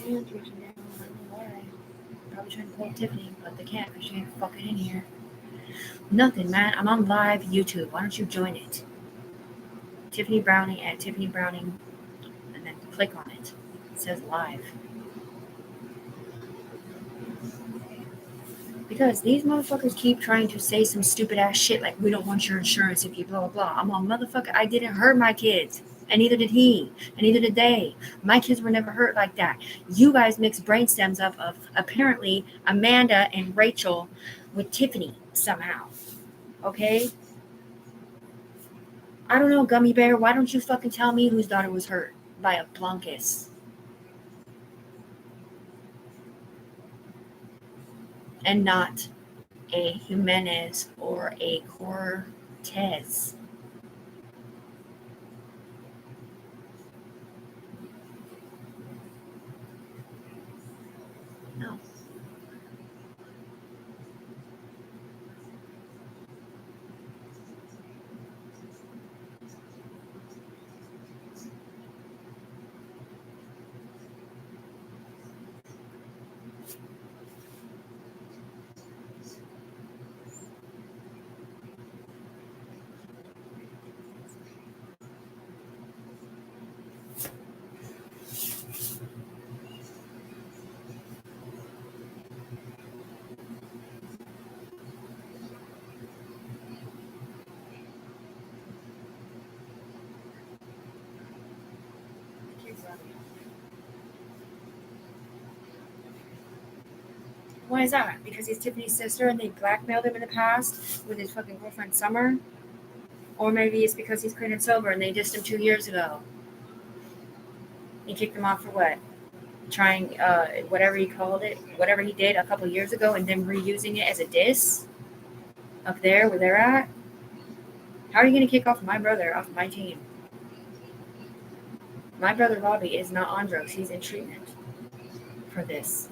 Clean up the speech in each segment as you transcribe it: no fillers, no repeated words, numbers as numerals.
hands reaching down. I don't know why. Probably trying to pull Tiffany, but they can't because she ain't fucking in here. Nothing, man. I'm on live YouTube. Why don't you join it? Tiffany Browning at Tiffany Browning, and then click on it. It says live. Because these motherfuckers keep trying to say some stupid ass shit like, we don't want your insurance if you blah blah blah. I'm all, motherfucker, I didn't hurt my kids. And neither did he. And neither did they. My kids were never hurt like that. You guys mix brain stems up of apparently Amanda and Raechel with Tiffany somehow. Okay? I don't know, Gummy Bear. Why don't you fucking tell me whose daughter was hurt by a plunkus? And not a Jimenez or a Cortez. No. Why is that? Because he's Tiffany's sister and they blackmailed him in the past with his fucking girlfriend Summer? Or maybe it's because he's clean and sober and they dissed him 2 years ago. He kicked him off for what? Trying, whatever he called it, whatever he did a couple years ago and then reusing it as a diss? Up there where they're at? How are you going to kick off my brother off my team? My brother Bobby is not on drugs. He's in treatment for this.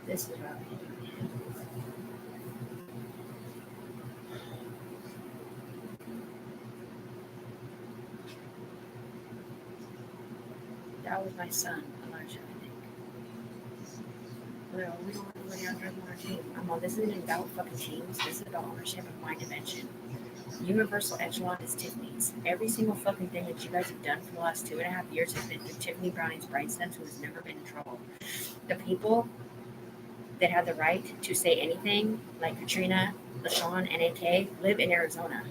This is Robbie. That was my son, Elijah, I think. Well, we don't want anybody on drugs on our team. I'm all, this isn't about fucking teams. This is about ownership of my dimension. Universal echelon is Tiffany's. Every single fucking thing that you guys have done for the last 2.5 years has been through Tiffany Browning's brainstems, who has never been in trouble. The people that have the right to say anything, like Katrina, LaShawn, and AK, live in Arizona.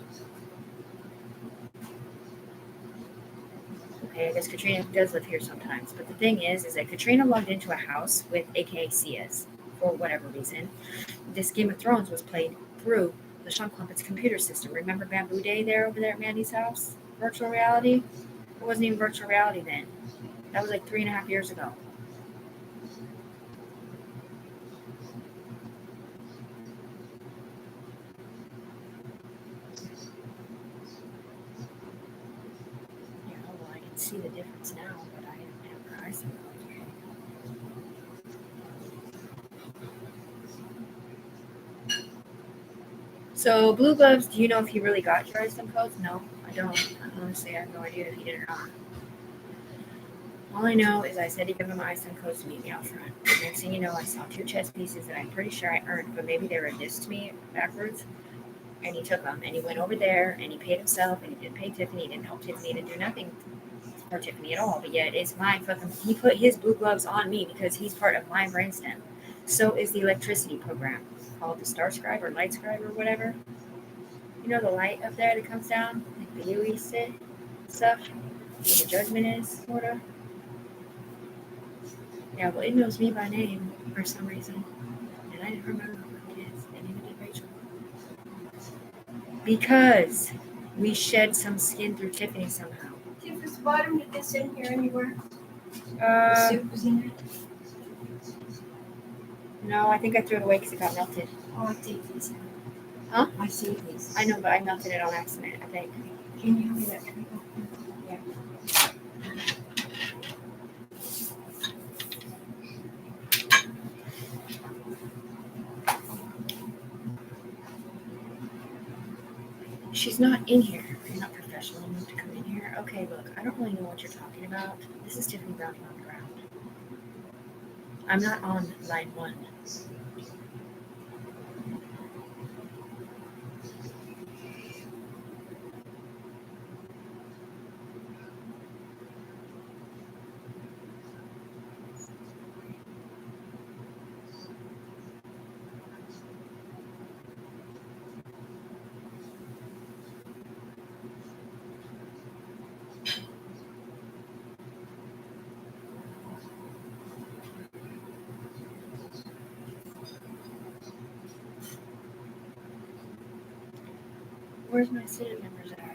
Okay, I guess Katrina does live here sometimes. But the thing is that Katrina logged into a house with AK Cias for whatever reason. This Game of Thrones was played through LaShawn Clumpet's computer system. Remember Bamboo Day there over there at Mandy's house? Virtual reality? It wasn't even virtual reality then. That was like 3.5 years ago. Yeah, well, I can see the difference now, but I didn't have her eyes. So, Blue Gloves, do you know if he really got your ISIM codes? No, I don't. Honestly, I have no idea if he did or not. All I know is I said to give him ISIM codes to meet me out front. Next thing you know, I saw 2 chess pieces that I'm pretty sure I earned, but maybe they were disc to me backwards. And he took them, and he went over there, and he paid himself, and he didn't pay Tiffany, he didn't help Tiffany, he didn't do nothing for Tiffany at all. But yet, it's my fucking, he put his blue gloves on me because he's part of my brainstem. So is the electricity program called the Star Scribe or Light Scribe or whatever. You know the light up there that comes down, like the UE stuff, where the judgment is, sort of. Yeah, well, it knows me by name for some reason, and I didn't remember who it is, and even did Rachel. Because we shed some skin through Tiffany somehow. Tiff, is the bottom of this in here anywhere? The soup was in there? No, I think I threw it away because it got melted. Oh, I take these. Huh? I see these. I know, but I melted it on accident, I think. Can you help me that? Yeah. She's not in here. You're not professional enough to come in here. Okay, look, I don't really know what you're talking about. This is Tiffany Browning on the ground. I'm not on line 1. Where's my city members at?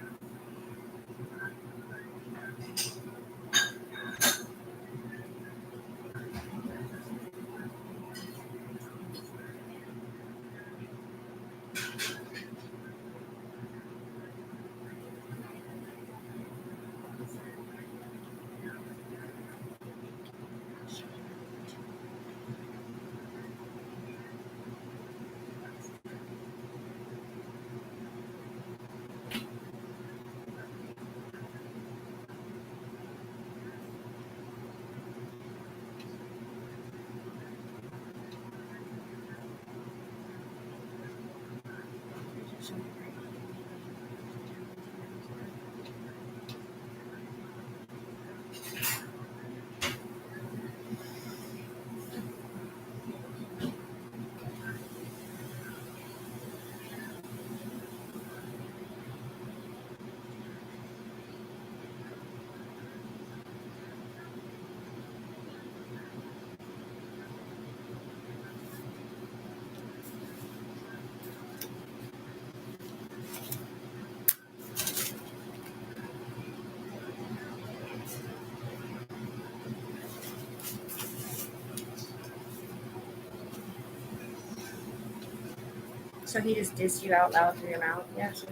So he just dissed you out loud through your mouth? Yeah, sure.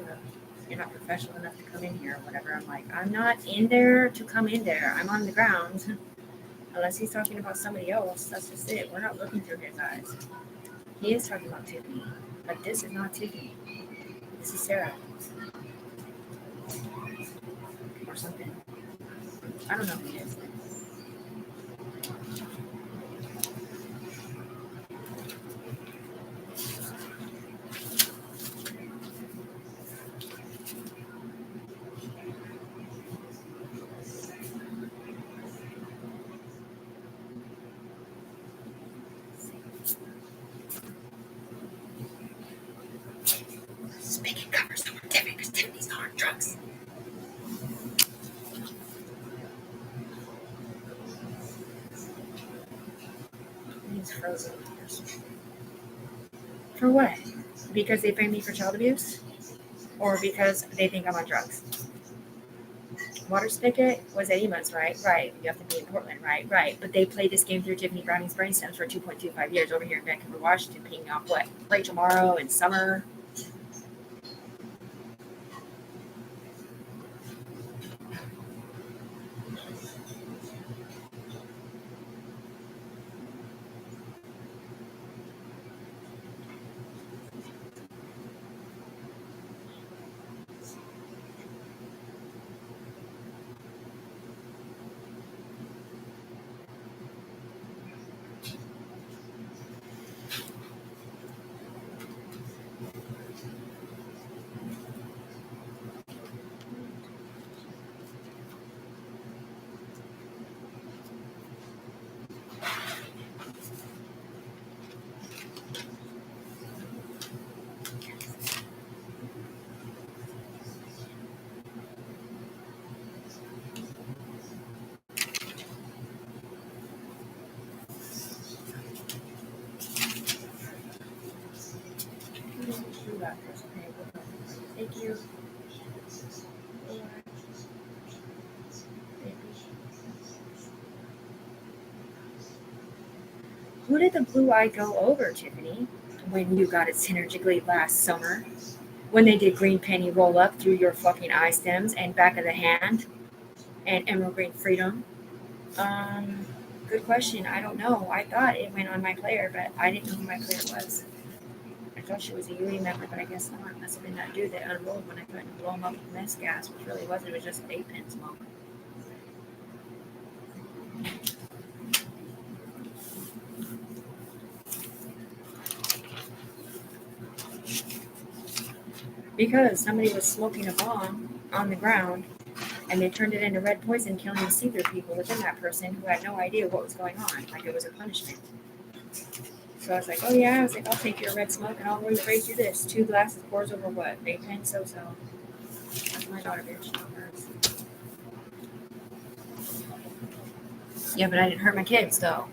You're not professional enough to come in here or whatever. I'm like, I'm not in there to come in there. I'm on the ground. Unless he's talking about somebody else. That's just it. We're not looking through his eyes. He is talking about Tiffany. But this is not Tiffany. This is Sarah. Or something. I don't know who he is. Just make it cover some of Tiffany because Tiffany's not on drugs. He's frozen. For what? Because they blame me for child abuse? Or because they think I'm on drugs? Water spigot was at Emos, right? Right. You have to be in Portland, right? Right. But they played this game through Tiffany Browning's brainstems for 2.25 years over here in Vancouver, Washington, paying off what? Rachel Morrow and Summer. Thank you. Who did the blue eye go over, Tiffany, when you got it synergically last summer? When they did green penny roll up through your fucking eye stems and back of the hand and emerald green freedom? Good question. I don't know. I thought it went on my player, but I didn't know who my player was. thought she was a Yuri member, but I guess not. Must have been that dude that unrolled when I threatened to blow him up with mess gas, which really wasn't. It was just vape pen smoke. Because somebody was smoking a bomb on the ground, and they turned it into red poison, killing the see-through people within that person who had no idea what was going on, like it was a punishment. So I was like, oh yeah, I was like, I'll take your red smoke and I'll raise you this. 2 glasses pours over what? Vape pen, so. That's my daughter, bitch, not hers. Yeah, but I didn't hurt my kids, though.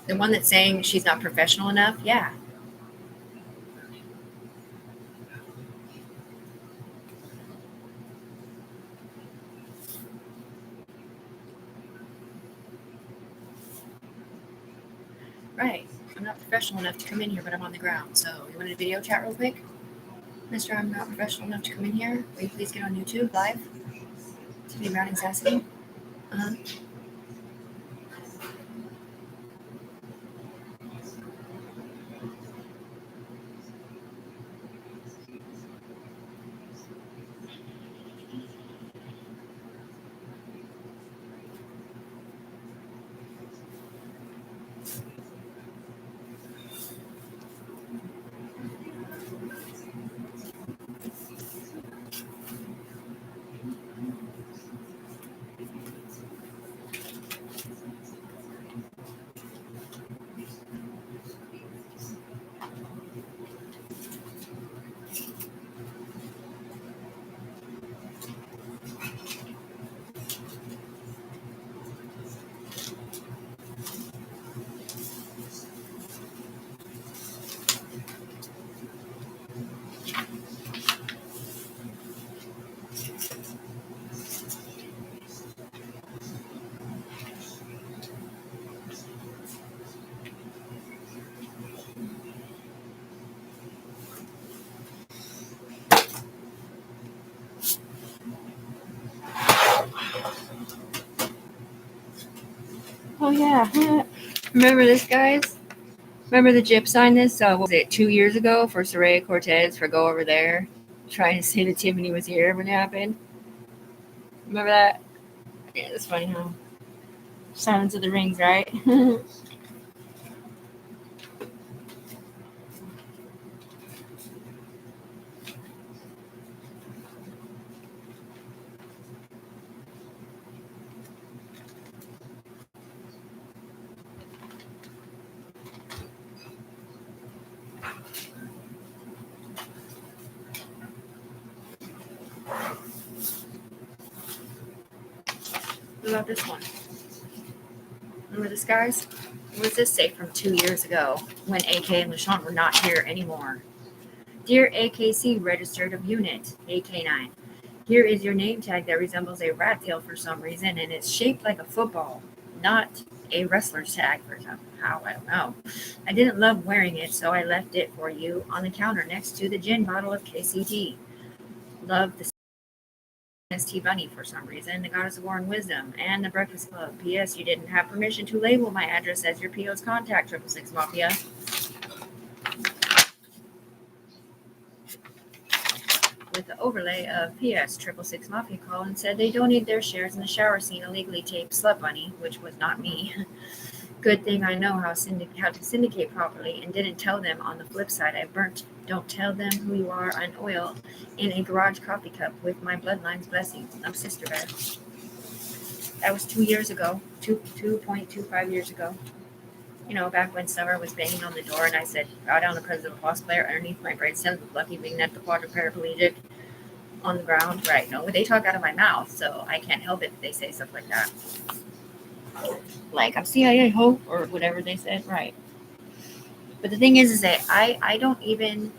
The one that's saying she's not professional enough, yeah. Right. I'm not professional enough to come in here, but I'm on the ground. So you want a video chat real quick? Mister, I'm not professional enough to come in here. Will you please get on YouTube live? Tiffany Browning Sassy. Uh-huh. Oh, yeah. Remember this, guys? Remember the Gyp signed this, what was it, 2 years ago for Soraya Cortez for Go Over There? Trying to say that Tiffany was here when it happened. Remember that? Yeah, it's funny, huh? Silence of the Rings, right? What about this one? Remember this, guys? What does this say from 2 years ago when AK and LaShawn were not here anymore? Dear AKC registered of unit, AK9. Here is your name tag that resembles a rat tail for some reason, and it's shaped like a football, not a wrestler's tag for somehow. I don't know. I didn't love wearing it, so I left it for you on the counter next to the gin bottle of KCT. Love the ST Bunny for some reason, the Goddess of War and Wisdom, and the Breakfast Club. P.S. You didn't have permission to label my address as your PO's contact, 666 Mafia. With the overlay of P.S. 666 Mafia call and said they donated their shares in the shower scene illegally taped Slut Bunny, which was not me. Good thing I know how to syndicate properly and didn't tell them. On the flip side, I burnt "Don't Tell Them Who You Are" on oil in a garage coffee cup with my bloodline's blessings. I'm Sister Bear. That was 2 years ago, 2.25 years ago. You know, back when Summer was banging on the door and I said, bow down the presence of a boss player underneath my grandson with Lucky being at the quadriplegic on the ground. Right. No, they talk out of my mouth, so I can't help it if they say stuff like that. Like, I'm CIA hope or whatever they said. Right. But the thing is that I can't even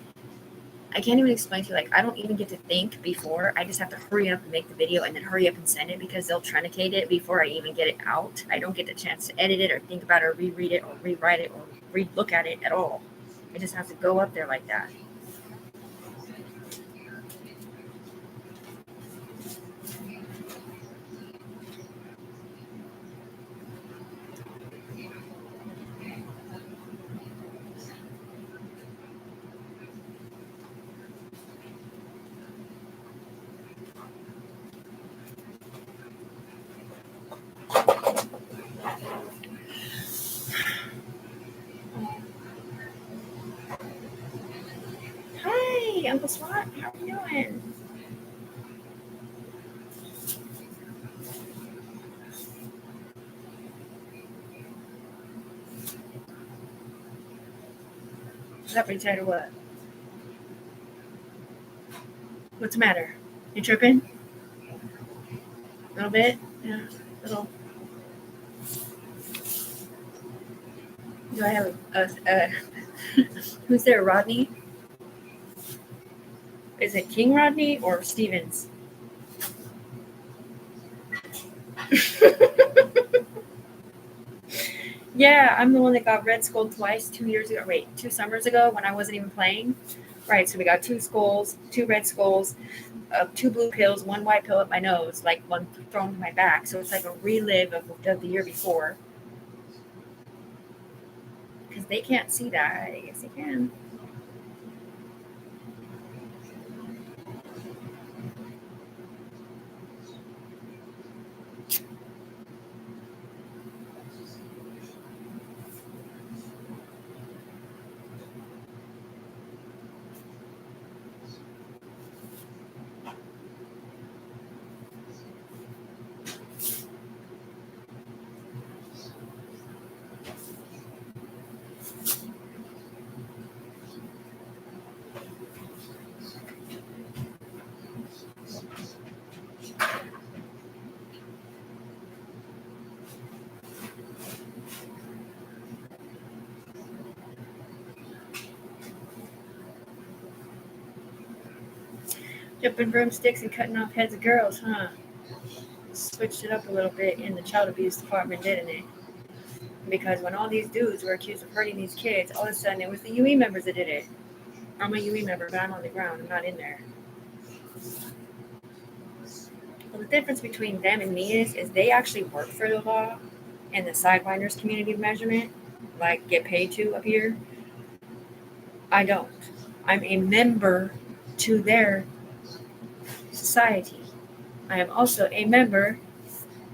explain to you, like, I don't even get to think before. I just have to hurry up and make the video and then hurry up and send it because they'll truncate it before I even get it out. I don't get the chance to edit it or think about it or reread it or rewrite it or look at it at all. It just has to go up there like that. Uncle Swat. How are you doing? Is that pretty tight or what? What's the matter? You tripping? A little bit? Yeah, a little. Do I have who's there, Rodney? Is it King Rodney or Stevens? Yeah, I'm the one that got red skulled twice 2 years ago. Wait, 2 summers ago when I wasn't even playing. Right, so we got 2 skulls, 2 red skulls, 2 blue pills, 1 white pill up my nose, like one thrown to my back. So it's like a relive of the year before. Because they can't see that. I guess they can. Jumping broomsticks and cutting off heads of girls, huh? Switched it up a little bit in the child abuse department, didn't it? Because when all these dudes were accused of hurting these kids, all of a sudden it was the UE members that did it. I'm a UE member, but I'm on the ground. I'm not in there. Well, the difference between them and me is they actually work for the law and the sidewinders community of measurement, like get paid to up here. I don't. I'm a member to their society. I am also a member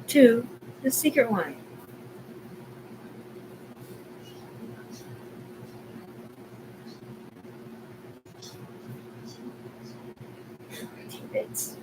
to the secret one. Tidbits.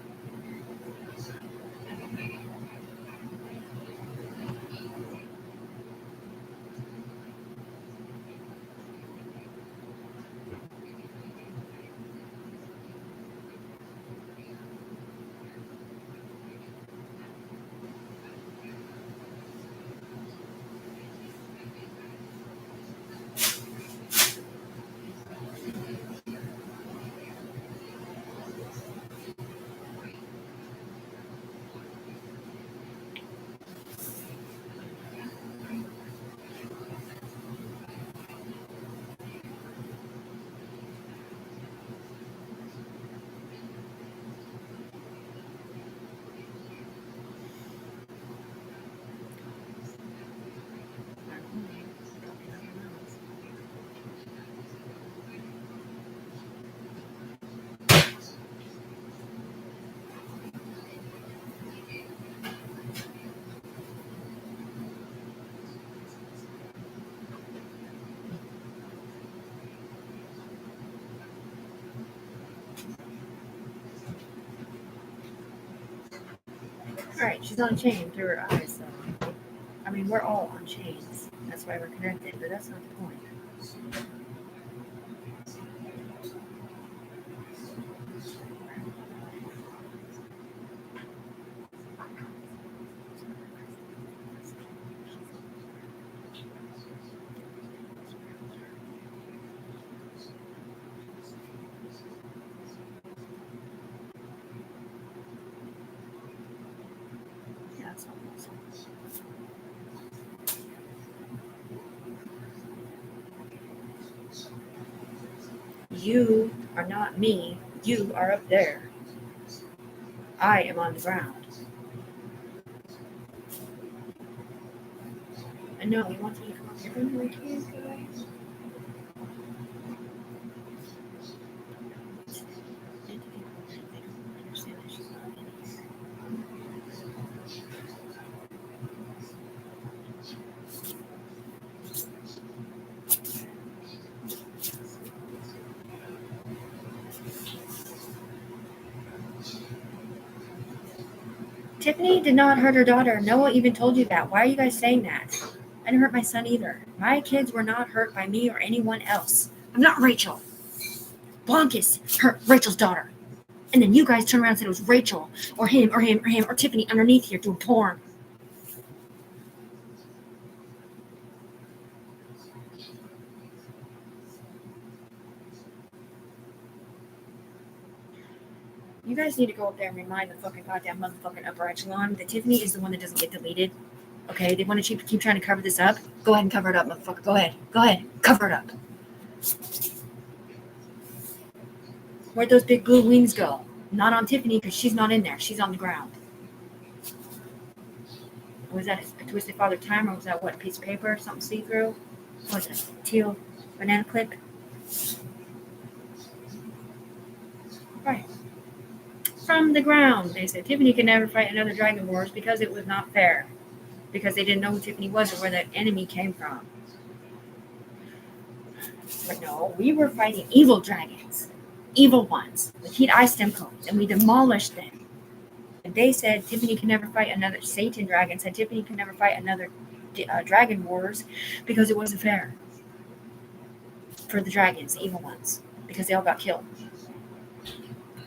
Alright, she's on chain through her eyes, so. I mean, we're all on chains. That's why we're connected, but that's not the point. Yeah, that's not what I'm saying. You are not me. You are up there. I am on the ground. And no, he wants me to come up here. No, I can't, guys. Tiffany did not hurt her daughter. Noah even told you that. Why are you guys saying that? I didn't hurt my son either. My kids were not hurt by me or anyone else. I'm not Rachel. Blankus hurt Rachel's daughter. And then you guys turn around and said it was Rachel or him or him or him or Tiffany underneath here doing porn. You guys need to go up there and remind the fucking goddamn motherfucking upper echelon that Tiffany is the one that doesn't get deleted. Okay, they want to keep trying to cover this up. Go ahead and cover it up, motherfucker. Go ahead, cover it up. Where'd those big blue wings go? Not on Tiffany because she's not in there. She's on the ground. Was that a Twisted Father time or was that what? A piece of paper? Something see-through? What was it? Teal banana clip? Right. From the ground, they said Tiffany could never fight another Dragon Wars because it was not fair. Because they didn't know who Tiffany was or where that enemy came from. But no, we were fighting evil dragons. Evil ones. With heat eye stem codes. And we demolished them. And they said Tiffany can never fight another. Satan dragon said Tiffany can never fight another Dragon Wars because it wasn't fair. For the dragons, evil ones. Because they all got killed.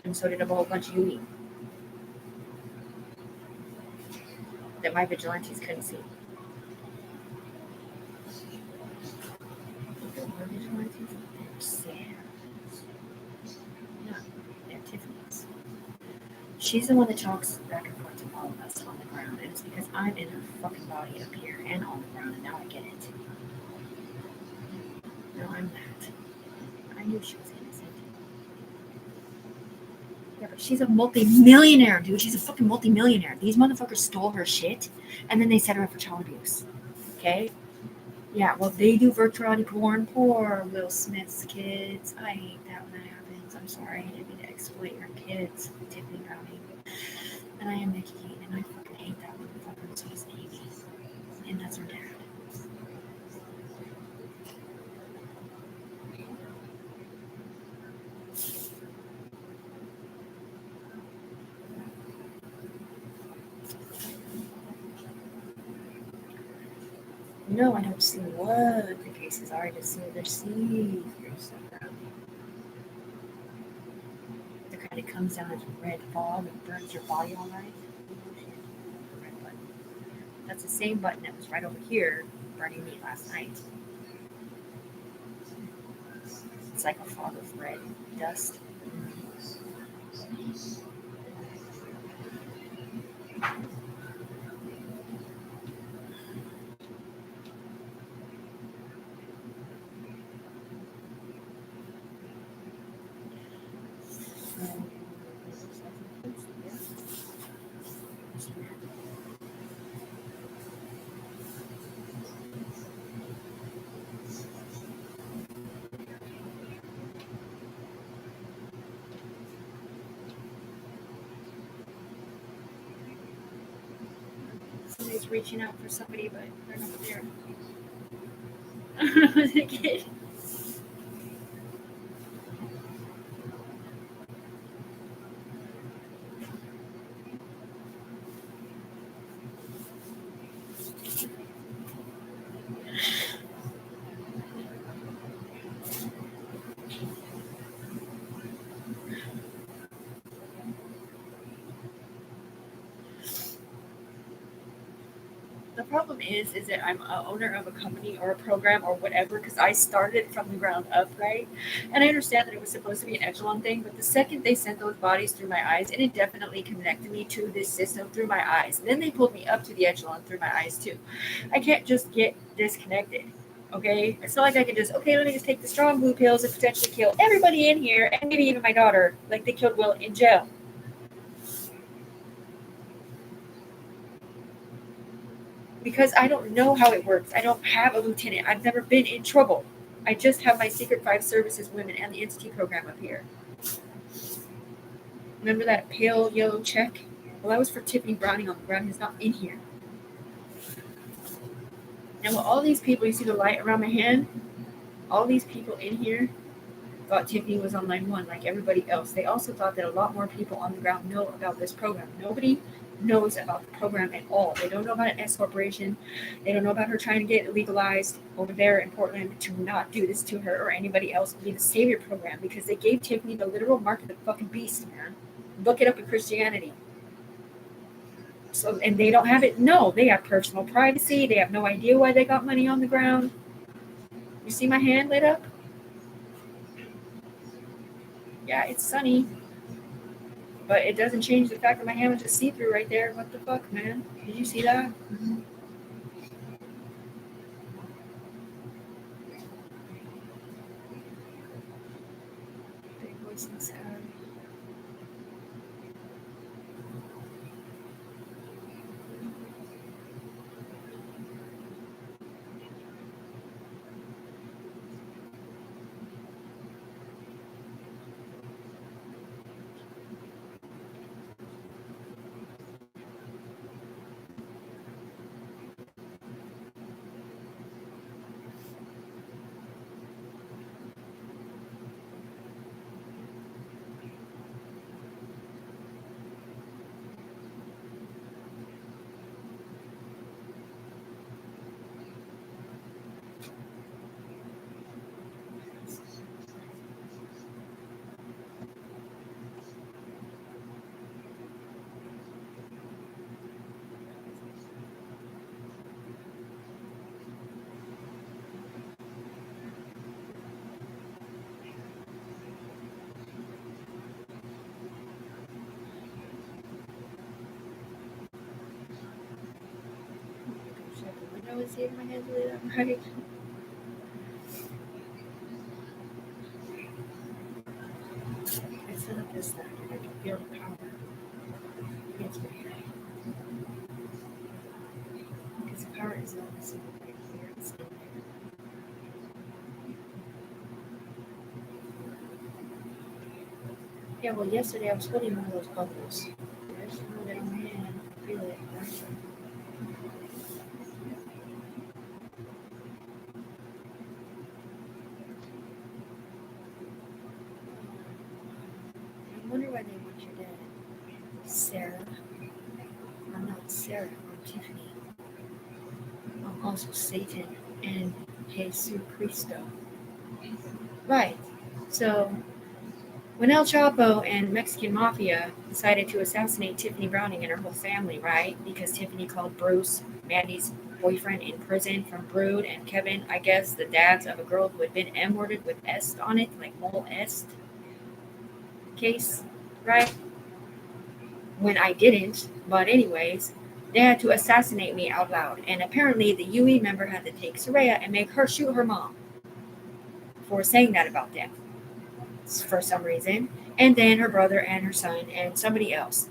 And so did a whole bunch of Yui. That my vigilantes couldn't see. More vigilantes? They're Sam's. No, they're Tiffany's. She's the one that talks back and forth to all of us on the ground. And it's because I'm in her fucking body up here and on the ground, and now I get it. No, I'm that. I knew she was innocent. Yeah, but she's a multi-millionaire, dude. She's a fucking multi-millionaire. These motherfuckers stole her shit, and then they set her up for child abuse. Okay? Yeah, well, they do virtuality porn. Poor Will Smith's kids. I hate that when that happens. I'm sorry. I didn't mean to exploit your kids, Tiffany Browning. And I am Nikki, and I fucking hate that motherfucker. So he's Amy. And that's her dad. No, I don't see what the cases are. I just see their see-through stuff. It kind of comes down as red fog and burns your body all night. Red button. That's the same button that was right over here burning me last night. It's like a fog of red dust. Somebody's reaching out for somebody, but they're not there. The kid. The problem is that I'm a owner of a company or a program or whatever because I started from the ground up, right? And I understand that it was supposed to be an echelon thing, but the second they sent those bodies through my eyes, and it definitely connected me to this system through my eyes. Then they pulled me up to the echelon through my eyes too. I can't just get disconnected. Okay, it's not like I can just let me just take the strong blue pills and potentially kill everybody in here and maybe even my daughter, like they killed Will in jail. Because I don't know how it works. I don't have a lieutenant. I've never been in trouble. I just have my Secret 5 Services women and the entity program up here. Remember that pale yellow check? Well, that was for Tiffany Browning on the ground. He's not in here. Now, all these people, you see the light around my hand? All these people in here thought Tiffany was on line 1 like everybody else. They also thought that a lot more people on the ground know about this program. Nobody knows about the program at all. They don't know about an S corporation. They don't know about her trying to get it legalized over there in Portland to not do this to her or anybody else, be the savior program, because they gave Tiffany the literal mark of the fucking beast, man. Look it up in Christianity. So, and they don't have it. No, they have personal privacy. They have no idea why they got money on the ground. You see my hand lit up? Yeah, it's sunny. But it doesn't change the fact that my hand was just see-through right there. What the fuck, man? Did you see that? Big voice in the sky. Shut the window and see if my hand's lit up right. I set up this thing. I can feel the power. It's weird. Because the power is not the same right here. It's in there. Yeah, well, yesterday I was holding one of those bubbles. I just hold it on my hand. Feel it. I wonder why they want your dad. Sarah. I'm not Sarah. I'm Tiffany. I'm also Satan and Jesus Cristo. Right. So when El Chapo and Mexican Mafia decided to assassinate Tiffany Browning and her whole family, right? Because Tiffany called Bruce, Mandy's boyfriend, in prison from Brood, and Kevin, I guess, the dads of a girl who had been M-worded with est on it, like mole est case, right? When I didn't, but anyways, they had to assassinate me out loud. And apparently the UE member had to take Soraya and make her shoot her mom for saying that about them for some reason. And then her brother and her son and somebody else.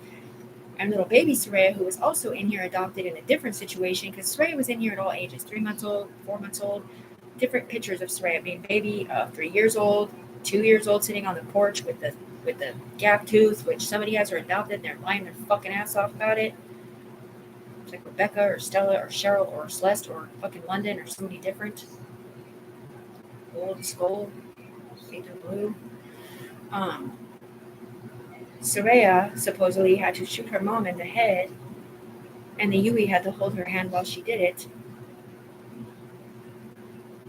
And little baby Soraya, who was also in here adopted in a different situation, because Soraya was in here at all ages, 3 months old, 4 months old, different pictures of Soraya being baby, 3 years old, 2 years old, sitting on the porch with the gap tooth, which somebody has her adopted and they're lying their fucking ass off about it. It's like Rebecca or Stella or Cheryl or Celeste or fucking London or somebody different. Gold skull, either blue. Soraya supposedly had to shoot her mom in the head, and the Yui had to hold her hand while she did it.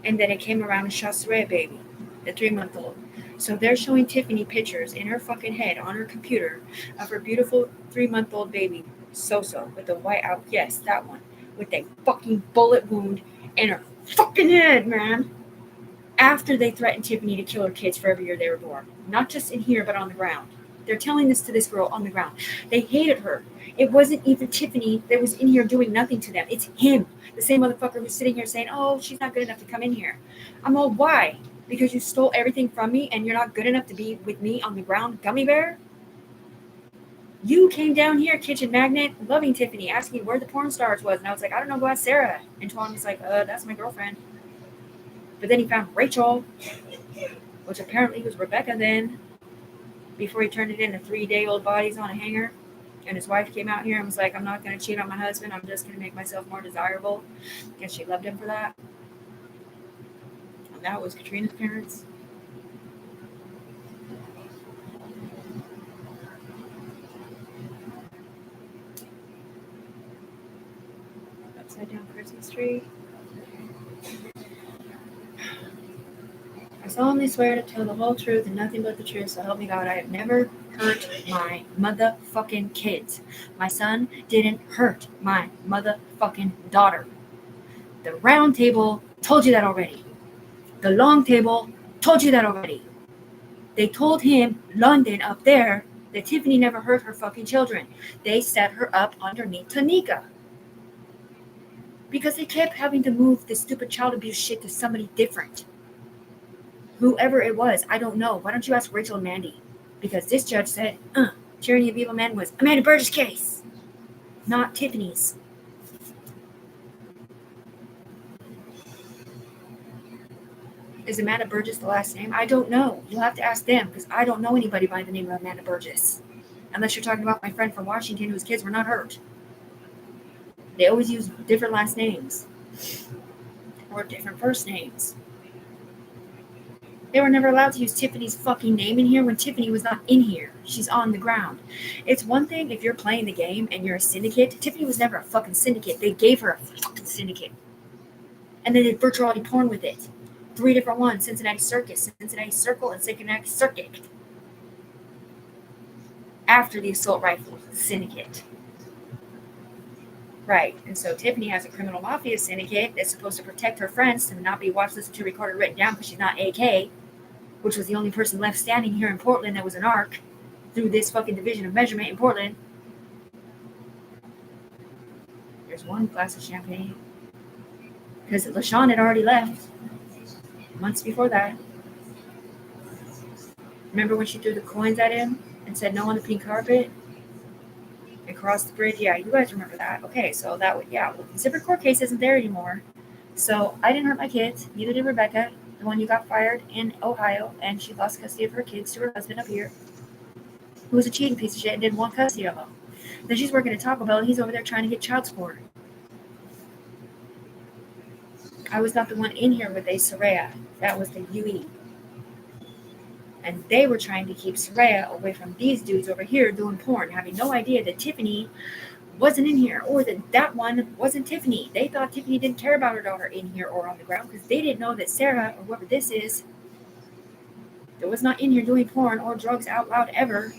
And then it came around and shot Soraya baby, the 3-month-old. So they're showing Tiffany pictures in her fucking head on her computer of her beautiful 3-month-old baby, So with the white out. Yes, that one. With a fucking bullet wound in her fucking head, man. After they threatened Tiffany to kill her kids for every year they were born. Not just in here, but on the ground. They're telling this to this girl on the ground. They hated her. It wasn't even Tiffany that was in here doing nothing to them. It's him. The same motherfucker who's sitting here saying, oh, she's not good enough to come in here. I'm all, why? Because you stole everything from me and you're not good enough to be with me on the ground, gummy bear? You came down here, kitchen magnet, loving Tiffany, asking where the porn stars was. And I was like, I don't know, go ask Sarah. And Twan was like, that's my girlfriend. But then he found Raechel, which apparently was Rebecca then, before he turned it into 3-day-old bodies on a hanger. And his wife came out here and was like, I'm not going to cheat on my husband. I'm just going to make myself more desirable. And she loved him for that. And that was Katrina's parents. history. I solemnly swear to tell the whole truth and nothing but the truth, so help me God. I have never hurt my motherfucking kids. My son didn't hurt my motherfucking daughter. The round table told you that already. The long table told you that already. They told him, London up there, that Tiffany never hurt her fucking children. They set her up underneath Tanika. Because they kept having to move this stupid child abuse shit to somebody different. Whoever it was, I don't know. Why don't you ask Rachel and Mandy? Because this judge said, Tyranny of Evil Men was Amanda Burgess' case, not Tiffany's. Is Amanda Burgess the last name? I don't know. You'll have to ask them because I don't know anybody by the name of Amanda Burgess. Unless you're talking about my friend from Washington whose kids were not hurt. They always use different last names or different first names. They were never allowed to use Tiffany's fucking name in here when Tiffany was not in here. She's on the ground. It's one thing if you're playing the game and you're a syndicate. Tiffany was never a fucking syndicate. They gave her a fucking syndicate. And they did virtuality porn with it. 3 different ones. Cincinnati Circus, Cincinnati Circle, and Cincinnati Circuit. After the assault rifle syndicate. Right. And so Tiffany has a criminal mafia syndicate that's supposed to protect her friends to not be watched, listened to, recorded, written down because she's not AK, which was the only person left standing here in Portland that was an ARC through this fucking division of measurement in Portland. There's one glass of champagne. Because LaShawn had already left months before that. Remember when she threw the coins at him and said no on the pink carpet? And crossed the bridge? Yeah, you guys remember that. Okay, so that would, yeah, well, the zipper court case isn't there anymore. So I didn't hurt my kids. Neither did Rebecca, the one who got fired in Ohio, and she lost custody of her kids to her husband up here, who was a cheating piece of shit and didn't want custody of them. Then she's working at Taco Bell, and he's over there trying to get child support. I was not the one in here with a Soraya. That was the UE. And they were trying to keep Soraya away from these dudes over here doing porn, having no idea that Tiffany wasn't in here, or that one wasn't Tiffany. They thought Tiffany didn't care about her daughter in here or on the ground because they didn't know that Sarah, or whoever this is, that was not in here doing porn or drugs out loud ever.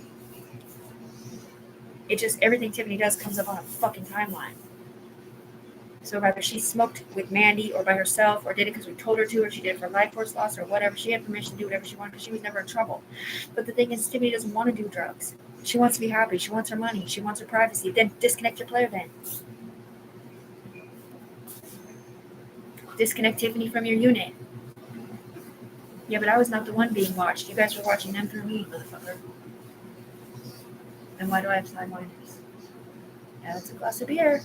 It just, everything Tiffany does comes up on a fucking timeline. So whether she smoked with Mandy or by herself or did it because we told her to, or she did it for life force loss or whatever, she had permission to do whatever she wanted because she was never in trouble. But the thing is, Tiffany doesn't want to do drugs. She wants to be happy. She wants her money. She wants her privacy. Then disconnect your player then. Disconnect Tiffany from your unit. Yeah, but I was not the one being watched. You guys were watching them through me, motherfucker. And why do I have sidewinders? Yeah, that's a glass of beer.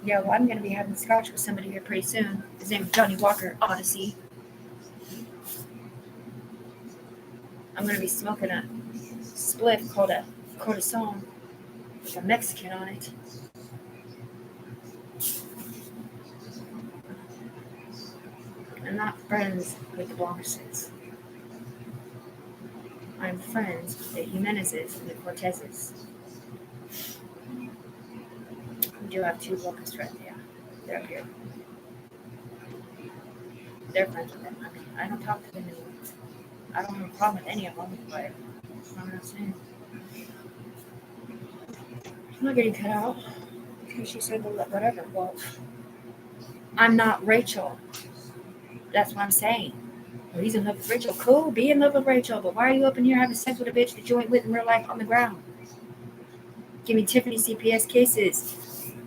Yeah, well, I'm going to be having scotch with somebody here pretty soon. His name is Johnny Walker, Odyssey. I'm going to be smoking a spliff called a corazon with a Mexican on it. I'm not friends with the Blancases. I'm friends with the Jimenezes and the Cortezes. We do have 2 Locust friends, yeah. They're up here. They're friends with them. I mean, I don't talk to them anymore. I don't have a problem with any of them, but I'm not saying. I'm not getting cut out because she said, well, whatever. Well, I'm not Rachel. That's what I'm saying. Well, he's in love with Rachel. Cool, be in love with Rachel, but why are you up in here having sex with a bitch that you ain't with in real life on the ground? Give me Tiffany CPS cases.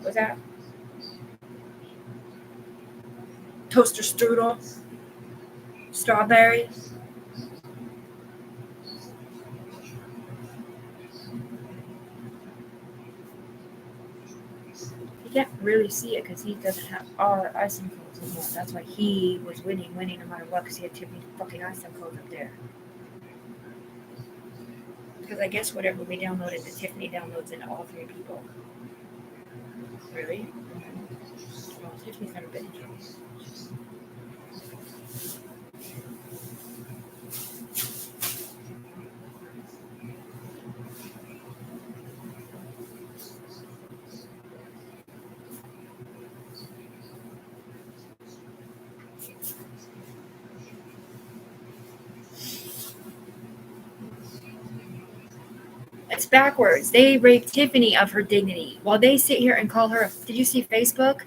What's that? Toaster strudel. Strawberry. You can't really see it because he doesn't have our icing codes anymore. That's why he was winning no matter what, because he had Tiffany's fucking icing codes up there. Because I guess whatever we downloaded, the Tiffany downloads into all 3 people. Really? Well, Tiffany's never been in trouble. It's backwards. They raped Tiffany of her dignity while they sit here and call her. Did you see Facebook?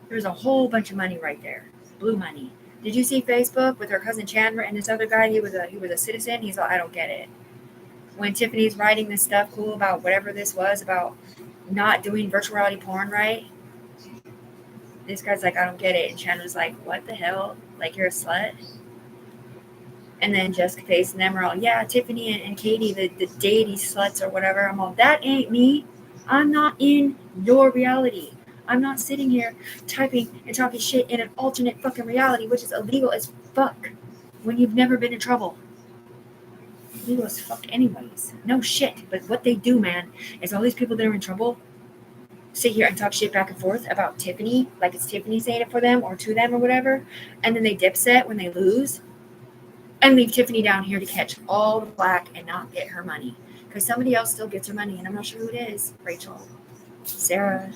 There's a whole bunch of money right there, blue money. Did you see Facebook with her cousin Chandler and this other guy? He was a citizen. He's like, I don't get it. When Tiffany's writing this stuff cool about whatever this was about not doing virtual reality porn right, this guy's like, I don't get it. And Chandler's like, what the hell? Like, you're a slut? And then Jessica Face and them are all, yeah, Tiffany and Katie, the deity sluts or whatever. I'm all, that ain't me. I'm not in your reality. I'm not sitting here typing and talking shit in an alternate fucking reality, which is illegal as fuck when you've never been in trouble. Illegal as fuck anyways. No shit. But what they do, man, is all these people that are in trouble sit here and talk shit back and forth about Tiffany, like it's Tiffany saying it for them or to them or whatever, and then they dipset when they lose and leave Tiffany down here to catch all the flack and not get her money. Because somebody else still gets her money, and I'm not sure who it is. Raechel, Sarah,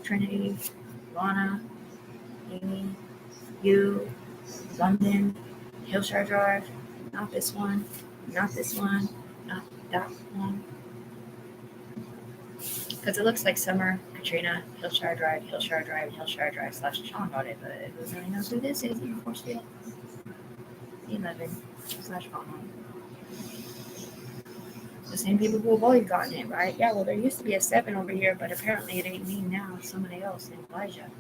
Trinity, Lana, Amy, you, London, Hillshire Drive, not this one, not this one, not that one. Because it looks like Summer, Katrina, Hillshire Drive, Hillshire Drive, Hillshire Drive / Sean got it, but who really knows who this is? Of course, 11 / Phone. The same people who have always gotten it, right? Yeah, well, there used to be a 7 over here, but apparently it ain't me now. It's somebody else named Elijah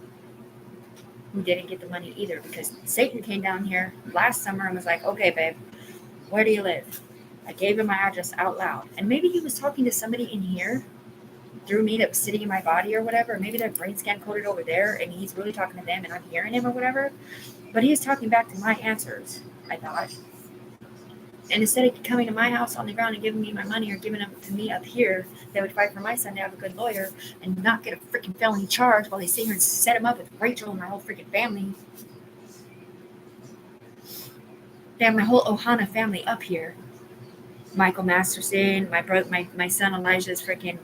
who didn't get the money either because Satan came down here last summer and was like, okay, babe, where do you live? I gave him my address out loud. And maybe he was talking to somebody in here through me that was sitting in my body or whatever. Maybe their brain scan coded over there and he's really talking to them and I'm hearing him or whatever. But he was talking back to my answers, I thought. And instead of coming to my house on the ground and giving me my money or giving them to me up here, they would fight for my son to have a good lawyer and not get a freaking felony charge while they sit here and set him up with Raechel and my whole freaking family. They have my whole Ohana family up here. Michael Masterson, my brother, my son Elijah's freaking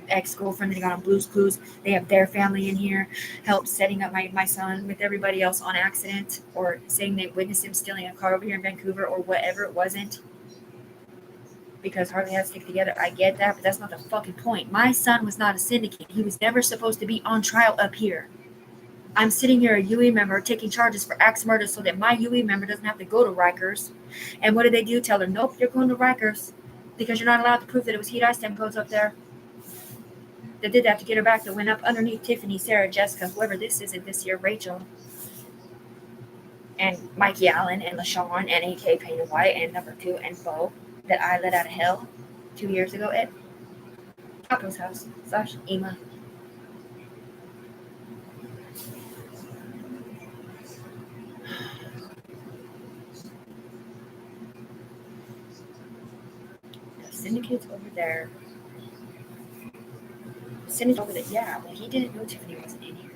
ex-girlfriend that got on Blue's Clues. They have their family in here, help setting up my son with everybody else on accident or saying they witnessed him stealing a car over here in Vancouver or whatever it wasn't. Because Harley has to stick together. I get that, but that's not the fucking point. My son was not a syndicate. He was never supposed to be on trial up here. I'm sitting here, a UE member, taking charges for axe murder so that my UE member doesn't have to go to Rikers. And what do? Tell her, nope, you're going to Rikers because you're not allowed to prove that it was heat ice stem codes up there. They did that to get her back that went up underneath Tiffany, Sarah, Jessica, whoever this isn't this year, Raechel. And Mikey Allen and LaShawn and AK Painted White and number 2 and Bo that I let out of hell 2 years ago at Taco's house / Ema. The syndicate's over there. Syndicate over there. Yeah, well, he didn't know Tiffany wasn't in here.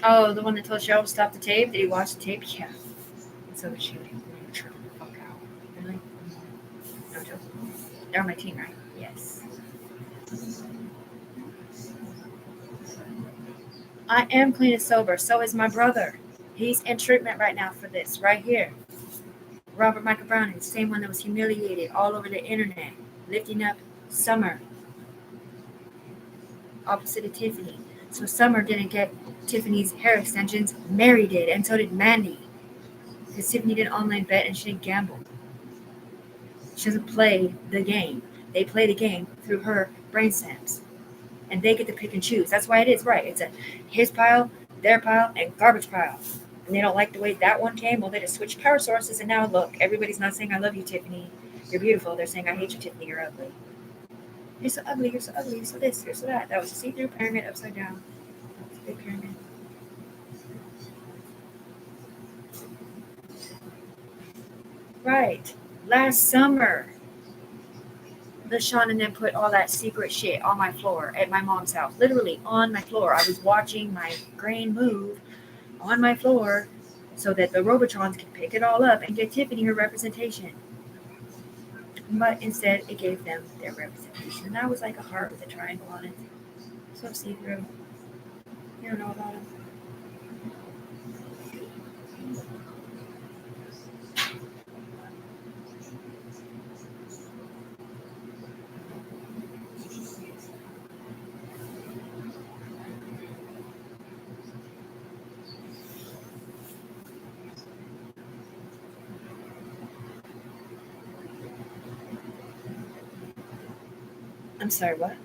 Oh, the one that told Cheryl to stop the tape? Did he watch the tape? Yeah. And so did she. Chill the fuck out. Really? No joke. They're on my team, right? Yes. I am clean and sober. So is my brother. He's in treatment right now for this, right here. Robert Michael Browning, the same one that was humiliated all over the internet, lifting up Summer, opposite of Tiffany. So Summer didn't get Tiffany's hair extensions. Mary did, and so did Mandy. Because Tiffany did an online bet and she didn't gamble. She doesn't play the game. They play the game through her brain stamps. And they get to pick and choose. That's why it is right. It's a his pile, their pile, and garbage pile. And they don't like the way that one came. Well, they just switched power sources. And now look, everybody's not saying I love you, Tiffany. You're beautiful. They're saying I hate you, Tiffany. You're ugly. You're so ugly. You're so ugly. You're so this. You're so that. That was a see-through pyramid upside down. That was a big pyramid. Right. Last summer, LaShawn and them put all that secret shit on my floor at my mom's house. Literally on my floor. I was watching my grain move on my floor so that the Robotrons could pick it all up and get Tiffany her representation. But instead, it gave them their representation. And that was like a heart with a triangle on it. So see-through. You don't know about him. I'm sorry, what?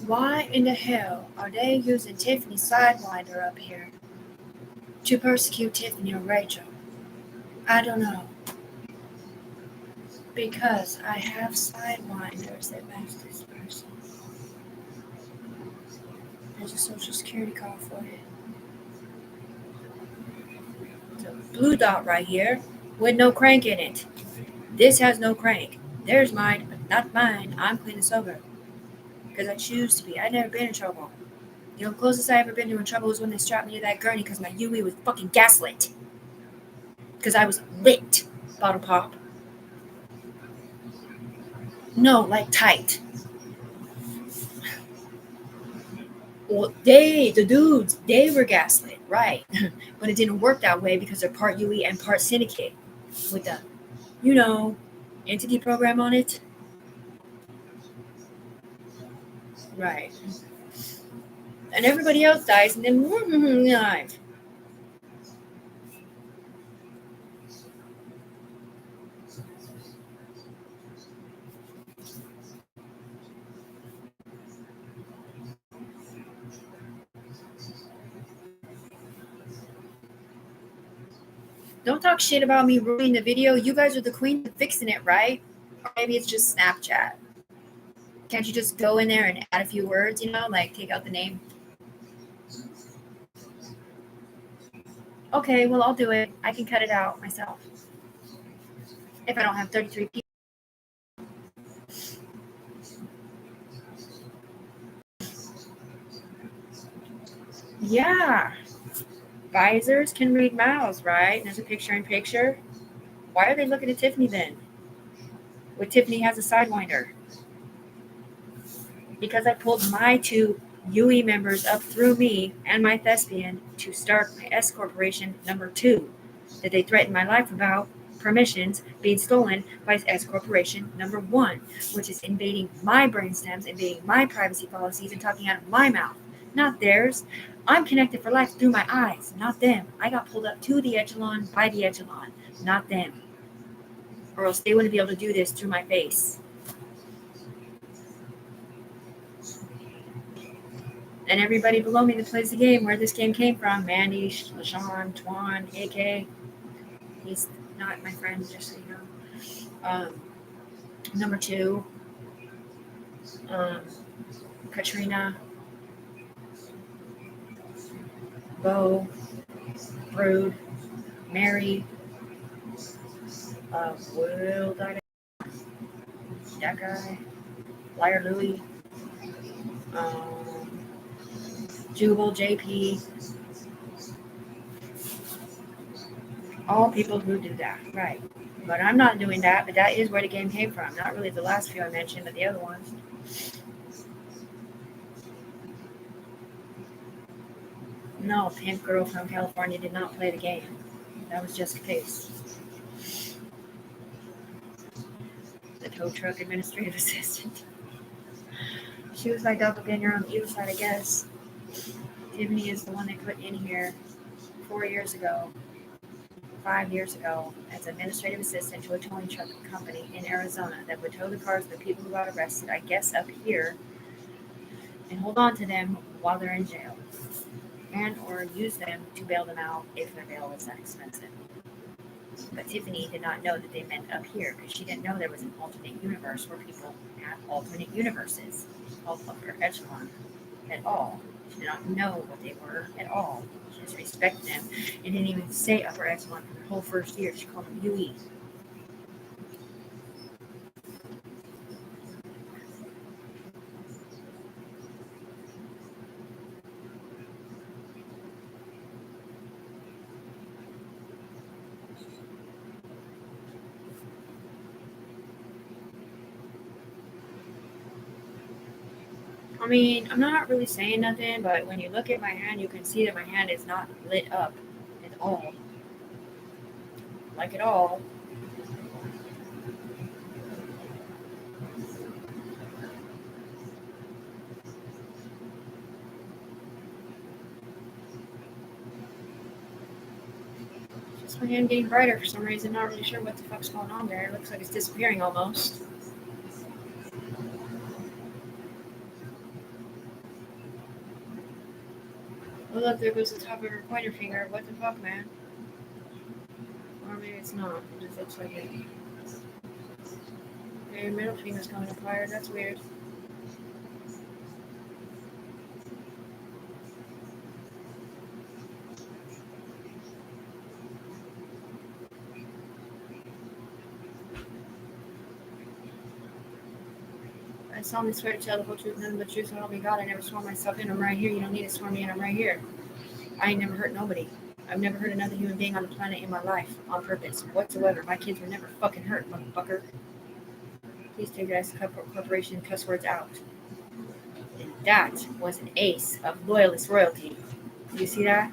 Why in the hell are they using Tiffany's Sidewinder up here to persecute Tiffany or Rachel? I don't know. Because I have Sidewinders that match this person. There's a social security card for it. The blue dot right here with no crank in it. This has no crank. There's mine, but not mine. I'm clean and sober. Because I choose to be. I've never been in trouble. The closest I ever been to in trouble was when they strapped me to that gurney because my UE was fucking gaslit. Because I was lit. Bottle pop. No, like tight. Well, the dudes, they were gaslit, right? But it didn't work that way because they're part UE and part syndicate with the, entity program on it. Right. And everybody else dies, and then live. Don't talk shit about me ruining the video. You guys are the queen of fixing it, right? Or maybe it's just Snapchat. Can't you just go in there and add a few words, like take out the name? Okay, well, I'll do it. I can cut it out myself. If I don't have 33 people. Yeah. Visors can read mouths, right? There's a picture in picture. Why are they looking at Tiffany then? When Tiffany has a Sidewinder? Because I pulled my two UE members up through me and my thespian to start my S Corporation #2 that they threatened my life about permissions being stolen by S Corporation #1, which is invading my brainstems, invading my privacy policies, and talking out of my mouth, not theirs. I'm connected for life through my eyes, not them. I got pulled up to the echelon by the echelon, not them. Or else they wouldn't be able to do this through my face. And everybody below me that plays the game, where this game came from, Mandy, LaShawn, Twan, AK. He's not my friend, just so you know. #2, Katrina, Bo, Brood, Mary, Will, that guy, Liar Louie, Jubal, JP, all people who do that, right? But I'm not doing that, but that is where the game came from. Not really the last few I mentioned, but the other ones. No, Pimp Girl from California did not play the game. That was just a case. The tow truck administrative assistant. She was my doppelganger on the evil side, I guess. Tiffany is the one they put in here 4 years ago, 5 years ago, as administrative assistant to a towing truck company in Arizona that would tow the cars of the people who got arrested, I guess, up here, and hold on to them while they're in jail, and or use them to bail them out if their bail was that expensive. But Tiffany did not know that they meant up here because she didn't know there was an alternate universe where people had alternate universes called upper echelon. at all. She did not know what they were at all. She just respected them and didn't even say upper echelon for the whole first year. She called them UE. I mean, I'm not really saying nothing, but when you look at my hand, you can see that my hand is not lit up at all. Like at all. Just my hand getting brighter for some reason. Not really sure what the fuck's going on there. It looks like it's disappearing almost. Oh look, there goes the top of her pointer finger. What the fuck, man? Or maybe it's not. It just looks like it. Her middle finger's coming up higher. That's weird. I solemnly swear to tell the whole truth, nothing but the truth, so help me God. I never swore myself in. I'm right here. You don't need to swear me in. I'm right here. I ain't never hurt nobody. I've never hurt another human being on the planet in my life on purpose whatsoever. My kids were never fucking hurt, motherfucker. Please take that corporation cuss words out. And that was an ace of loyalist royalty. Do you see that?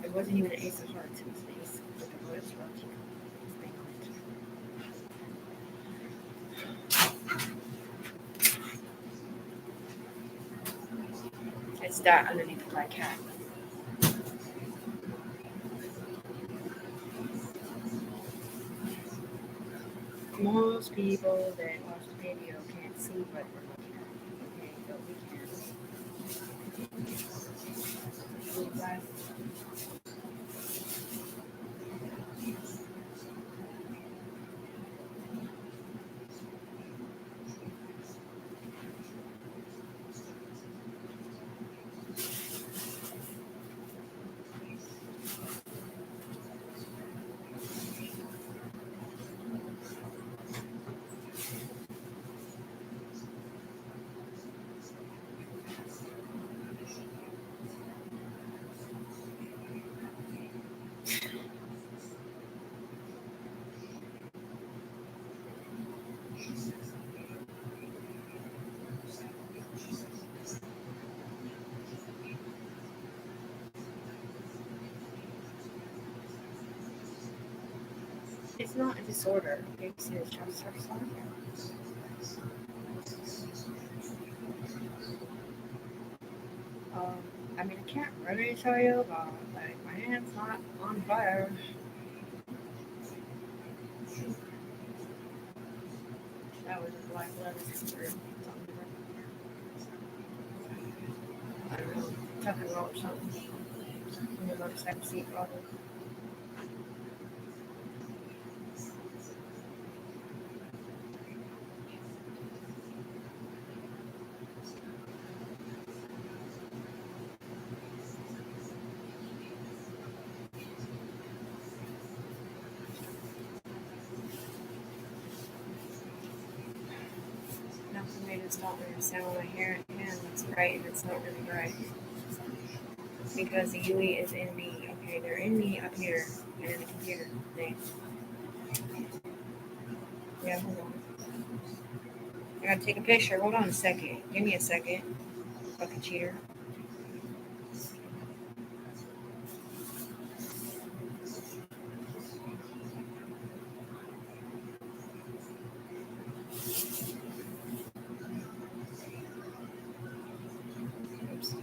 It wasn't even an ace of hearts. It was an ace with the loyalist royalty. It's that underneath the black cat. Most people that watch the video can't see what we're looking at. Okay, but we can. It's not a disorder. It's a disorder. I mean, I can't really tell you, but like my hand's not on fire. That was a black letter or something. I don't know, talking about something. I'm gonna go to second seat, probably. Now for me to stop and sound when my hand looks bright and it's not really bright. Because the UE is in me. Okay, they're in me up here and in the computer thing. Yeah, hold on. I gotta take a picture. Hold on a second. Give me a second. Fucking cheater. Oops.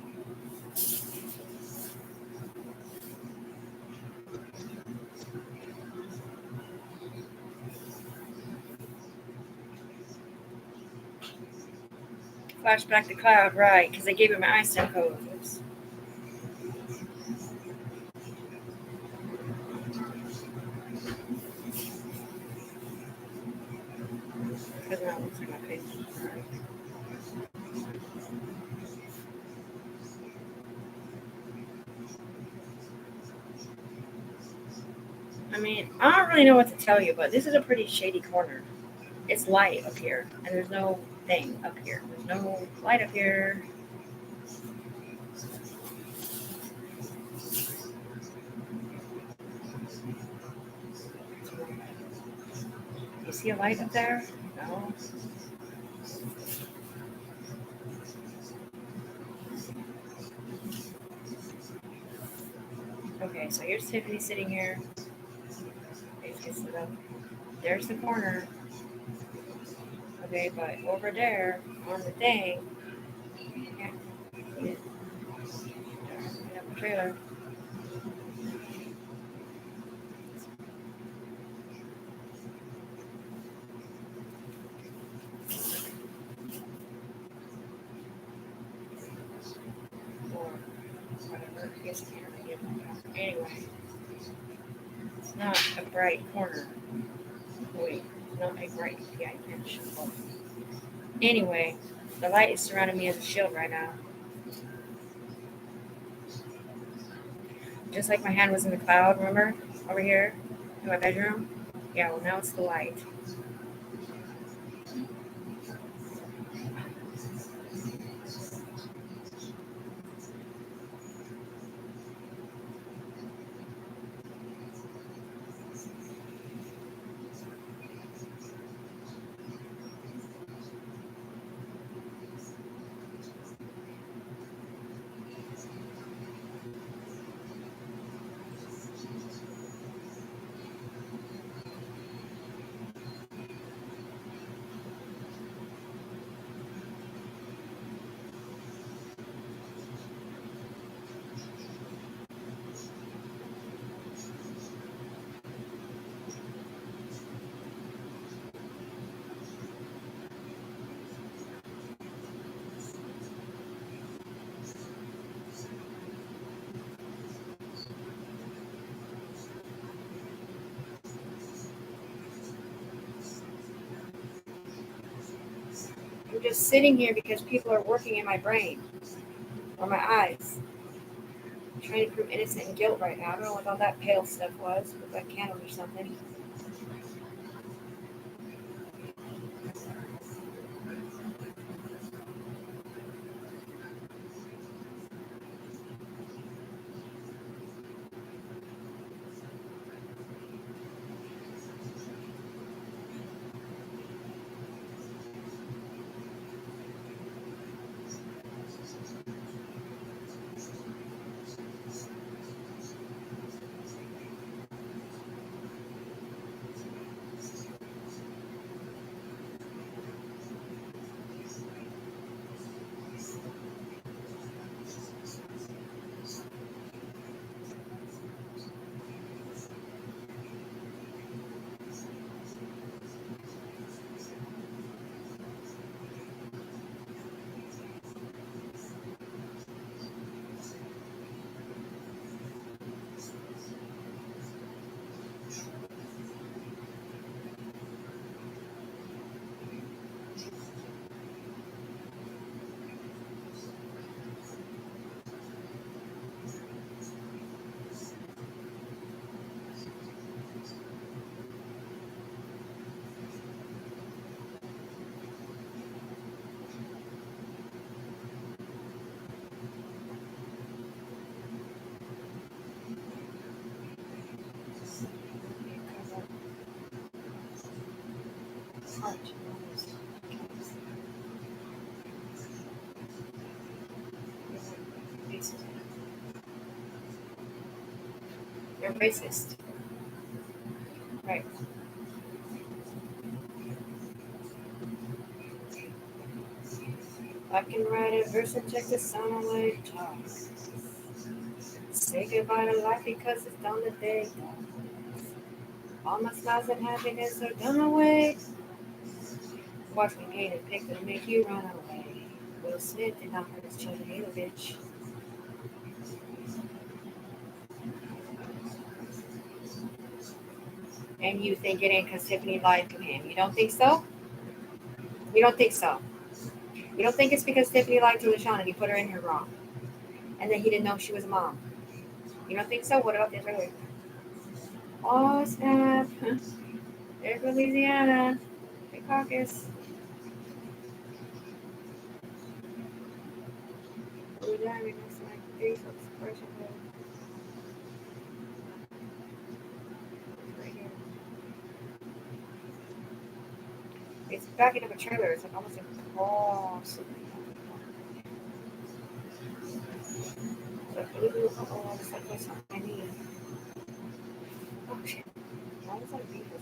Flashback to cloud, right? Because I gave him my ISIM code. Oops. Looks like my face. I mean, I don't really know what to tell you, but this is a pretty shady corner. It's light up here, and there's no thing up here. There's no light up here. You see a light up there? No. Okay, so here's Tiffany sitting here. Face gets lit up. There's the corner. Okay, but over there on the thing, yeah, we have a trailer. Or whatever. I guess I can't really get that. Anyway, it's not a bright corner. Wait, not a bright. Yeah, you can show both. Anyway, the light is surrounding me as a shield right now. Just like my hand was in the cloud, remember? Over here in my bedroom? Yeah, well, now it's the light. I'm just sitting here because people are working in my brain or my eyes. I'm trying to prove innocent and guilt right now. I don't know what all that pale stuff was, with that candle or something. Heart. You're racist. Right. I can write a verse and check the sound away. Talk. Say goodbye to life because it's done the day. All my smiles and happiness are done away. Watch me paint a pic that'll make you run away. Will Smith did not hurt his children either, bitch. And you think it ain't because Tiffany lied to him. You don't think so? You don't think so? You don't think it's because Tiffany lied to LaShawn and he put her in here wrong, and then he didn't know she was a mom? You don't think so? What about this earlier? Oh snap! There's Louisiana. The caucus. Louisiana next to like 3 folks. Right here. It's backing up a trailer. It's like almost impossible. But oh, it's like what's on my knee. Oh shit. Why was that beautiful?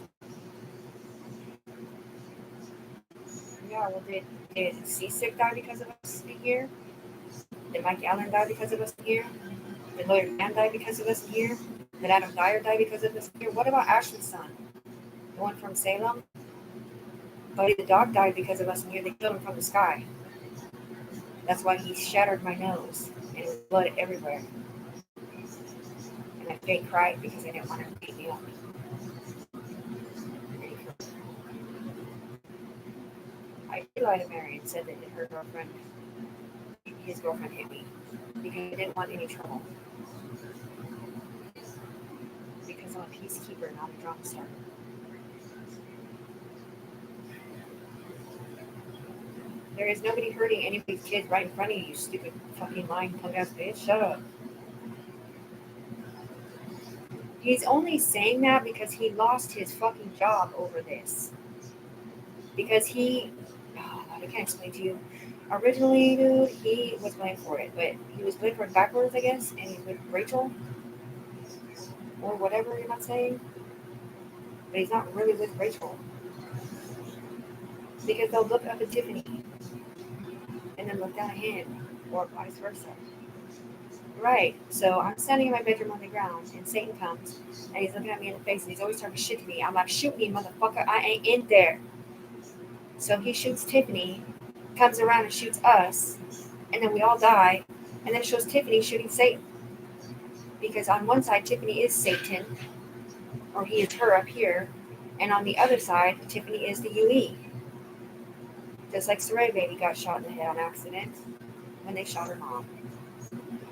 Yeah, well, did Seasick die because of us being here? Did Mike Allen die because of us being here? Did Lawyer Dan die because of us being here? Did Adam Dyer die because of us being here? What about Ashley's son? The one from Salem? Buddy the dog died because of us being here. They killed him from the sky. That's why he shattered my nose and it was blood everywhere. And I fake cried because I didn't want him to beat me up. I did lie to Mary and said that his girlfriend hit me because I didn't want any trouble. Because I'm a peacekeeper, not a drama star. There is nobody hurting anybody's kids right in front of you, you stupid fucking lying punk ass bitch. Shut up. He's only saying that because he lost his fucking job over this. Because I can't explain to you. Originally, dude, he was blamed for it, but he was blamed for it backwards, I guess, and he's with Rachel, or whatever you're not saying. But he's not really with Rachel. Because they'll look up at Tiffany and then look down at him, or vice versa. Right. So I'm standing in my bedroom on the ground, and Satan comes, and he's looking at me in the face, and he's always talking shit to me. I'm like, shoot me, motherfucker. I ain't in there. So he shoots Tiffany, comes around and shoots us, and then we all die, and then it shows Tiffany shooting Satan. Because on one side, Tiffany is Satan, or he is her up here, and on the other side, Tiffany is the UE. Just like Saray Baby got shot in the head on accident when they shot her mom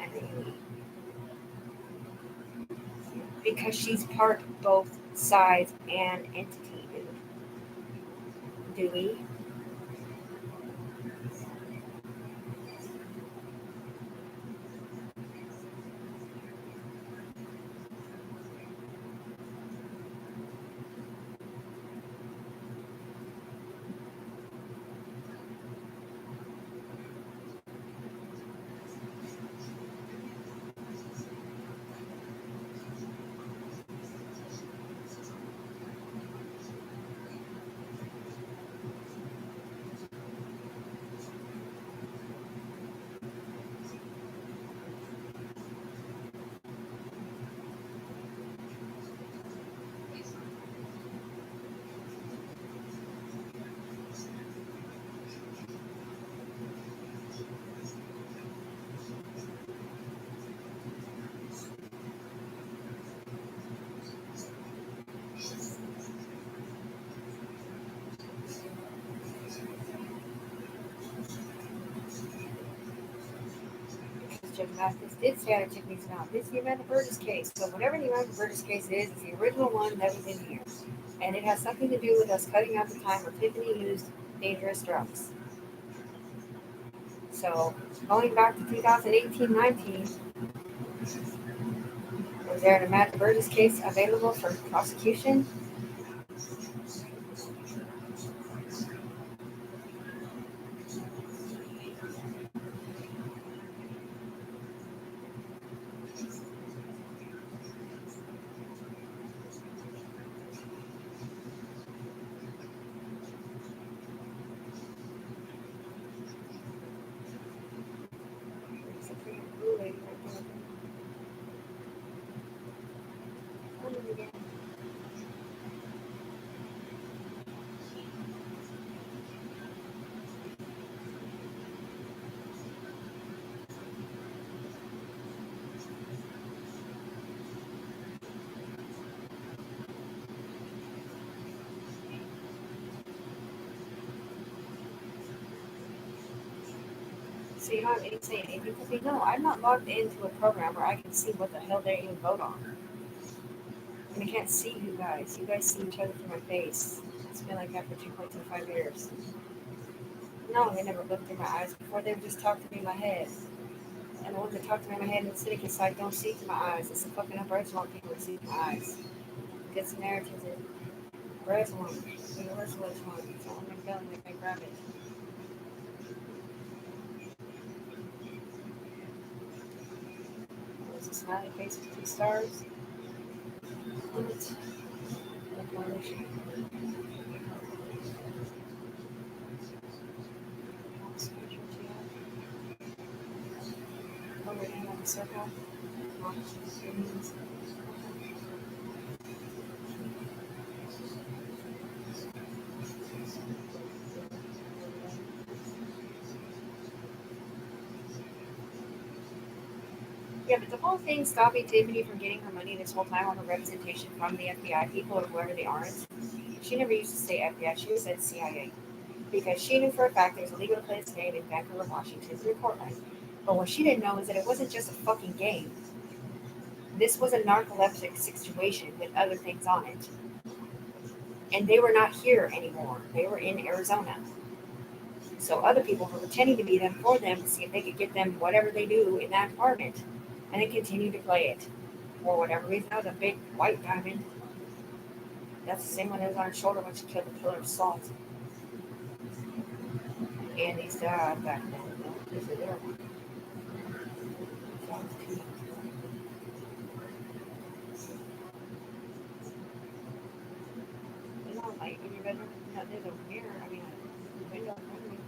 and the UE. Because she's part of both sides and entity, dude. Do we? Judge Mathis did say out of Tiffany's mouth, this is the Amanda Burgess case. So whatever the Amanda Burgess case is, it's the original one that was in here. And it has something to do with us cutting out the time where Tiffany used dangerous drugs. So going back to 2018-19, was there an Amanda Burgess case available for prosecution? It's a pretty blue lady right there. See how I'm insane. And because we know I'm not logged into a program where I can see what the hell they even vote on. And I can't see you guys. You guys see each other through my face. It's been like that for 2.25 years. No, they never looked through my eyes before. They would just talk to me in my head. And the ones that talk to me in my head in the city side don't see through my eyes. It's the fucking upper echelon people that see through my eyes. Get some narratives in. Where's one? Where's which one? So I'm gonna go and make me grab it. There's a smiley face with 2 stars. Limit. Declaration. Over in the circle. Yeah, but the whole thing stopping Tiffany from getting her money this whole time on her representation from the FBI people or whoever they are, she never used to say FBI, she always said CIA. Because she knew for a fact it was illegal to play this game in Vancouver, Washington through Portland. But what she didn't know is that it wasn't just a fucking game. This was a narcoleptic situation with other things on it. And they were not here anymore. They were in Arizona. So other people were pretending to be them for them to see if they could get them whatever they do in that apartment. And they continued to play it. For whatever reason, that was a big white diamond. That's the same one that was on her shoulder when she killed the killer of Salt. Andy's dad back then. This is their one. There's no light in your bedroom. No, there's a mirror. I mean, a window in front of you.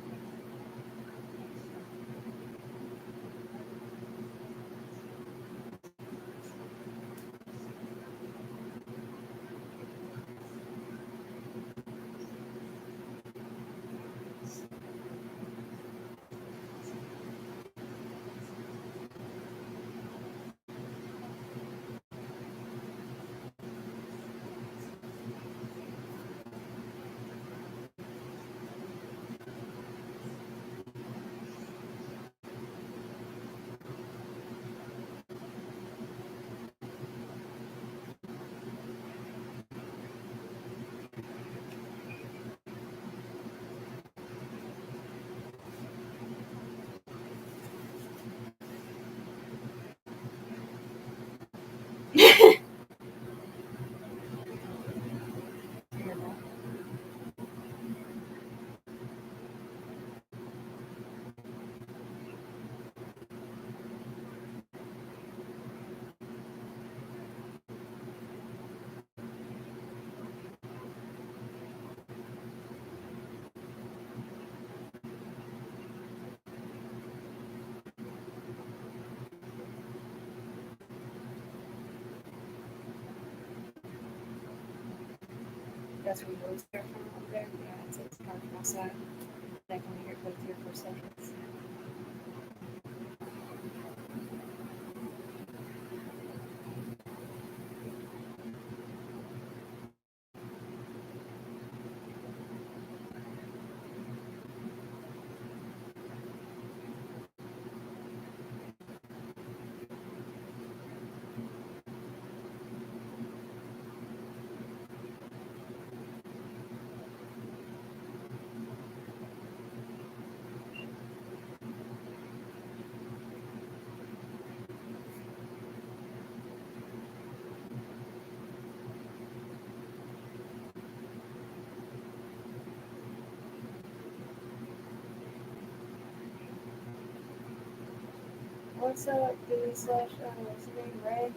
That's where you always hear from up there. Yeah, it's dark outside. Like when you hear like 3 or 4 seconds. What's up, Billy slash, what's his name, Red?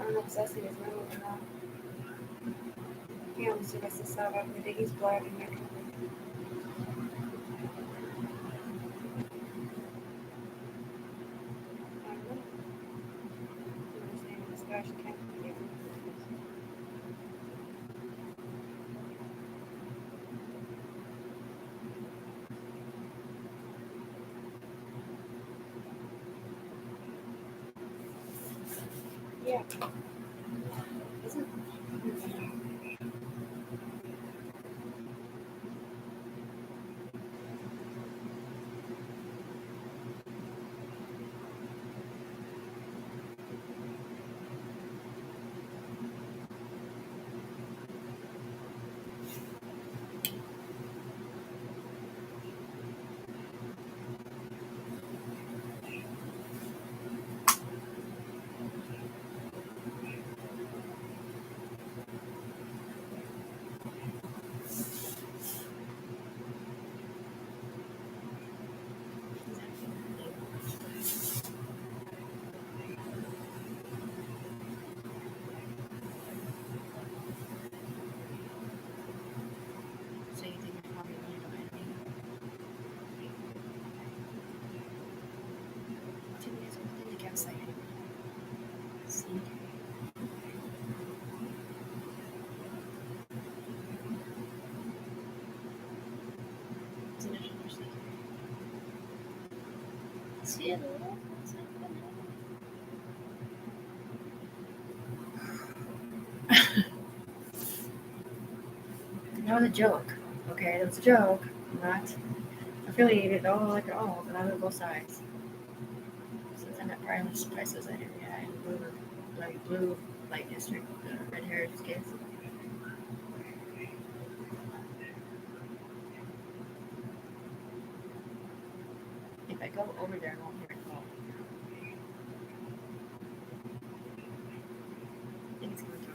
I don't know if that's in his room or not. Yeah, I'm sure that's the side of it. He's black and there. I don't know. His name is Gosh, I can't forget. Yeah. Isn't see it a little? That was a joke. Okay, that was a joke. I'm not affiliated at all, but I live both sides. Since I'm at prices, I didn't blue light district, red haired kids. If I go over there, I won't hear it fall. I think it's going to come.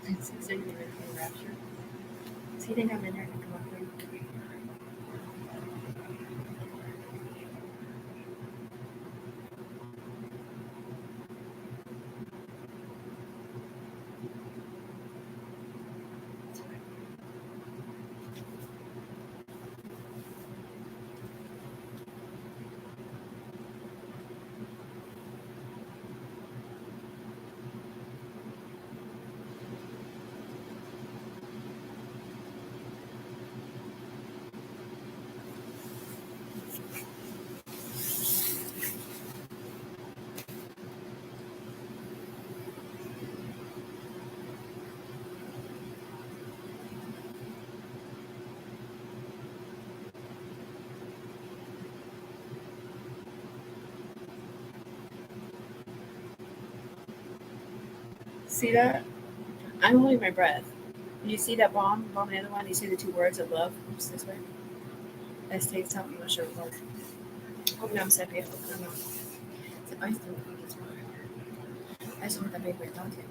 It's exciting to be rapture. So you think I'm in there to come up with? See that? I'm holding my breath. Did you see that bomb? Bomb the other one? You see the two words of love? Just this way. I stayed something. I'm not sure what it was. Hope I'm sepia. I don't know. I still think it's water. I just want that paper down to it.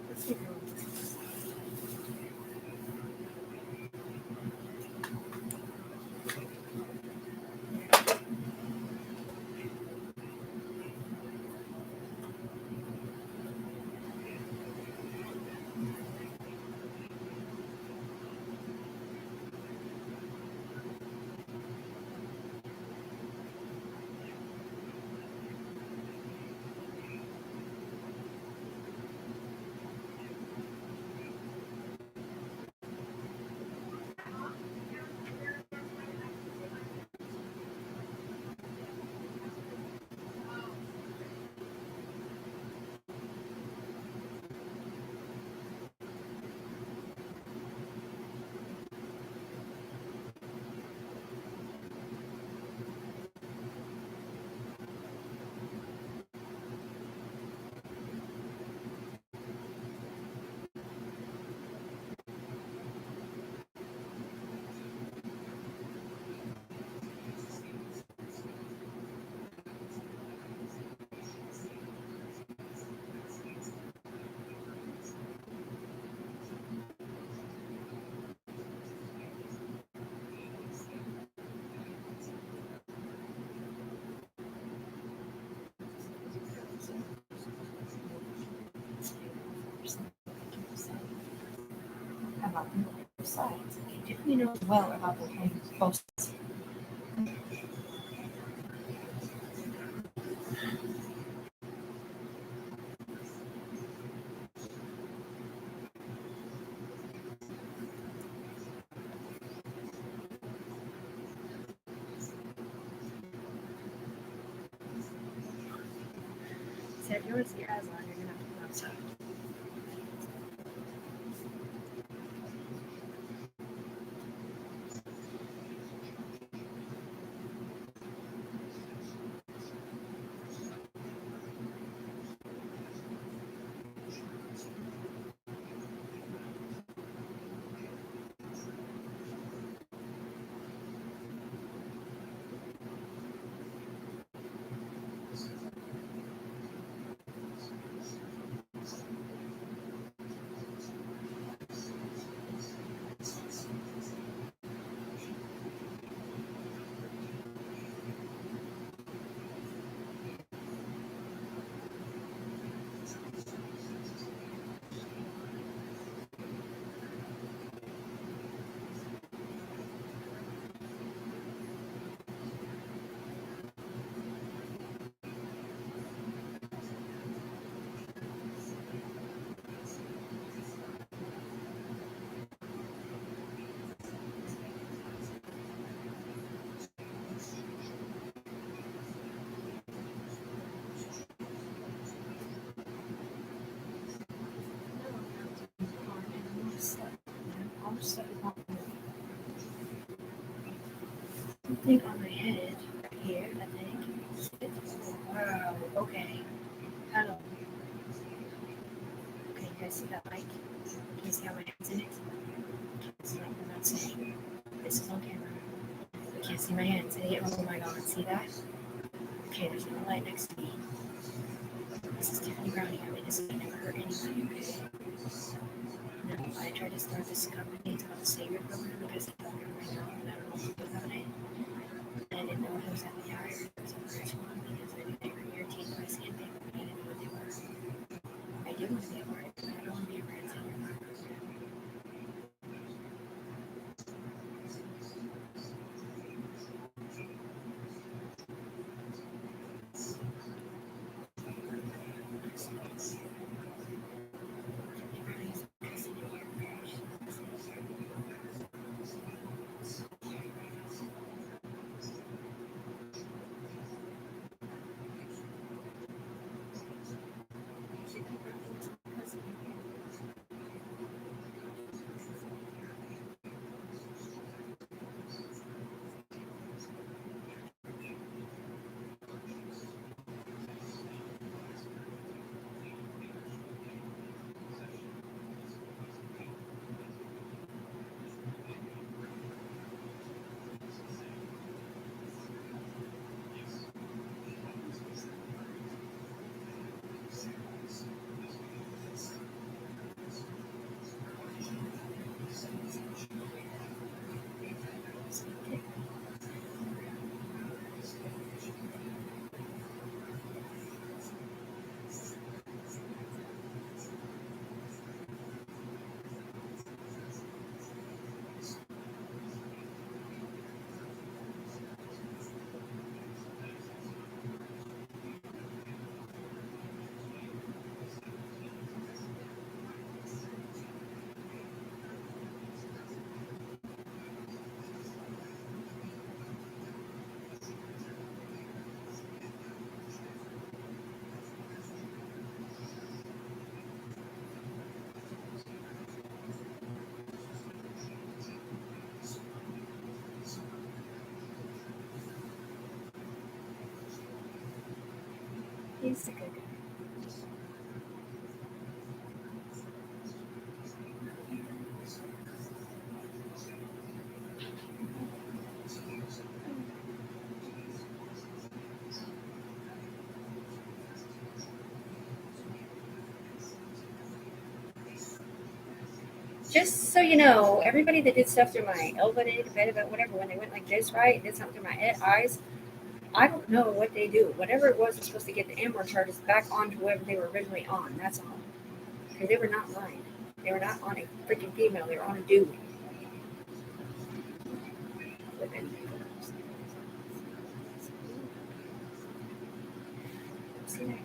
Let's keep going. About the sides. Tiffany knows well about the both sides. So if you want to see Aslan, you're gonna have to come outside. something on my head right here, I think. Wow, okay. Hello. Okay, you guys see that light? Can you see how my hand's in it? That's not what I'm not saying. This is on camera. You can't see my hands. Oh my god, see that? Okay, there's no light next to me. This is Tiffany Brownie. I mean, this has never hurt anybody, okay? No, I tried to start this company. It's called the Savior Program because I thought right now and I don't know what about it. And I didn't know if it was at the eye or if it was a first one because I knew they were irritated by sandpaper, but I didn't know what they were. I do want to be a part of it, but I don't want to be a brand savior. He's a good guy. Just so you know, everybody that did stuff through my elevated bed about whatever, when they went like this, right, and did something through my eyes, I don't know what they do. Whatever it was supposed to get the amber charges back onto whoever they were originally on. That's all. Because they were not mine. They were not on a freaking female. They were on a dude. See that?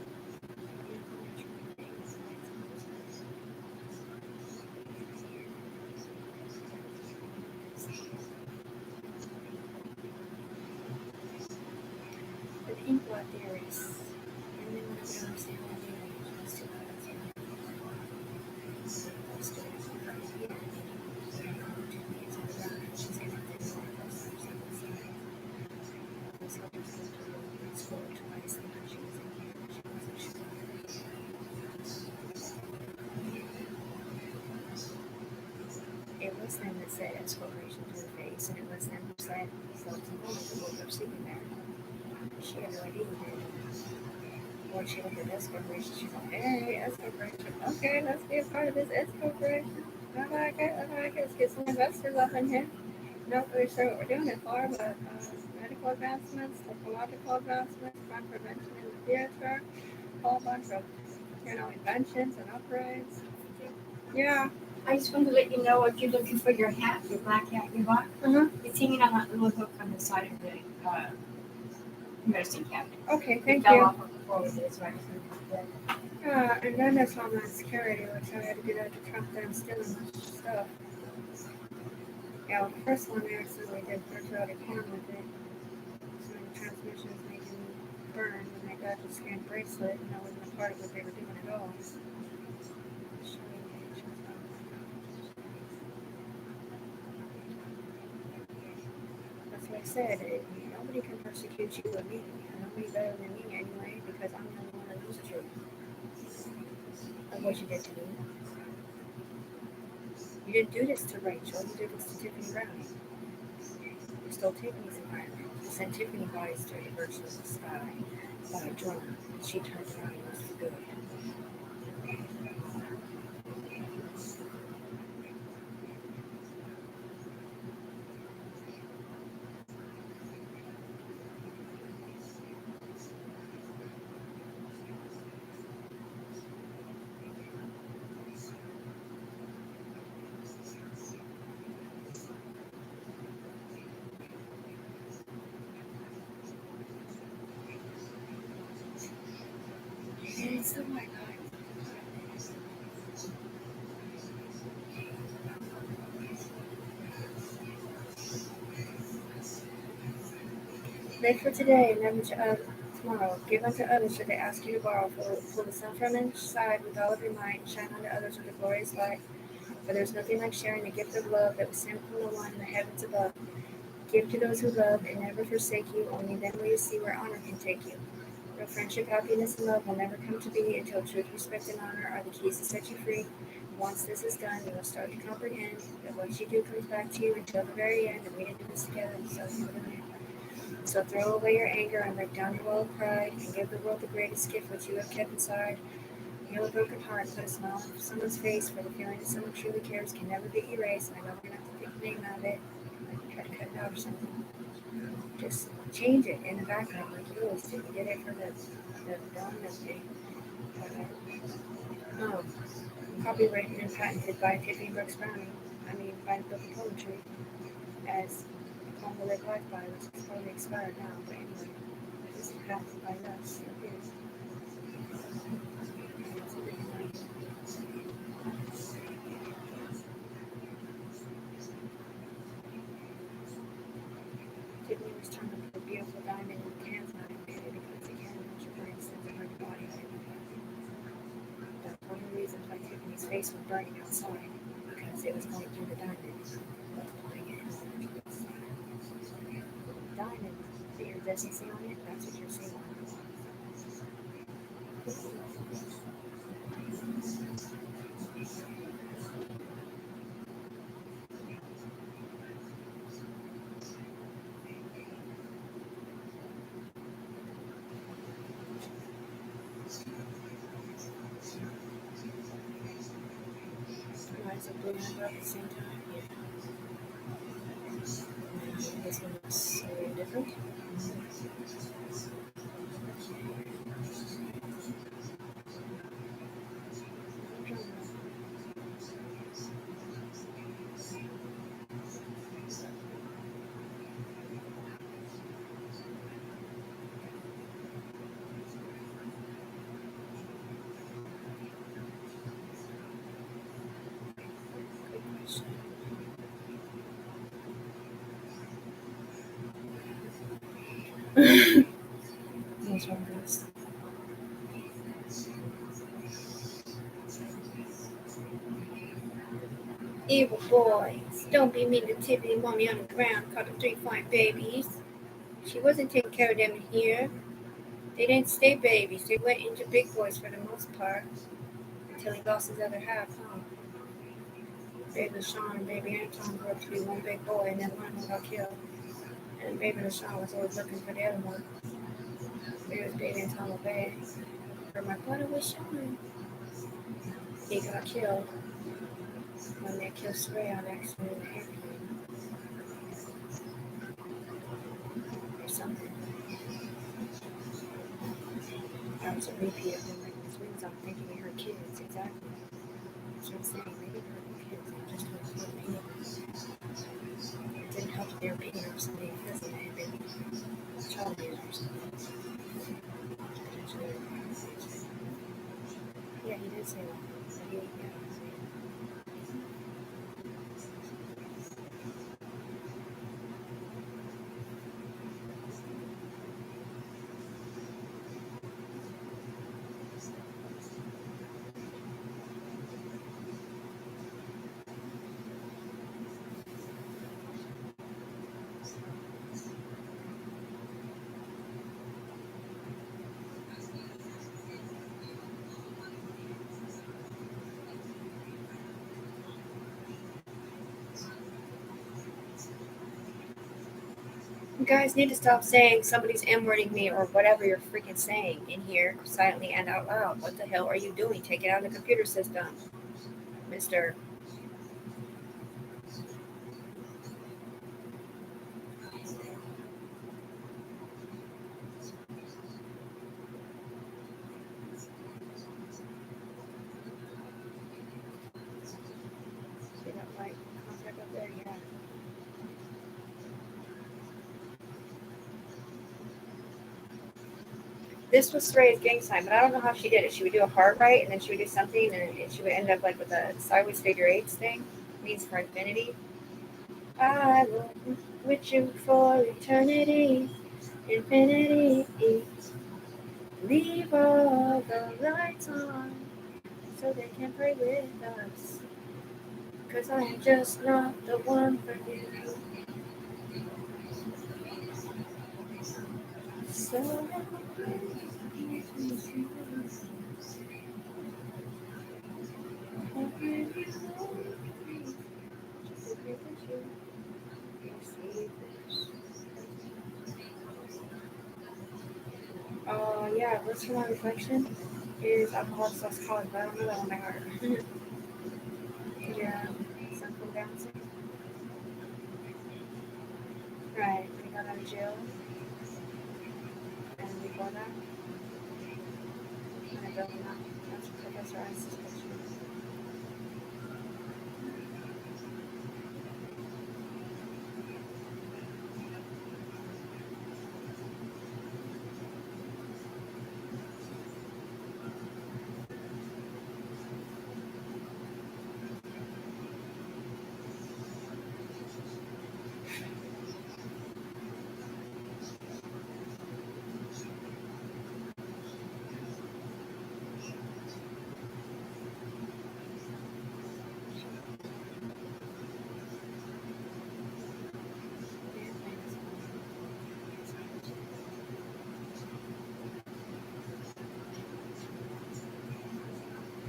The pink blood theories. And then when I understand what they are, let's do that. Let's do it. She's going to take more of us. Let's help her go to school twice. And she was in here. She wasn't sure. It was them that said exploration to her face, and it was them who said something woke up sleeping there. She had no idea who did. When she looked at S corporation, she's like, hey, S corporation, okay, let's be a part of this S corporation. I like it, I like it. Let's get some investors up in here. Not really sure what we're doing it for, but medical advancements, technological advancements, crime prevention in the future, a whole bunch of, inventions and upgrades. Yeah. I just wanted to let you know if you're looking for your hat, your black hat you bought. It's hanging on that little hook on the side of the medicine cabinet. Okay, It thank fell you. off of the floor with it, so I just wanted to- And then there's Homeland Security, which I had to do that to trump them stealing my stuff. Yeah, the first one they accidentally did virtual cam with it. So the transmission is making me burn when they got the scan bracelet, and that wasn't a part of what they were doing at all. That's why said, nobody can persecute you or me. Nobody better than me anyway, because I'm the only one that knows the truth of what you did to me. You didn't do this to Rachel. You did this to Tiffany Brown. You stole Tiffany's environment. You sent Tiffany bodies to the virtual sky by a drone. She turned around and was for good. And it's the white guy. Live for today and never to tomorrow. Give unto others should they ask you to borrow. Pull the sun from inside with all of your might and shine unto others with a glorious light. For there is nothing like sharing the gift of love that was sent from the one in the heavens above. Give to those who love and never forsake you. Only then will you see where honor can take you. Real friendship, happiness, and love will never come to be until truth, respect, and honor are the keys to set you free. Once this is done, you will start to comprehend that what you do comes back to you until the very end, and we didn't do this together, so you would have. So throw away your anger and break down your wall of pride, and give the world the greatest gift which you have kept inside. Heal a broken heart, put a smile on someone's face, for the feeling that someone truly cares can never be erased. And I know we're going to have to take the name out of it, like try to cut it out or something. Just change it in the background, like you always do. You did it for the dominant thing. Oh, copyrighted and patented by Tiffany Brooks Browning. By the book of poetry, as Poem to Live Life by, which is probably expired now, but anyway, this is patented by us. It is. Tiffany was turned into a beautiful diamond in the hands not created because it can measure for instance in her body. That's one of the reasons why Tiffany's face was burning outside, because it was going through the diamond, multiplying it in order to go diamond that your doesn't see on it, that's what you're seeing on it. Eyes are blue and red at the same time. Yeah. This one looks a little different. Good question. That's one of those. Evil boys. Don't be mean to Tiffany. Mommy on the ground caught the 3 fine babies. She wasn't taking care of them in here. They didn't stay babies. They went into big boys for the most part. Until he lost his other half, huh? Baby LaShawn and baby Anton grew up to be one big boy, and then one got killed. And baby LaShawn was always looking for the other one. It was baby Anton LaVey. For my brother was Sean. He got killed when they killed Stray on accident in the airplane. Or something. That was a repeat of him like his wings on thinking he heard kids, exactly. That's what I'm saying. Maybe they heard kids and just went for peanuts. It didn't help that they were picking up somebody in prison that had been child abused or something. Yeah, he did say that. But he, yeah. You guys need to stop saying somebody's M-wording me or whatever you're freaking saying in here silently and out loud. What the hell are you doing? Take it out of the computer system, mister. See that light contact up there? Yeah. This was Soraya gang sign, but I don't know how she did it. She would do a heart right, and then she would do something, and she would end up like with a sideways figure eights thing. Means for infinity. I will be with you for eternity, infinity. Leave all the lights on so they can pray with us. 'Cause I am just not the one for you. So yeah, what's for my reflection is alcoholics lost college, but I don't know that one by heart. Yeah, something bouncing. Right, we got out of jail, and before that, and I built him up. That's Professor Ice's picture.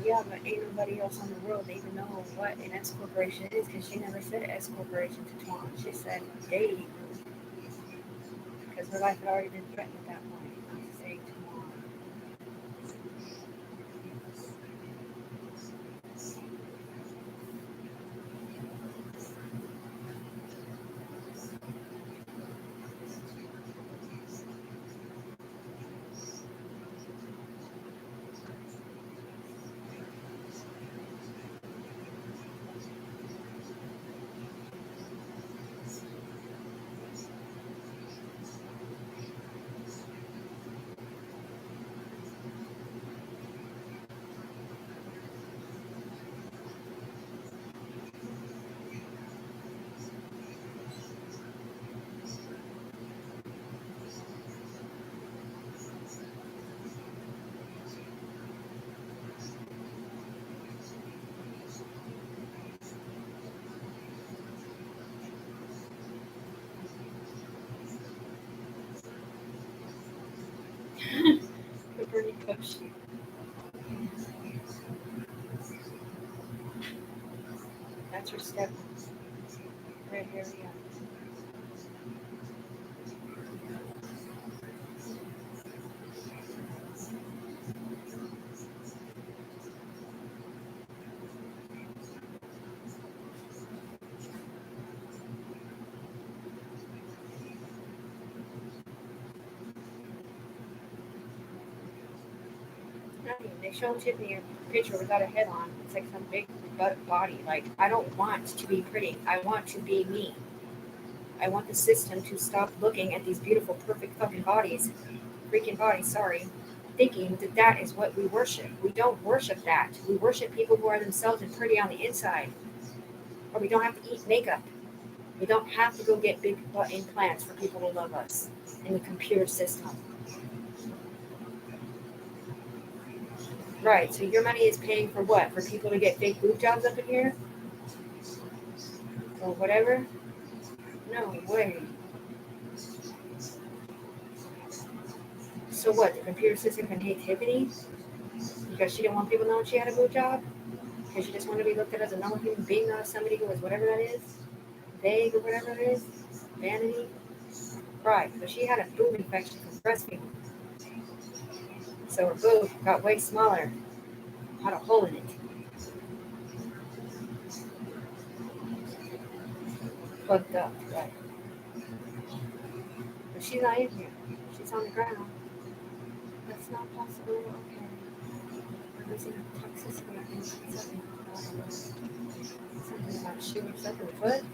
Yeah, but ain't nobody else on the world that even know what an S corporation is because she never said S corporation to Twan. She said Dave because her life had already been threatened at that point. Not to say Twan. The Bernie Bush. That's her step right here. Yeah. I mean, they show Tiffany a picture without a head on. It's like some big body. Like, I don't want to be pretty. I want to be me. I want the system to stop looking at these beautiful, perfect fucking bodies. Freaking bodies, sorry. Thinking that that is what we worship. We don't worship that. We worship people who are themselves and pretty on the inside. Or we don't have to eat makeup. We don't have to go get big butt implants for people to love us in the computer system. Right, so your money is paying for what? For people to get fake boob jobs up in here? Or whatever? No way. So what? The computer system can hate Tiffany because she didn't want people knowing she had a boob job? Because she just wanted to be looked at as a normal human being, not as somebody who was whatever that is? Vague or whatever it is? Vanity? cried, but she had a boob infection from breastfeeding. So her boob got way smaller, had a hole in it. Plugged up, right? But she's not in here. She's on the ground. That's not possible. Okay. We're losing toxicity. I think something about shooting stuff in the foot.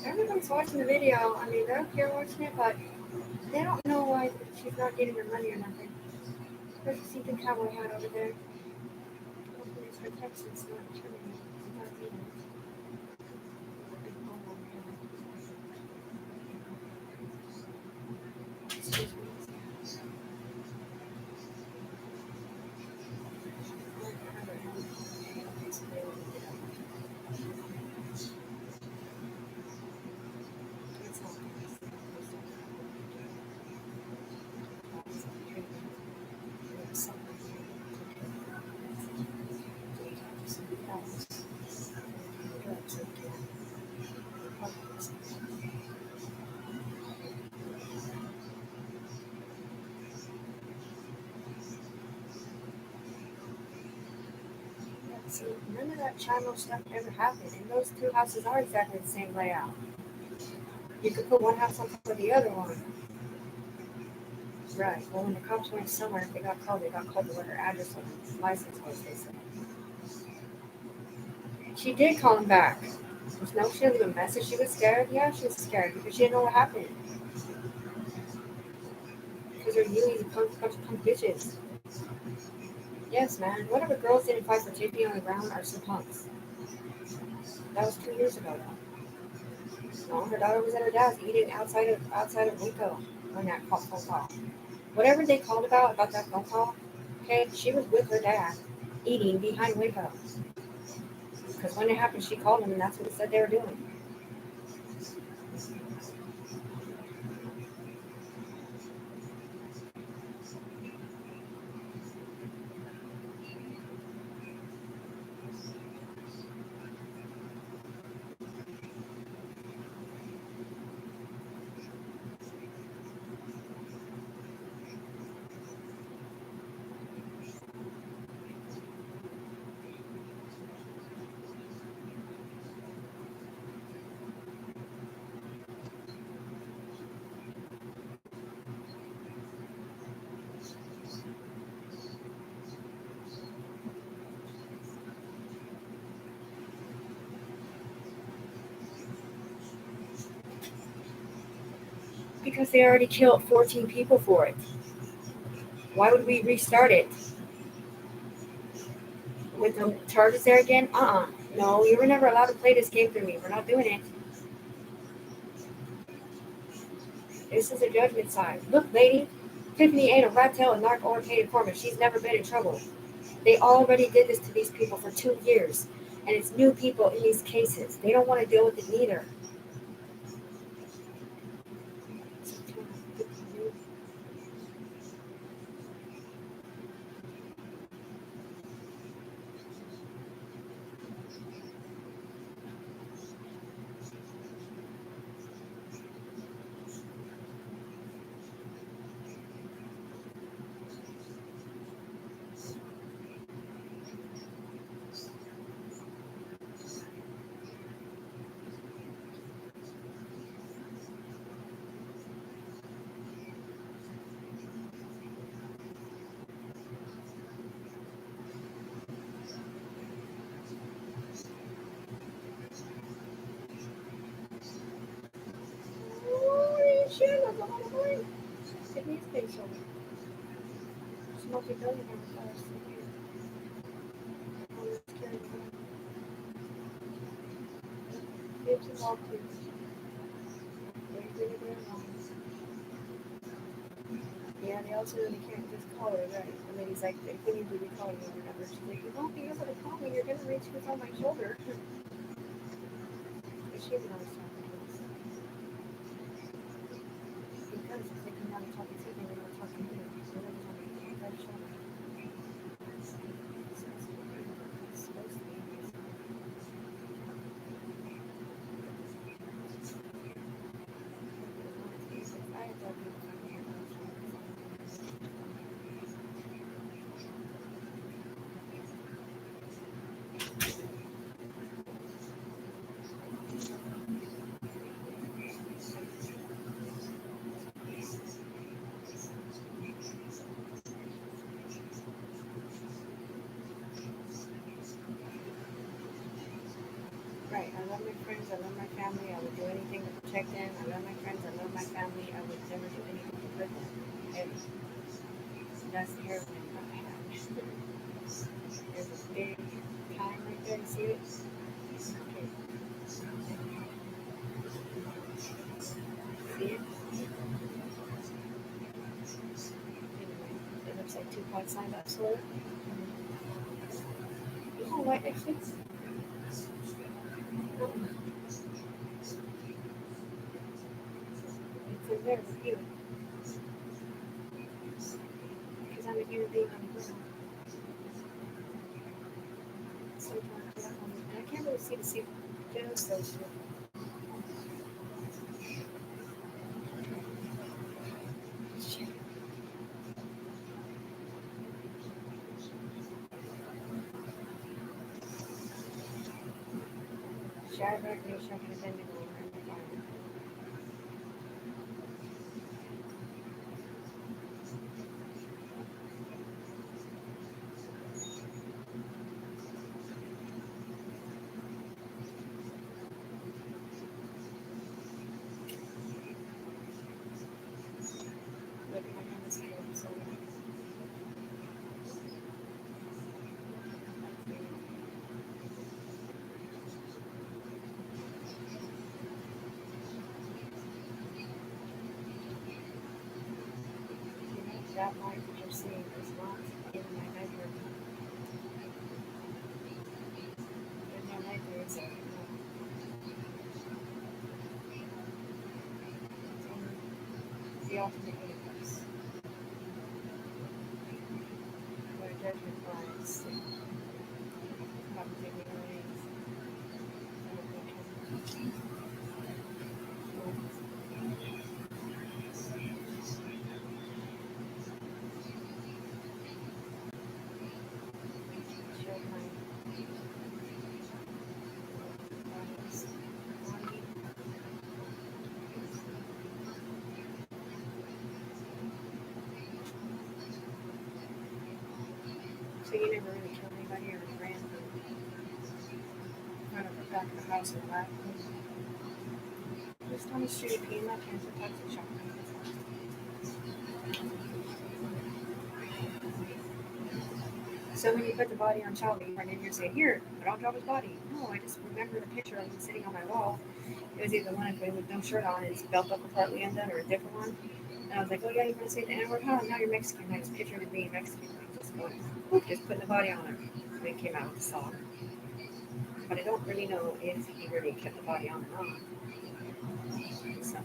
Everyone's watching the video. I mean, they're up here watching it, but they don't know why she's not getting her money or nothing. Where's the secret cowboy hat over there? Hopefully it's for Texas, not Trinity. It's not even. Excuse me. See, none of that channel stuff ever happened, and those two houses are exactly the same layout. You could put one house on top of the other one. Right. Well, when the cops went somewhere, they got called to what her address was, license was, they said. She did call him back. No, she didn't leave a message. She was scared. Yeah, she was scared because she didn't know what happened. Because they're really a bunch of punk bitches. Yes, man. Whatever girls didn't fight for Tiffany on the ground are some punks. That was 2 years ago, though. No, her daughter was at her dad's eating outside of Waco on that phone call. Whatever they called about that phone call, okay, she was with her dad eating behind Waco. Because when it happened, she called him, and that's what he said they were doing. Because they already killed 14 people for it. Why would we restart it? With the charges there again? No, you were never allowed to play this game through me. We're not doing it. This is a judgment side. Look, lady, Tiffany ain't a rat tail and narc-oriented informant. She's never been in trouble. They already did this to these people for 2 years. And it's new people in these cases. They don't want to deal with it neither. Holy shit, that's a lot of money. Tiffany's facial. She's multi-billionaire with us. Babes and all too. Yeah, they also really can't just call her, right? And then he's like, they couldn't even be calling you or whatever. She's like, you won't be able to call me. You're going to reach what's on my shoulder. But she didn't always talk to us. Because if they come out and talk to me, they don't talk to me. So they don't talk to my shoulder. So it's supposed to be. Right. I love my friends. I love my family. I would do anything to protect them. I love my friends. I love my family. I would never do anything to hurt them. And that's the heroine I have. There's a big time right there. You see it? Okay. See it? Anyway, it looks like 2 points signed up slow. You know what, actually? It's in there with you. Because I'm a human being on the ground. So I can't really see the sea. Just those two. Shit. Shadrach, Meshach, and Abednego were in the fire. Look, my hand is here, so that light that you're seeing is not in my bedroom. In my light there is the ultimate universe, where judgment lies. Probably reigns. So you never really killed anybody or ran out of the back of the house and left? Just on the street, peeing my pants with toxic shock. So when you put the body on Charlie, you run in here and say, "Here, but I'll drop his body." No, I just remember the picture of him sitting on my wall. It was either one with no shirt on, his belt buckle partly undone, or a different one. And I was like, "Oh yeah, you're gonna say the N-word, huh? Now you're Mexican." I just pictured him being Mexican, like just going, whoop, just putting the body on him. And it came out with the song. But I don't really know if he really kept the body on or not. So,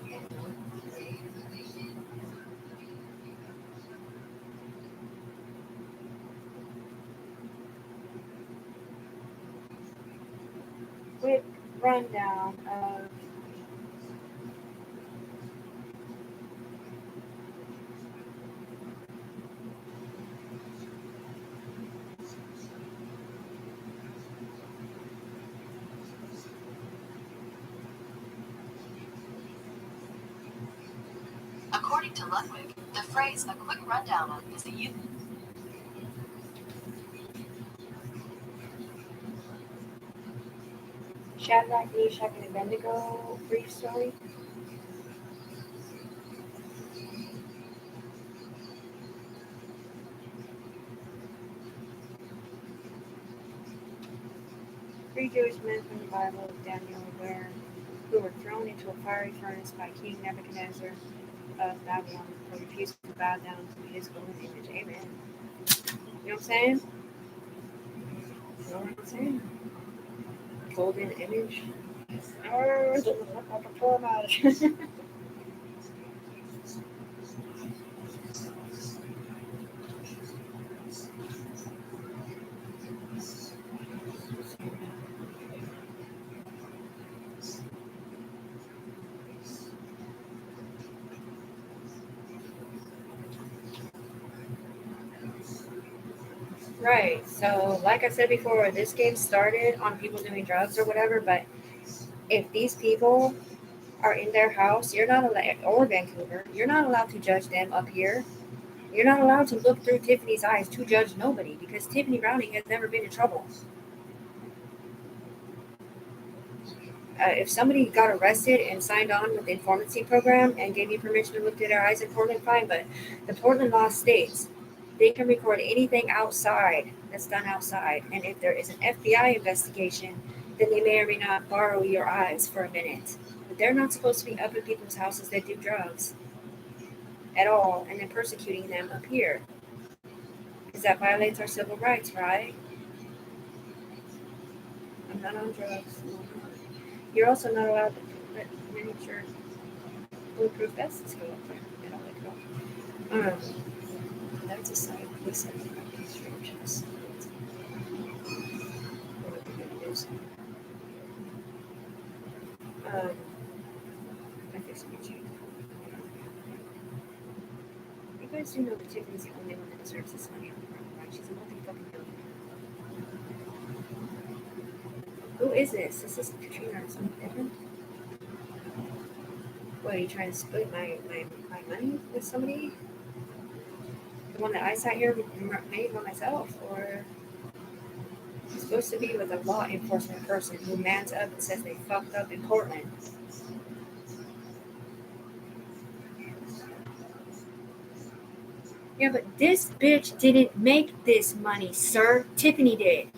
quick rundown of According to Ludwig, the phrase "a quick rundown of" is a use. Shadrach, Meshach, and Abednego brief story. 3 Jewish men from the Bible of Daniel who were thrown into a fiery furnace by King Nebuchadnezzar of Babylon for refusing to bow down to his golden image. Amen. You know what I'm saying? You know what I'm saying? Golden image. Oh, it doesn't look like a poor man. Right. So, like I said before, this game started on people doing drugs or whatever. But if these people are in their house, you're not allowed, or Vancouver, you're not allowed to judge them up here. You're not allowed to look through Tiffany's eyes to judge nobody because Tiffany Browning has never been in trouble. If somebody got arrested and signed on with the informancy program and gave you permission to look through their eyes in Portland, fine. But the Portland law states they can record anything outside that's done outside. And if there is an FBI investigation, then they may or may not borrow your eyes for a minute. But they're not supposed to be up in people's houses that do drugs at all and then persecuting them up here. Because that violates our civil rights, right? I'm not on drugs. You're also not allowed to let miniature bulletproof vests go up there. And all that go. That's a side. This side of these restrictions. What we're gonna do is, I think some change. You guys do know that Tiffany's the only one that deserves this money on the ground, right? She's a multi-fucking billionaire. Who is this? Is this Katrina or something different? What, are you trying to split my money with somebody? The one that I sat here made by myself? Or I'm supposed to be with a law enforcement person who mans up and says they fucked up in Portland? Yeah, but this bitch didn't make this money, sir. Tiffany did.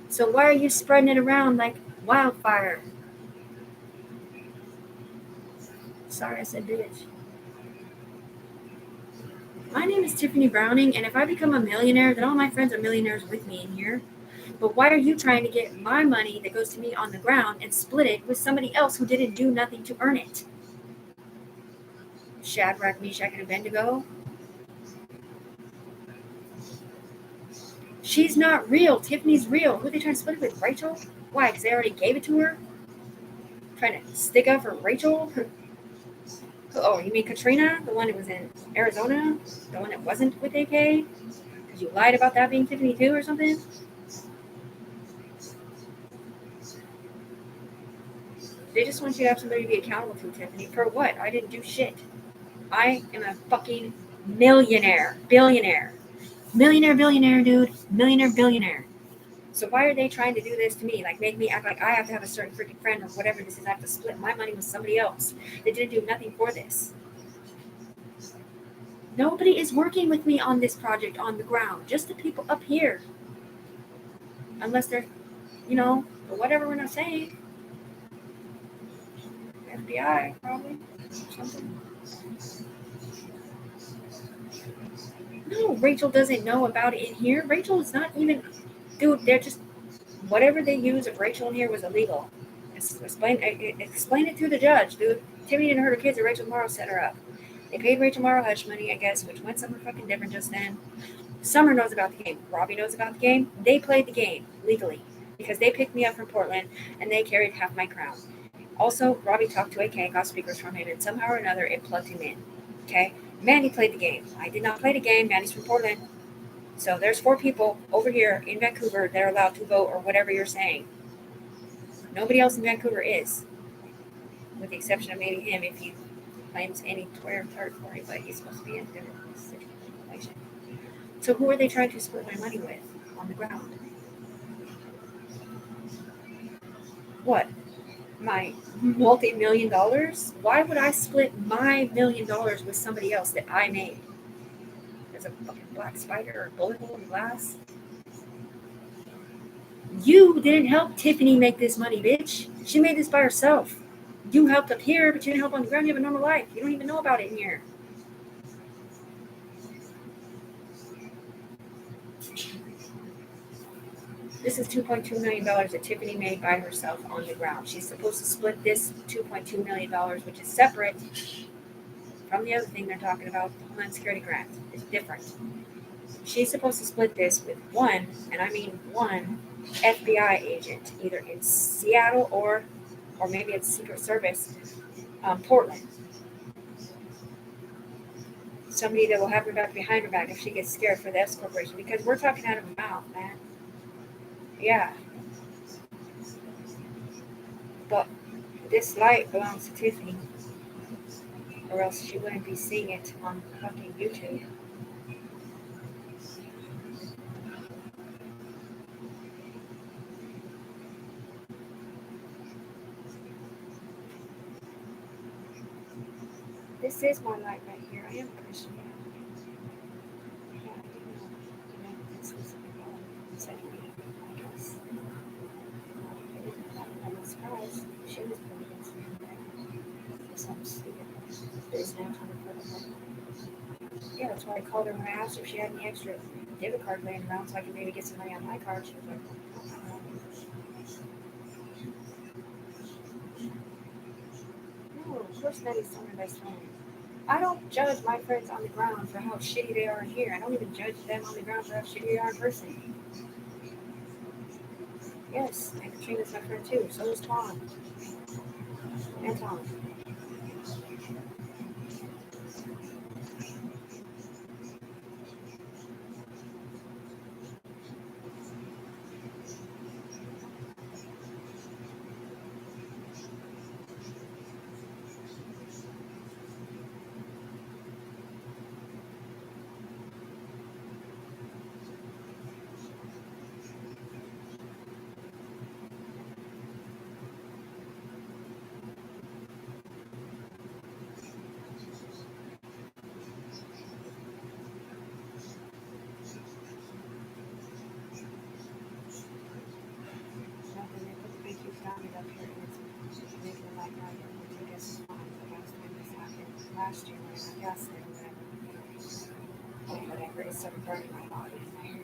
So why are you spreading it around like wildfire? Sorry, I said bitch. My name is Tiffany Browning, and if I become a millionaire, then all my friends are millionaires with me in here. But why are you trying to get my money that goes to me on the ground and split it with somebody else who didn't do nothing to earn it? Shadrach, Meshach, and Abednego? She's not real. Tiffany's real. Who are they trying to split it with? Raechel? Why? Because they already gave it to her? Trying to stick up for Raechel? Oh, you mean Katrina? The one that was in Arizona? The one that wasn't with AK? Because you lied about that being Tiffany too or something? They just want you to have somebody to be accountable to, Tiffany. For what? I didn't do shit. I am a fucking millionaire. Billionaire. Millionaire, billionaire, dude. Millionaire, billionaire. So why are they trying to do this to me? Like make me act like I have to have a certain freaking friend or whatever this is. I have to split my money with somebody else. They didn't do nothing for this. Nobody is working with me on this project on the ground. Just the people up here. Unless they're, or whatever we're not saying. FBI, probably. Something. No, Raechel doesn't know about it in here. Raechel is not even, dude, they're just, whatever they use of Raechel in here was illegal. Explain it to the judge, dude. Tiffany didn't hurt her kids, or Rachel Morrow set her up. They paid Rachel Morrow hush money, I guess, which went somewhere fucking different just then. Summer knows about the game. Robbie knows about the game. They played the game legally because they picked me up from Portland and they carried half my crown. Also, Robbie talked to AK, got speakers from him, and somehow or another it plugged him in. Okay? Mandy played the game. I did not play the game. Mandy's from Portland. So there's 4 people over here in Vancouver that are allowed to vote or whatever you're saying. Nobody else in Vancouver is, with the exception of maybe him if he claims any territory, but he's supposed to be in a different situation. So who are they trying to split my money with on the ground? What? My multi-million dollars? Why would I split my $1 million with somebody else that I made? There's a fucking black spider or a bullet hole in glass. You didn't help Tiffany make this money, bitch. She made this by herself. You helped up here, but you didn't help on the ground. You have a normal life. You don't even know about it in here. This is $2.2 million that Tiffany made by herself on the ground. She's supposed to split this $2.2 million, which is separate from the other thing they're talking about, the Homeland Security grant. It's different. She's supposed to split this with one, and I mean one, FBI agent, either in Seattle or maybe it's Secret Service, Portland. somebody that will have her back behind her back if she gets scared for the S corporation, because we're talking out of her mouth, man. Yeah. But this light belongs to Tiffany, or else she wouldn't be seeing it on fucking YouTube. This is my light right here. I am a Christian. Yeah, I do know. You know, this is secondary, I guess. I'm not surprised. She was put against me for something stupid. There's no time to put it. Yeah, that's why I called her when I asked her if she had any extra debit card laying around so I could maybe get some money on my card. She was like, no, of course Betty's still my best friend. I don't judge my friends on the ground for how shitty they are in here. I don't even judge them on the ground for how shitty they are in person. Yes, and Katrina's my friend too. So is Tom. And Tom. Nothing. They put the big huge diamond up here and it's making it like which I guess is fine. The last time this happened last year when I got gas there, whatever. It started burning my body and my hair.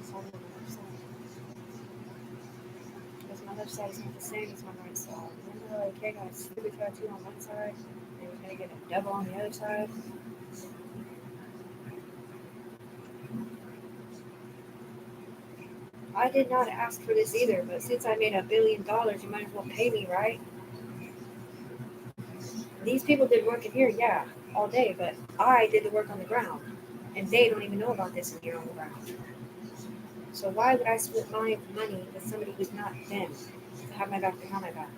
It's on the left side. Because my left side is not the same as my right side. Remember, like, I got a stupid tattoo on one side, and I was going to get a double on the other side. I did not ask for this either, but since I made $1 billion, you might as well pay me, right? These people did work in here, yeah, all day, but I did the work on the ground, and they don't even know about this in here on the ground. So why would I split my money with somebody who's not them to have my back behind my back?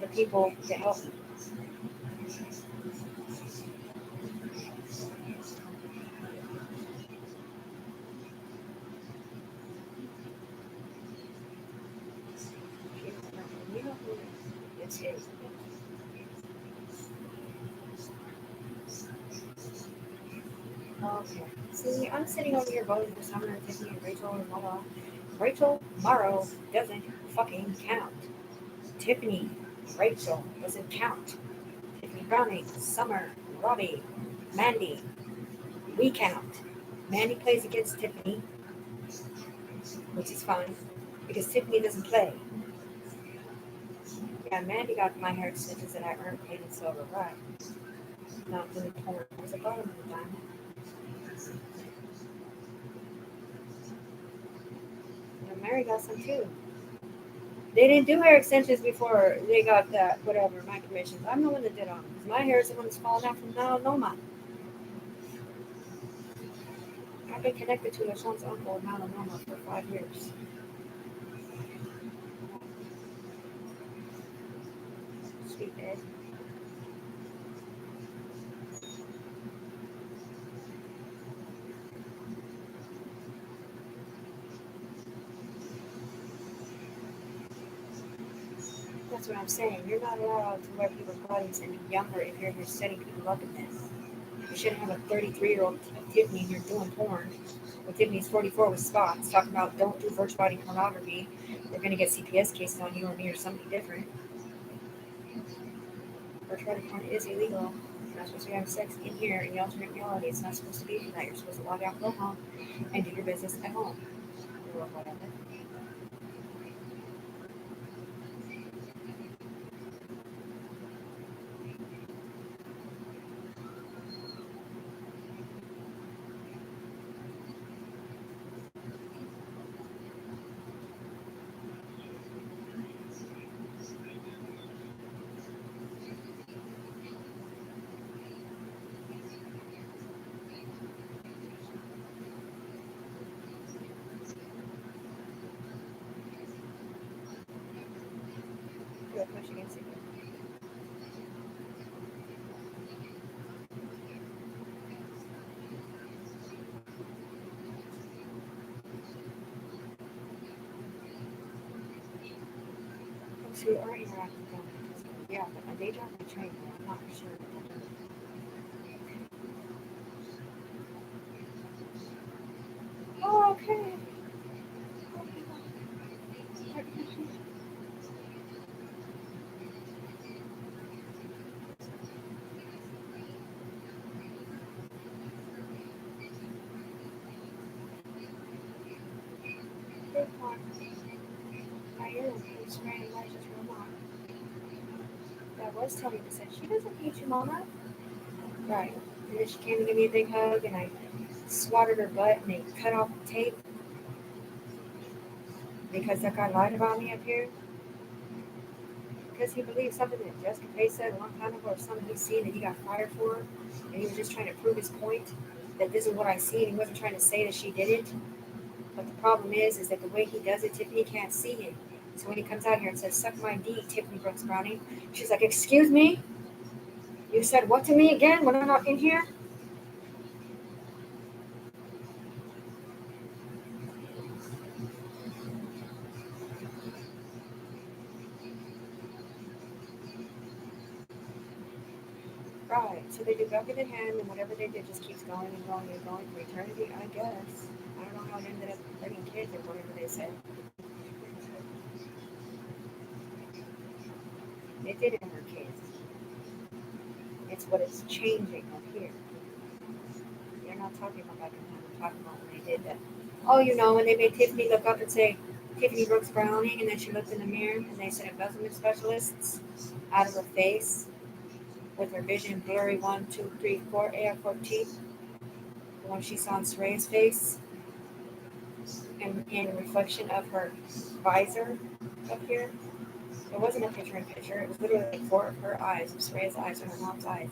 The people that help me. You know who this is. Okay. See, I'm sitting over here voting for Summer and Tiffany and Rachel and Lola. Rachel Morrow doesn't fucking count. Tiffany, Rachel doesn't count. Tiffany Browning, Summer, Robbie, Mandy, we count. Mandy plays against Tiffany, which is fine because Tiffany doesn't play. Yeah, Mandy got my hair extensions that I earned paid in silver, right? Not really porn. It was a bottom of the diamond. And Mary got some too. They didn't do hair extensions before they got that, whatever, my commissions. I'm the one that did them. Because my hair is the one that's falling out from melanoma. I've been connected to a son's uncle with melanoma for 5 years. Sweet Ed. That's what I'm saying. You're not allowed to wear people's bodies and be younger if you're here setting people up in this. You shouldn't have a 33-year-old Tiffany here doing porn. Well, Tiffany's 44 with spots, talking about don't do virtual body pornography. We're going to get CPS cases on you or me or somebody different. Virtual body porn is illegal. You're not supposed to be having sex in here in the alternate reality. It's not supposed to be that. You're supposed to log out, go home, and do your business at home. Or whatever. Good, push against it. So you are interacting with them. Yeah, but my day job, I train them. I'm not for sure. Oh, okay. Good one. I am. It's random. I just remarked. That was telling me, said, she doesn't hate you, Mama. Right. And then she came to give me a big hug, and I swatted her butt, and they cut off the tape because that guy lied about me up here. Because he believed something that Jessica Page said a long time ago, or something he's seen that he got fired for, and he was just trying to prove his point that this is what I see, and he wasn't trying to say that she did it. But the problem is that the way he does it, Tiffany can't see it. So when he comes out here and says, "Suck my D," Tiffany Brooks Browning, she's like, "Excuse me? You said what to me again when I'm not in here?" Right. So they do bucket in hand, and whatever they did just keeps going and going and going for eternity, I guess. I don't know how it ended up bringing kids or whatever they said. They did it in her kids. It's what it's changing up here. They're not talking about back in time. They're talking about when they did that. Oh, you know, when they made Tiffany look up and say, Tiffany Brooks Browning, and then she looked in the mirror and they said embezzlement specialists out of her face with her vision blurry 1, 2, 3, 4 AF14. The one she saw on Soraya's face and in reflection of her visor up here. It wasn't a picture in picture. It was literally like 4 of her eyes, of Soraya's eyes and her mom's eyes,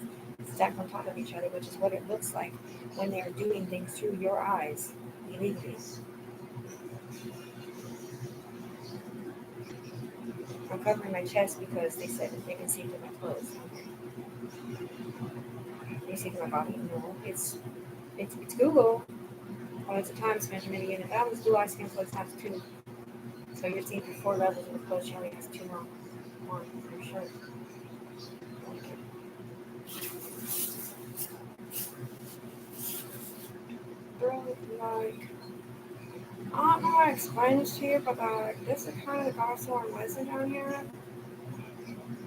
stacked on top of each other, which is what it looks like when they are doing things through your eyes illegally. I'm covering my chest because they said that they can see through my clothes. They see through my body. No, it's Google. Oh, it's a times measurement again. If that was blue eye skin clothes times 2. So you're seeing through 4 levels of the clothes. She only has 2 more. One, for sure. Okay. Bro, like, I don't know how to explain this to you, but like, this is kind of the gospel I'm listening down here.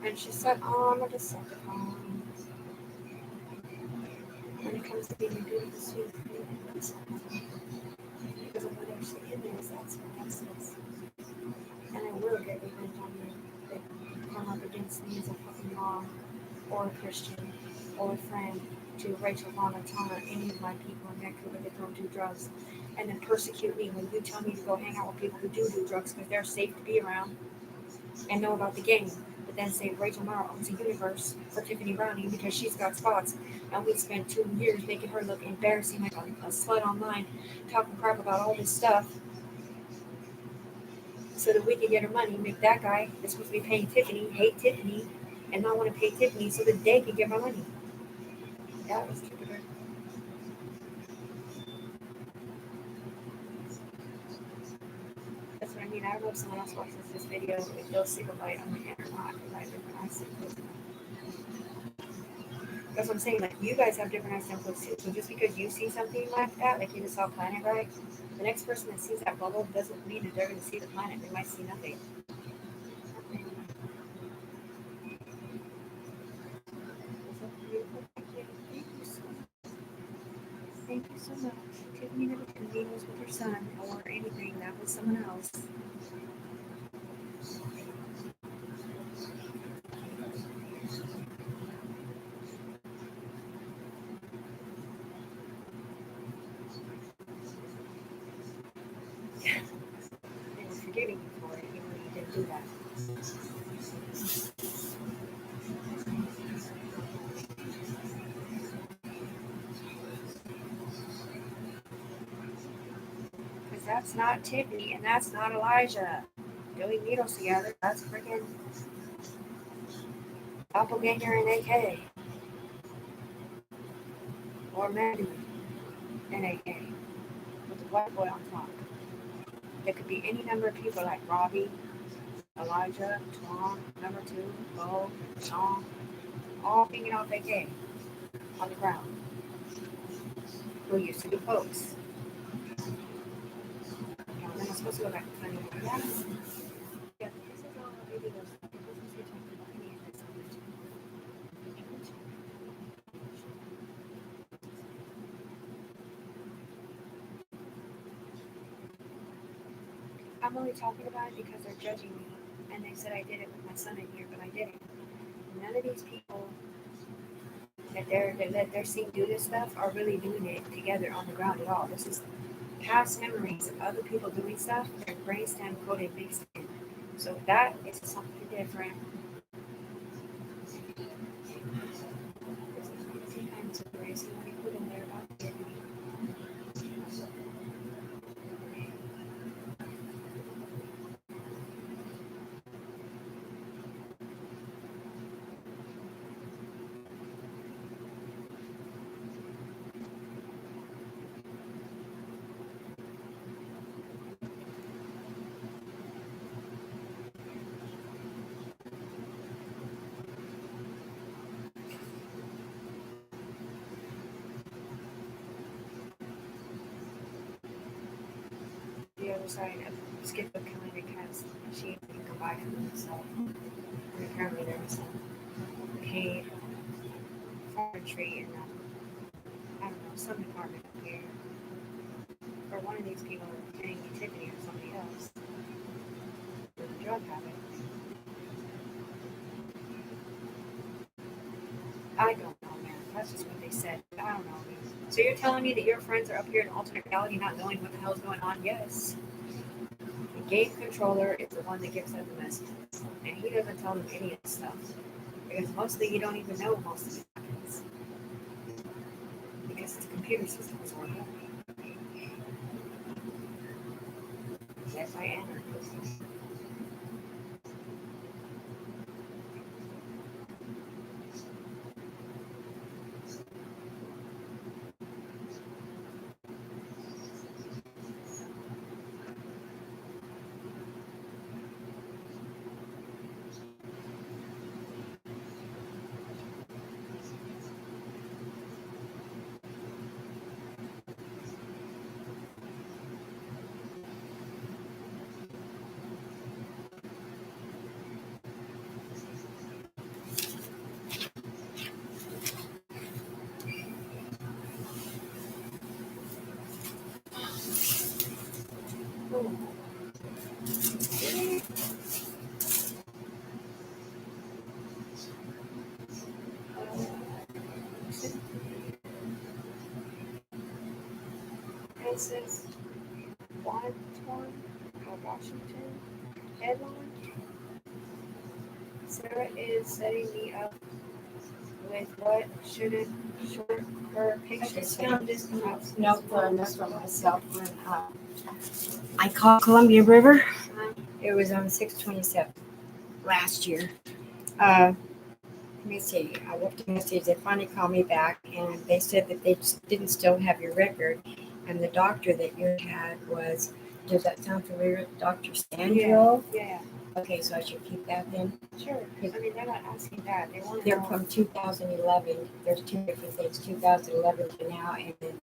And she said, I'm a Decepticon. When it comes to being a beautiful, sweet feelings. Because of what actually it is, that's what that says. And I will get revenge on you that come up against me as a fucking mom, or a Christian, or a friend to Rachel, Lana, Tana, any of my people in Vancouver that don't do drugs. And then persecute me when you tell me to go hang out with people who do drugs because they're safe to be around and know about the game. But then say Rachel Mara owns a universe for Tiffany Browning because she's got spots. And we spent 2 years making her look embarrassing like a slut online, talking crap about all this stuff so that we could get her money, make that guy that's supposed to be paying Tiffany hate Tiffany and not want to pay Tiffany so that they can get my money. That was Jupiter. That's what I mean. I don't know if someone else watches this video if they'll see the light on my head or not because I see it. That's what I'm saying. Like, you guys have different eyesight codes too. So just because you see something like that, like you just saw planet, right? The next person that sees that bubble doesn't mean that they're going to see the planet. They might see nothing. Thank you so much. Tiffany never told me it was with her son or anything. That was someone else. They were forgiving you for it, even though you didn't do that. Because that's not Tiffany and that's not Elijah. Doing needles together, that's freaking doppelganger and AK. Or Maddie and AK. With the white boy on top. There could be any number of people like Robbie, Elijah, Tom, number 2, Bo, Tom, all hanging off AK on the ground. Who used to do pokes. And then I'm supposed to go back to funny. Yeah. Yeah, this is all maybe those business you're talking about any of this. I'm only talking about it because they're judging me. And they said I did it with my son in here, but I didn't. None of these people that they're seeing do this stuff are really doing it together on the ground at all. This is past memories of other people doing stuff, their brainstem coded mixed in. So that is something different. This is crazy kinds of crazy when you put in there about it. The other side of schizophrenic has she can come by for themselves. And apparently there was some paid forestry in I don't know, some department up here. Or one of these people pretending to be Tiffany or somebody else with a drug habit. I don't know, man. That's just what they said. I don't know. So you're telling me that your friends are up here in alternate reality not knowing what the hell's going on? Yes. The game controller is the one that gives them the messages. And he doesn't tell them any of this stuff. Because mostly you don't even know most of it happens. Because it's a computer system is working. Yes, I am. Oh. It says Washington headline. Sarah is setting me up with what shouldn't short her I picture. just found this note for myself when I called Columbia River. It was on 6/27 last year. Let me see. I left a message. They finally called me back, and they said that they just didn't still have your record, and the doctor that you had was Does that sound familiar, Dr. Sandro? Yeah. Okay, so I should keep that then. Sure. I mean, they're not asking that. They want to They're know. from 2011. There's two different things, 2011 to now, and then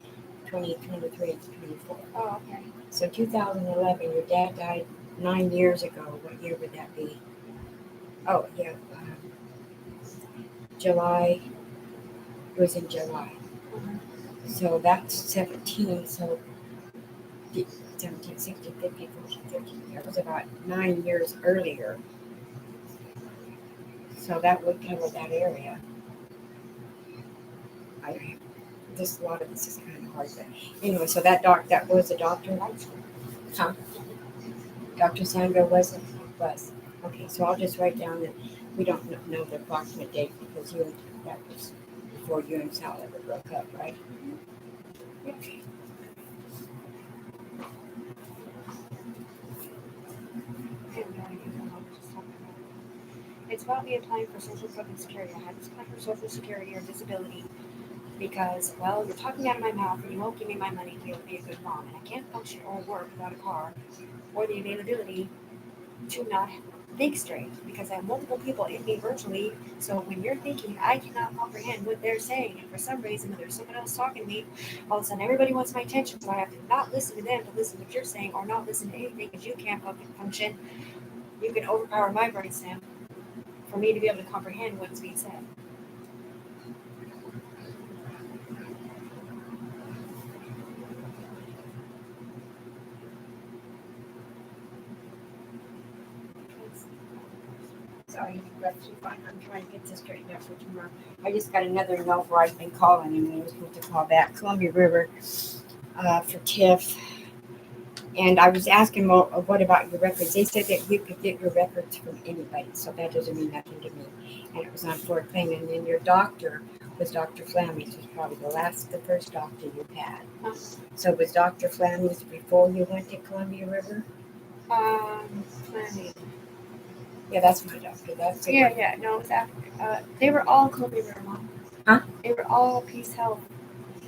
2023 to 24. Oh, okay. So 2011, your dad died 9 years ago. What year would that be? Oh, yeah, July. It was in July. So that's 17. So 17, 16, 15, 14, 13. That was about 9 years earlier. So that would cover that area. A lot of this is kind of hard, but anyway, so that was a doctor. Huh? Dr. Sandra was. Okay, so I'll just write down that we don't know the approximate date because that was before you and Sal ever broke up, right? Okay. It's about me applying for Social Security. I had to apply for Social Security or disability because, well, you're talking out of my mouth and you won't give me my money to be able to be a good mom. And I can't function or work without a car or the availability to not think straight because I have multiple people in me virtually. So when you're thinking, I cannot comprehend what they're saying. And for some reason, when there's someone else talking to me, all of a sudden everybody wants my attention. So I have to not listen to them to listen to what you're saying or not listen to anything because you can't function. You can overpower my brainstem for me to be able to comprehend what's being said. Sorry, that's fine. I'm trying to get this straightened out for tomorrow. I just got another note where I've been calling and I was supposed to call back Columbia River for Tiff. And I was asking, well, what about your records? They said that you could get your records from anybody, so that doesn't mean nothing to me. And it was on Fort Plain. And then your doctor was Dr. Flammy's, was probably the first doctor you had. So was Dr. Flammy's before you went to Columbia River? Flamming. Yeah, that's my doctor. That's the one. Yeah. No, it was after. They were all Columbia River, Mom. Huh? They were all Peace Health.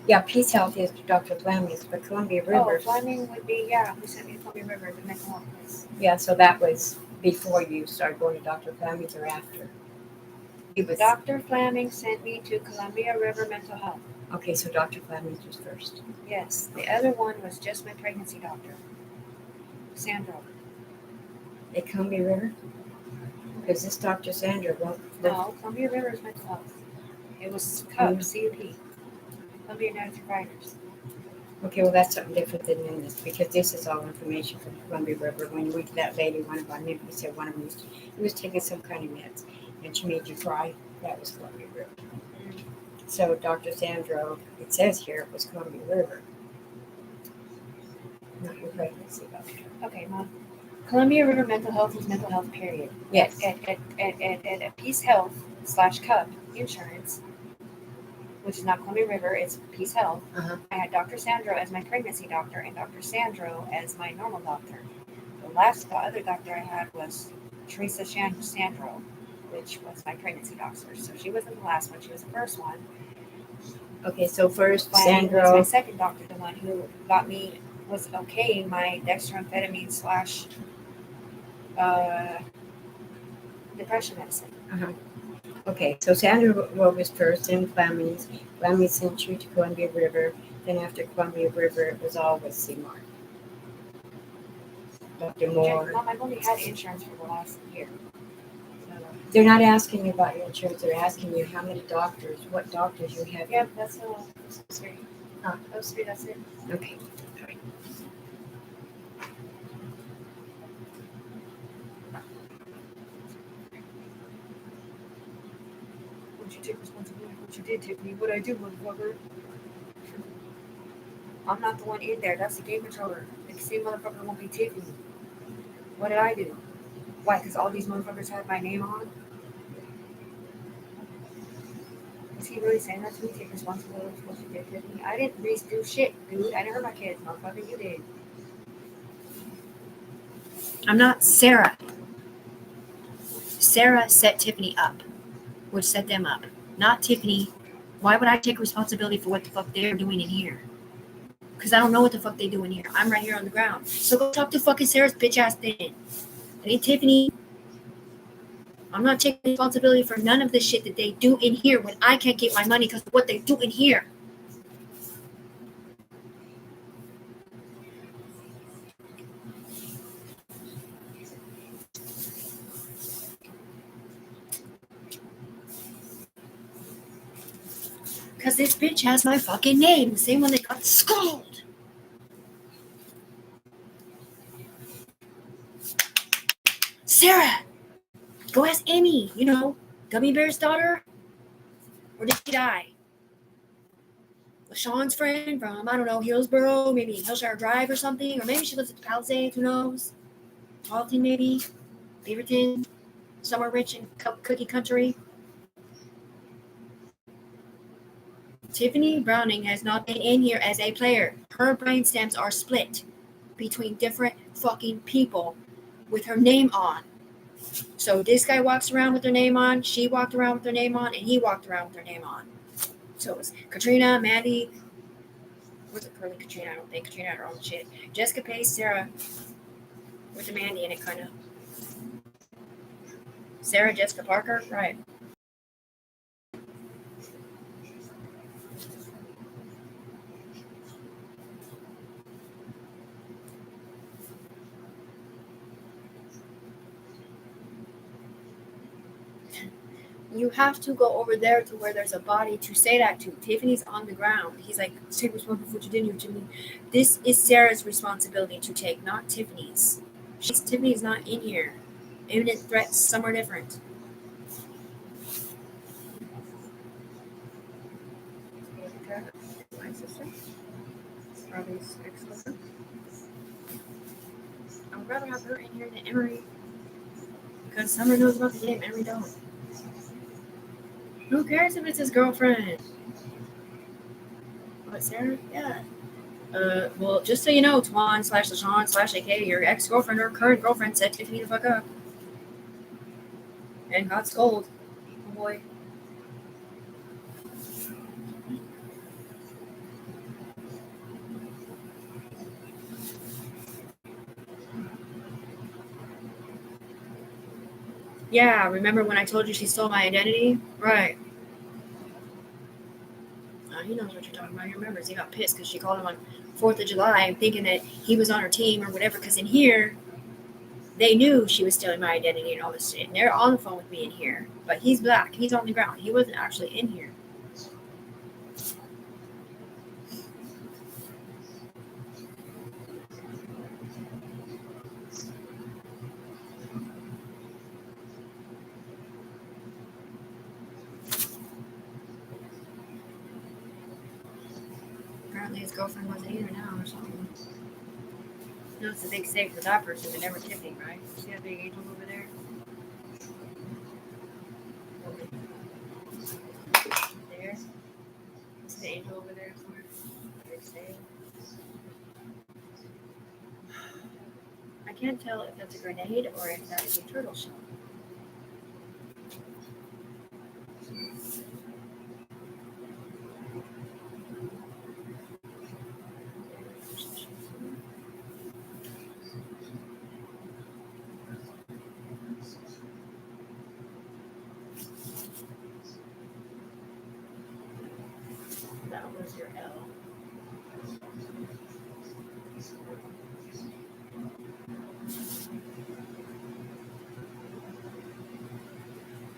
Yeah, Peace Health is Dr. Flammy's, but Columbia River. Oh, Flamming would be, who sent me to Columbia River, the mental health place. Yeah, so that was before you started going to Dr. Flammy's or after? It was. Dr. Flamming sent me to Columbia River Mental Health. Okay, so Dr. Flammy's was first. Yes, the other one was just my pregnancy doctor, Sandro. At Columbia River? Because this Dr. Sandra, No, Columbia River is mental health. It was CUP, CUP. Columbia United Providers. Okay, well, that's something different than this, because this is all information from Columbia River. When you went to that lady, one of them, maybe you said one of them was taking some kind of meds, and she made you cry. That was Columbia River. So Dr. Sandro, it says here, it was Columbia River. Not your pregnancy doctor. Okay, Mom. Columbia River Mental Health is mental health, period. Yes. At Peace Health / CUP Insurance, which is not Columbia River, it's Peace Health. Uh-huh. I had Dr. Sandro as my pregnancy doctor and Dr. Sandro as my normal doctor. The other doctor I had was Teresa Sandro, which was my pregnancy doctor. So she wasn't the last one, she was the first one. Okay, so first Sandro was Sandro. my second doctor, the one who got me, was okaying my dextroamphetamine / depression medicine. Uh-huh. Okay, so Sandra was first, then Flammy's. Flammy's sent you to Columbia River. Then after Columbia River, it was all with Seymour. Dr. Moore. Mom, I've only had insurance for the last year. They're not asking you about your insurance. They're asking you how many doctors, what doctors you have. Yep, that's all. Those three. Huh. Those three, that's it. Okay. Won't you take responsibility for what you did, Tiffany? What I do, motherfucker? I'm not the one in there. That's the game controller. The same motherfucker won't be Tiffany. What did I do? Why? Because all these motherfuckers had my name on? Is he really saying that to me? Take responsibility for what you did, Tiffany? I didn't do shit, dude. I never hurt my kids, motherfucker. You did. I'm not Sarah. Sarah set Tiffany up, which set them up. Not Tiffany. Why would I take responsibility for what the fuck they're doing in here? Because I don't know what the fuck they do in here. I'm right here on the ground. So go talk to fucking Sarah's bitch ass then. It ain't Tiffany. I'm not taking responsibility for none of the shit that they do in here when I can't get my money because of what they do in here. Because this bitch has my fucking name. The same one that got skulled. Sarah! Go ask Amy. You know, Gummy Bear's daughter? Or did she die? LaShawn's friend from, I don't know, Hillsboro, maybe Hillshire Drive or something. Or maybe she lives at the Palisades, who knows? Tarleton, maybe? Beaverton? Somewhere rich in cookie country? Tiffany Browning has not been in here as a player. Her brain stems are split between different fucking people with her name on. So this guy walks around with their name on, she walked around with their name on, and he walked around with their name on. So it was Katrina, Maddie, was it Curly Katrina? I don't think Katrina had her own shit. Jessica Pace, Sarah, with the Mandy in it, kind of. Sarah Jessica Parker, right. You have to go over there to where there's a body to say that to. Tiffany's on the ground. He's like, take responsibility for what you did here, Tiffany. This is Sarah's responsibility to take, not Tiffany's. Tiffany's not in here. Imminent threats somewhere different. My sister. Robbie's ex-husband. I would rather have her in here than Emery. Because Summer knows about the game, Emery don't. Who cares if it's his girlfriend? What, Sarah? Yeah. Well, just so you know, Twan / LaShawn / AK, your ex-girlfriend or current girlfriend said Tiffany the fuck up. And got scolded. Oh boy. Yeah, remember when I told you she stole my identity? Right. He knows what you're talking about. He remembers. He got pissed because she called him on 4th of July thinking that he was on her team or whatever. Because in here, they knew she was stealing my identity and all this shit. And they're on the phone with me in here. But he's black. He's on the ground. He wasn't actually in here. Apparently his girlfriend wasn't either now or something. You know, it's a big save for that person, but never Tiffany, right? See that big angel over there? There. See the angel over there somewhere? Big save. I can't tell if that's a grenade or if that is a turtle shell. That was your L.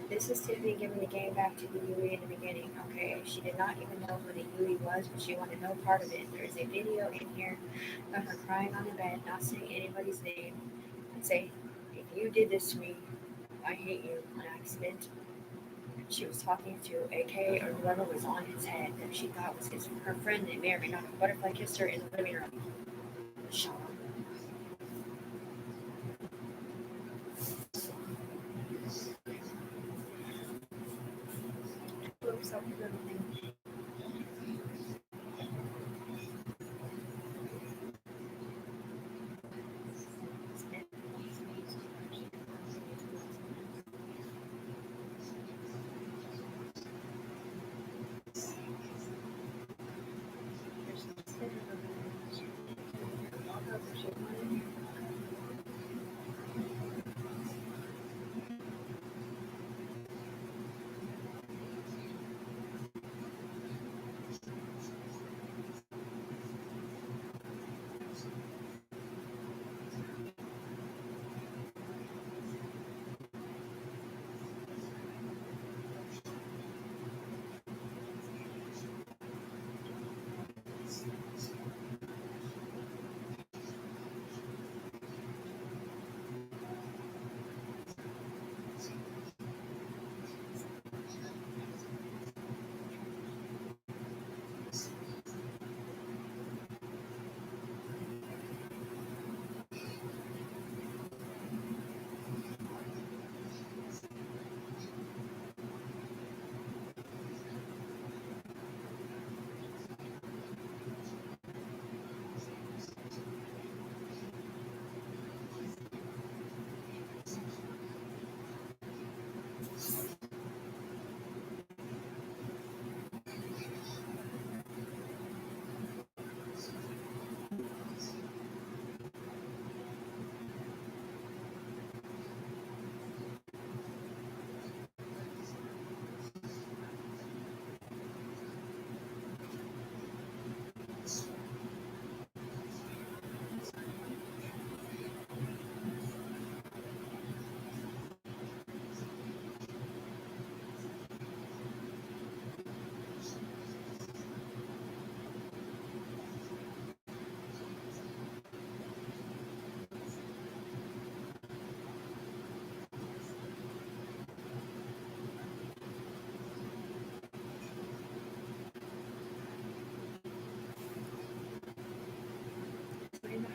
This is Tiffany giving the game back to the Yui in the beginning. Okay, she did not even know who the Yui was, but she wanted no part of it. There is a video in here of her crying on the bed, not saying anybody's name, and say, if you did this to me, I hate you on accident. She was talking to AK or whoever was on his head that she thought was her friend that may or may not have butterfly kissed her in the living room. Sean. Oops, I'll do everything.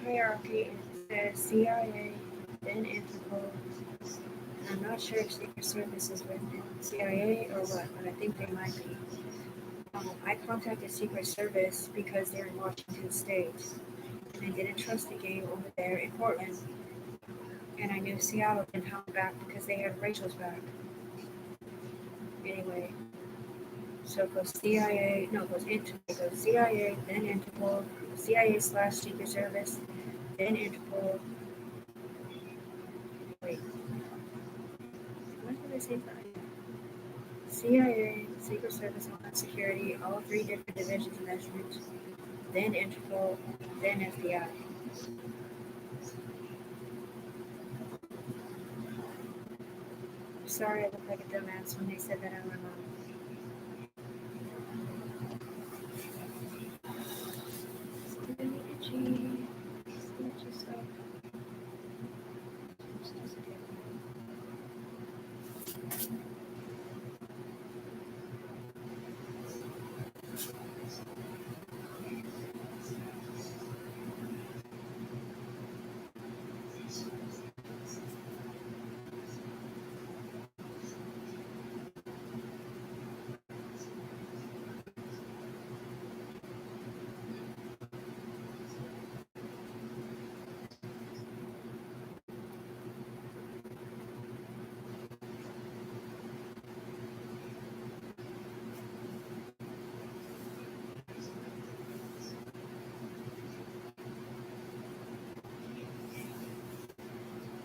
hierarchy and it says CIA, then Interpol. And I'm not sure if Secret Service is with CIA or what, but I think they might be. I contacted Secret Service because they're in Washington State, and I didn't trust the game over there in Portland. And I knew Seattle didn't have back because they had Rachel's back. Anyway, so it goes CIA, no, it goes it goes CIA, then Interpol, CIA slash Secret Service, then Interpol. Wait, what did I say that? CIA, Secret Service, Homeland Security, all three different divisions of measurement, then Interpol, then FBI. Sorry, I look like a dumbass when they said that out of my mouth.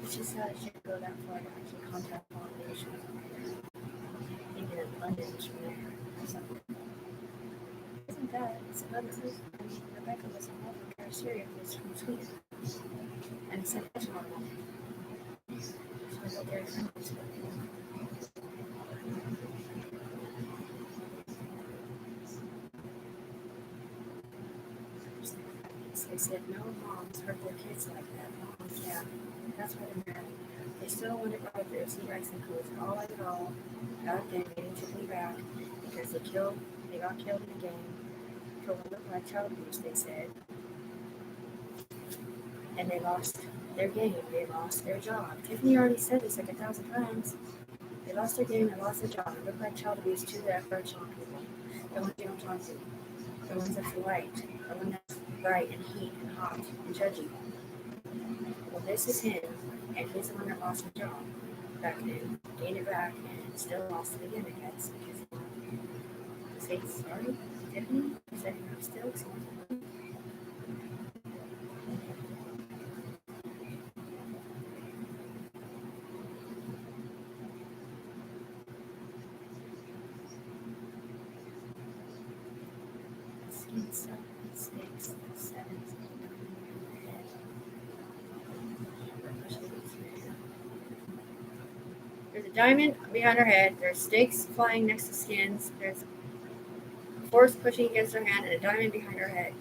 It's just how it should go that far to actually contact politicians. Thinking of London is from there. Isn't that? It's another person. I mean, Rebecca was an awful Carceria was from Sweden. And it's an echelon one. So I felt very friendly. They said no moms hurt their kids like that. Moms, yeah. That's why they're mad. They still want to go out there, see rights and codes, all like it all. God damn, getting Tiffany back because they got killed in the game for what looked like child abuse, they said. And they lost their game, they lost their job. Tiffany already said this like 1,000 times. They lost their game, they lost their job. It looked like child abuse to the Virtual people. The ones you don't talk to. The ones that's light. The one that's bright and heat and hot and judgy. Well, this is him, and he's the one that lost his job back then, gained it back, and still lost it again, I guess. Because say sorry, Tiffany, said you have still something. Skin stuff, snakes, sevens, head. There's a diamond behind her head. There's stakes flying next to skins. There's a force pushing against her hand and a diamond behind her head.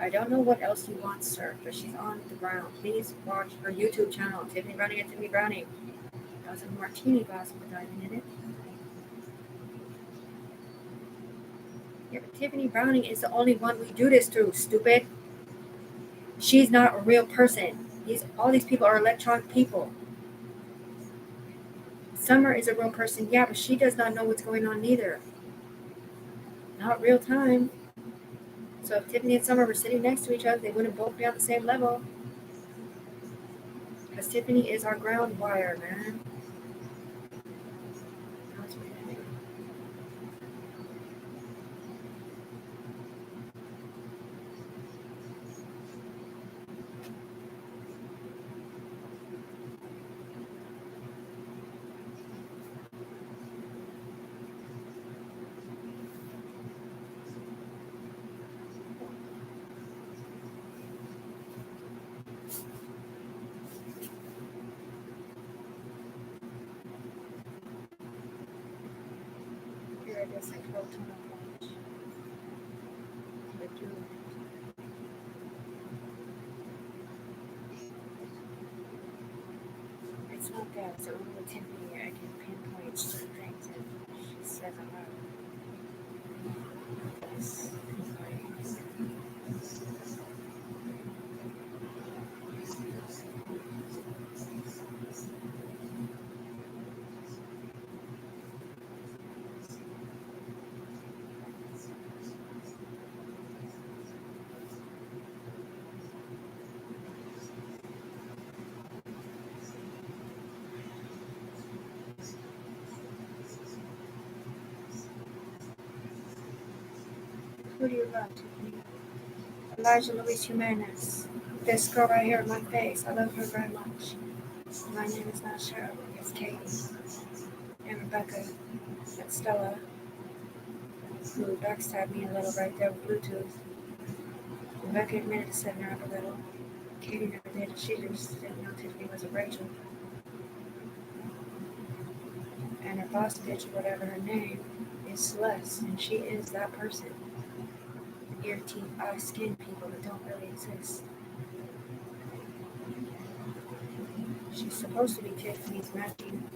I don't know what else you want, sir, but she's on the ground. Please watch her YouTube channel, Tiffany Browning and Tiffany Browning. That was a martini glass with a diamond in it. Yeah, but Tiffany Browning is the only one we do this through, stupid. She's not a real person. All these people are electronic people. Summer is a real person, yeah, but she does not know what's going on neither. Not real time. So if Tiffany and Summer were sitting next to each other, they wouldn't both be on the same level. Because Tiffany is our ground wire, man. Here it is, like total watch. It's not that, it's only with Tiffany I can pinpoint certain things and she says a lot. Yes. Who do you love, Tiffany? Elijah Luis Jimenez. This girl right here in my face. I love her very much. My name is not Cheryl. It's Katie. And Rebecca. And Stella. Who backstabbed me a little right there with Bluetooth. Rebecca admitted to setting her up a little. Katie never did. She just didn't know Tiffany was a Rachel. And her boss bitch, whatever her name, is Celeste, and she is that person. Ear, teeth, eye, skin people that don't really exist. She's supposed to be Tiffany's matching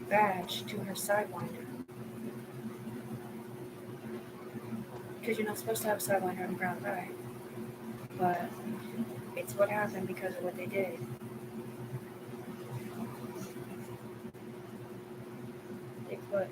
badge to her sidewinder. Because you're not supposed to have a sidewinder on the ground, right? But it's what happened because of what they did. They put,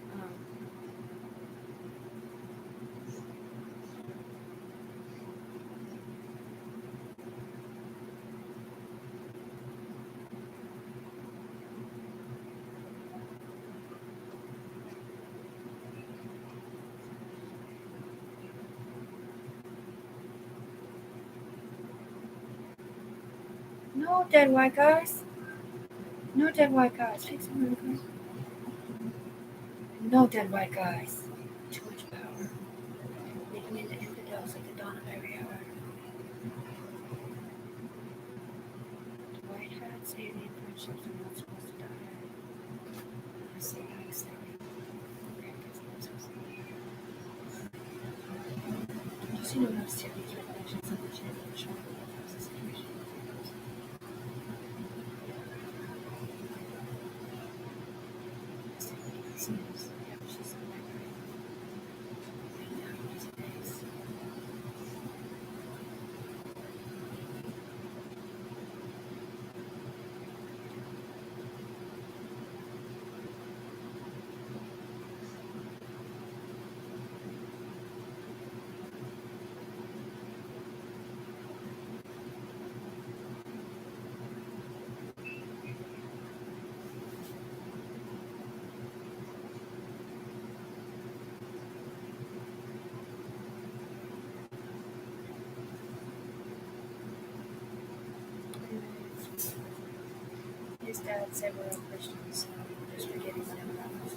no dead white guys. No dead white guys. Fix them really quick. No dead white guys. Too much power. Making into infidels like the dawn of every hour. White hats, alien friendships are not supposed to die. I say nice thing. Just you know those Tiffany's revelations of the channel and showing the houses situation. Seems, yeah, she's so angry. Right now, these days. His dad said we're all Christians, so just forgetting whatever that was.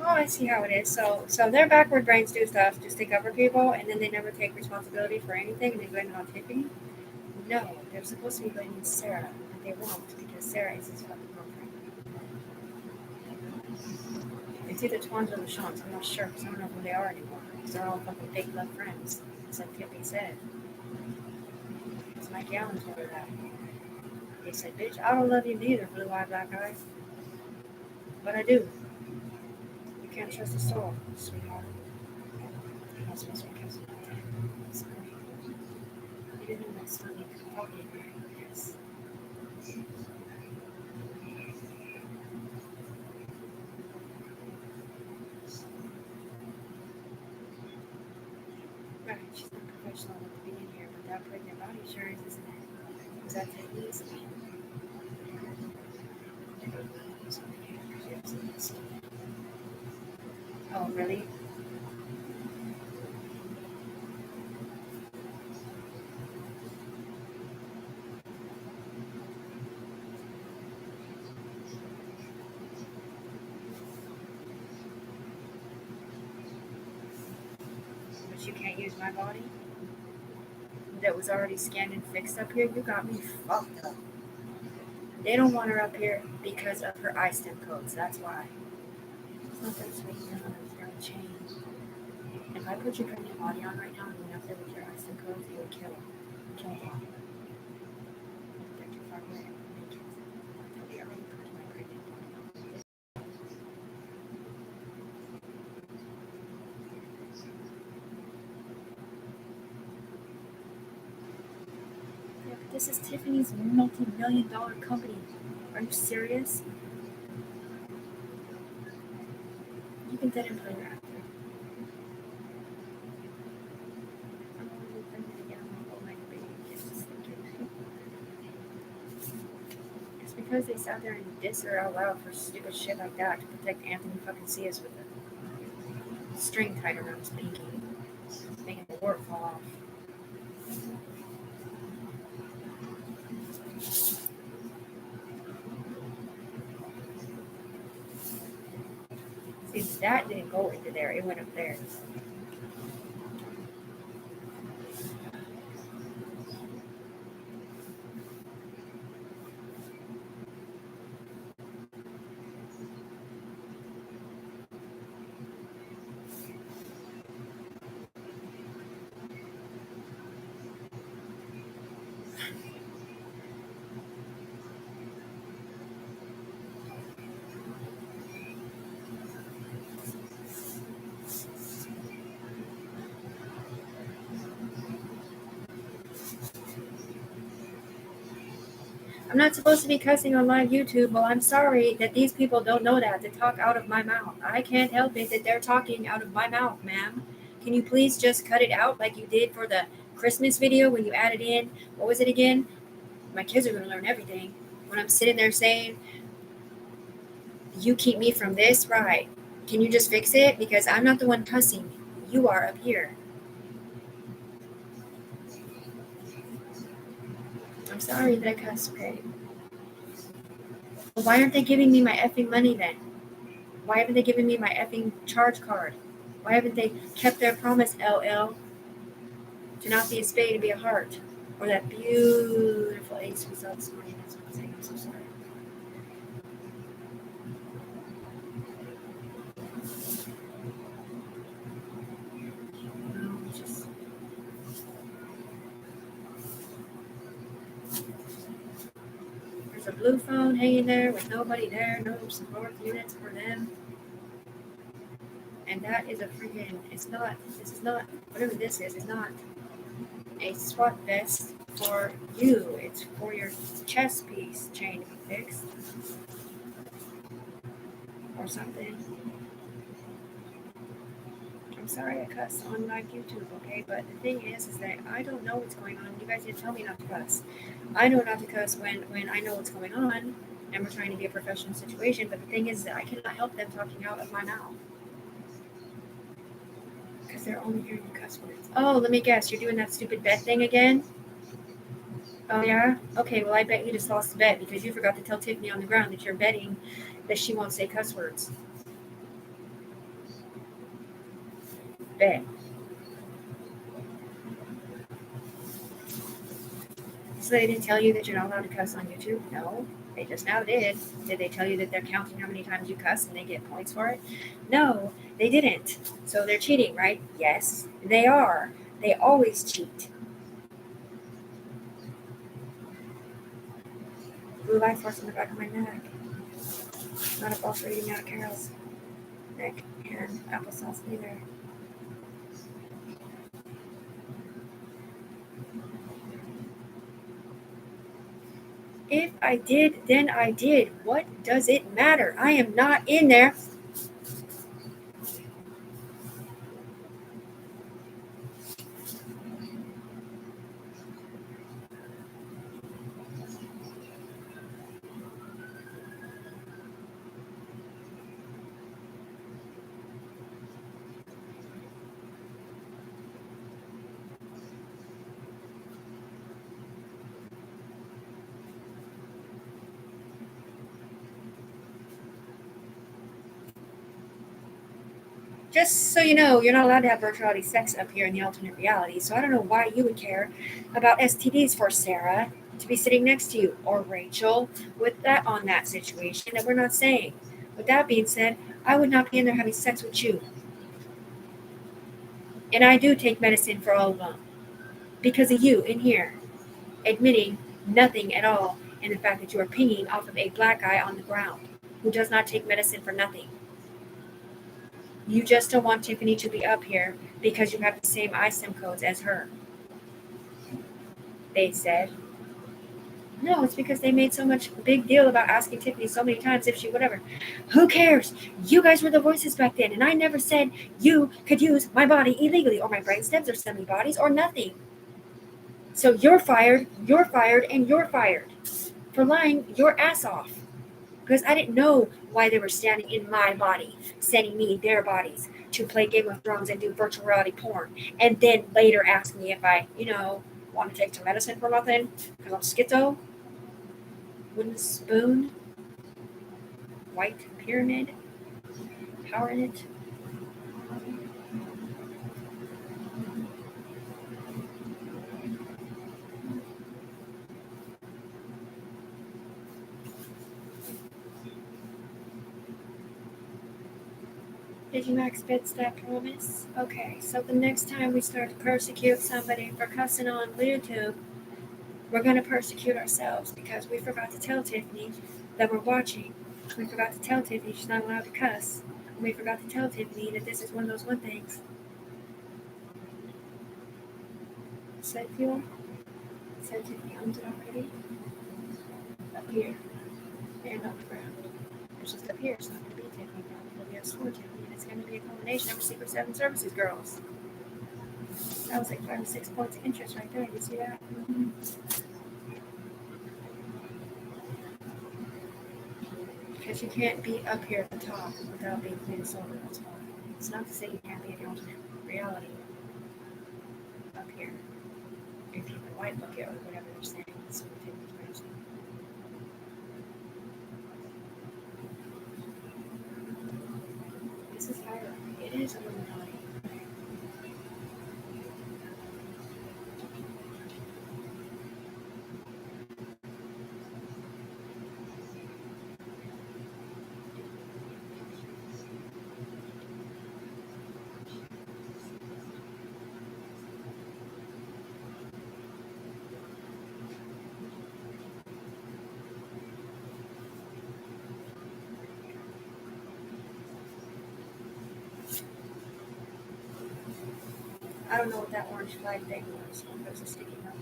Oh, I see how it is. So their backward brains do stuff just to cover people, and then they never take responsibility for anything, and they blame it on Tiffany. No, they're supposed to be blaming Sarah, but they won't because Sarah is his fucking girlfriend. It's either Twans or the Shants. I'm not sure because I don't know who they are anymore. Because they're all fucking fake love friends. It's like Tiffany said. It's Mike Allen told her that. He said, bitch, I don't love you neither, blue-eyed black eye. But I do. You can't trust a soul, sweetheart. I'm not supposed to be kissing my dad. Sorry. You didn't know that son you could walk in there, yes. Right, she's not professional enough to be in here, but that pregnant body sure is, isn't it? Is that Tiffany's? Oh, really? But you can't use my body? That was already scanned and fixed up here? You got me fucked up. They don't want her up here because of her iStem codes. That's why. It's not that sweet. It's going to change. If I put your pregnant body on right now and went up there with your iStem codes, it would kill her. Kill her. They're too far away. They already put my pregnant body on. Yeah, but this is Tiffany's multi-million-dollar company. Are you serious? You can dead and put her after. I'm already pregnant again. I'm like, oh my baby, it's just thinking. It's because because they sat there and diss her out loud for stupid shit like that to protect Anthony fucking Cias with a string tied around his pinky, making the wart fall off. See, that didn't go into there, it went up there. I'm not supposed to be cussing on live YouTube. Well, I'm sorry that these people don't know that to talk out of my mouth. I can't help it that they're talking out of my mouth, ma'am. Can you please just cut it out like you did for the Christmas video when you added in, what was it again? My kids are going to learn everything. When I'm sitting there saying, you keep me from this, right? Can you just fix it? Because I'm not the one cussing. You are up here. I'm sorry that I cussed, okay? Well, why aren't they giving me my effing money then? Why haven't they given me my effing charge card? Why haven't they kept their promise, LL, to not be a spade and be a heart? Or that beautiful ace we saw this morning. That's what I'm saying. I'm so sorry. No, just... There's a blue phone hanging there with nobody there, no support units for them. And that is a freaking, this is not, whatever this is not a SWAT vest for you. It's for your chest piece chain to be fixed. Or something. I'm sorry I cuss on live YouTube, okay? But the thing is that I don't know what's going on. You guys didn't tell me not to cuss. I know not to cuss when I know what's going on and we're trying to be a professional situation. But the thing is that I cannot help them talking out of my mouth. Because they're only hearing the cuss words. Oh, let me guess. You're doing that stupid bet thing again? Oh, yeah? Okay, well, I bet you just lost the bet because you forgot to tell Tiffany on the ground that you're betting that she won't say cuss words. Bet. So they didn't tell you that you're not allowed to cuss on YouTube? No, they just now did. Did they tell you that they're counting how many times you cuss and they get points for it? No, they didn't. So they're cheating, right? Yes, they are. They always cheat. Blue light force on the back of my neck. Not a ball for eating out of Carol's neck and applesauce either. If I did, then I did. What does it matter? I am not in there. Just so you know, you're not allowed to have virtuality sex up here in the alternate reality, so I don't know why you would care about STDs for Sarah to be sitting next to you, or Rachel, with that on that situation that we're not saying. With that being said, I would not be in there having sex with you. And I do take medicine for all of them. Because of you in here, admitting nothing at all, and the fact that you are pinging off of a black guy on the ground who does not take medicine for nothing. You just don't want Tiffany to be up here because you have the same ISIM codes as her. They said. No, it's because they made so much big deal about asking Tiffany so many times if she whatever. Who cares? You guys were the voices back then, and I never said you could use my body illegally or my brain stems or semi-bodies or nothing. So you're fired, and you're fired for lying your ass off. Because I didn't know why they were standing in my body, sending me their bodies to play Game of Thrones and do virtual reality porn. And then later ask me if I, want to take some medicine for nothing because I'm schizo. Wooden spoon, white pyramid, power in it. Digimax bits that promise. Okay, so the next time we start to persecute somebody for cussing on YouTube, we're going to persecute ourselves because we forgot to tell Tiffany that we're watching. We forgot to tell Tiffany she's not allowed to cuss. We forgot to tell Tiffany that this is one of those one things. Set fuel? Said Tiffany owns it already. Up here. And on the ground. It's just up here. It's not going to be Tiffany now. It'll be a slow Tiffany. And it's going to be a combination of Secret 7 Services girls. That was like 5 or 6 points of interest right there. You see that? Mm-hmm. Because you can't be up here at the top without being clean sober. That's why. It's not to say you can't be in the alternate reality up here. If you can white look at or whatever they're saying, it's what Tiffany's saying. This is higher. It is Illuminati. I don't know what that orange flag thing was. It was a sticky note.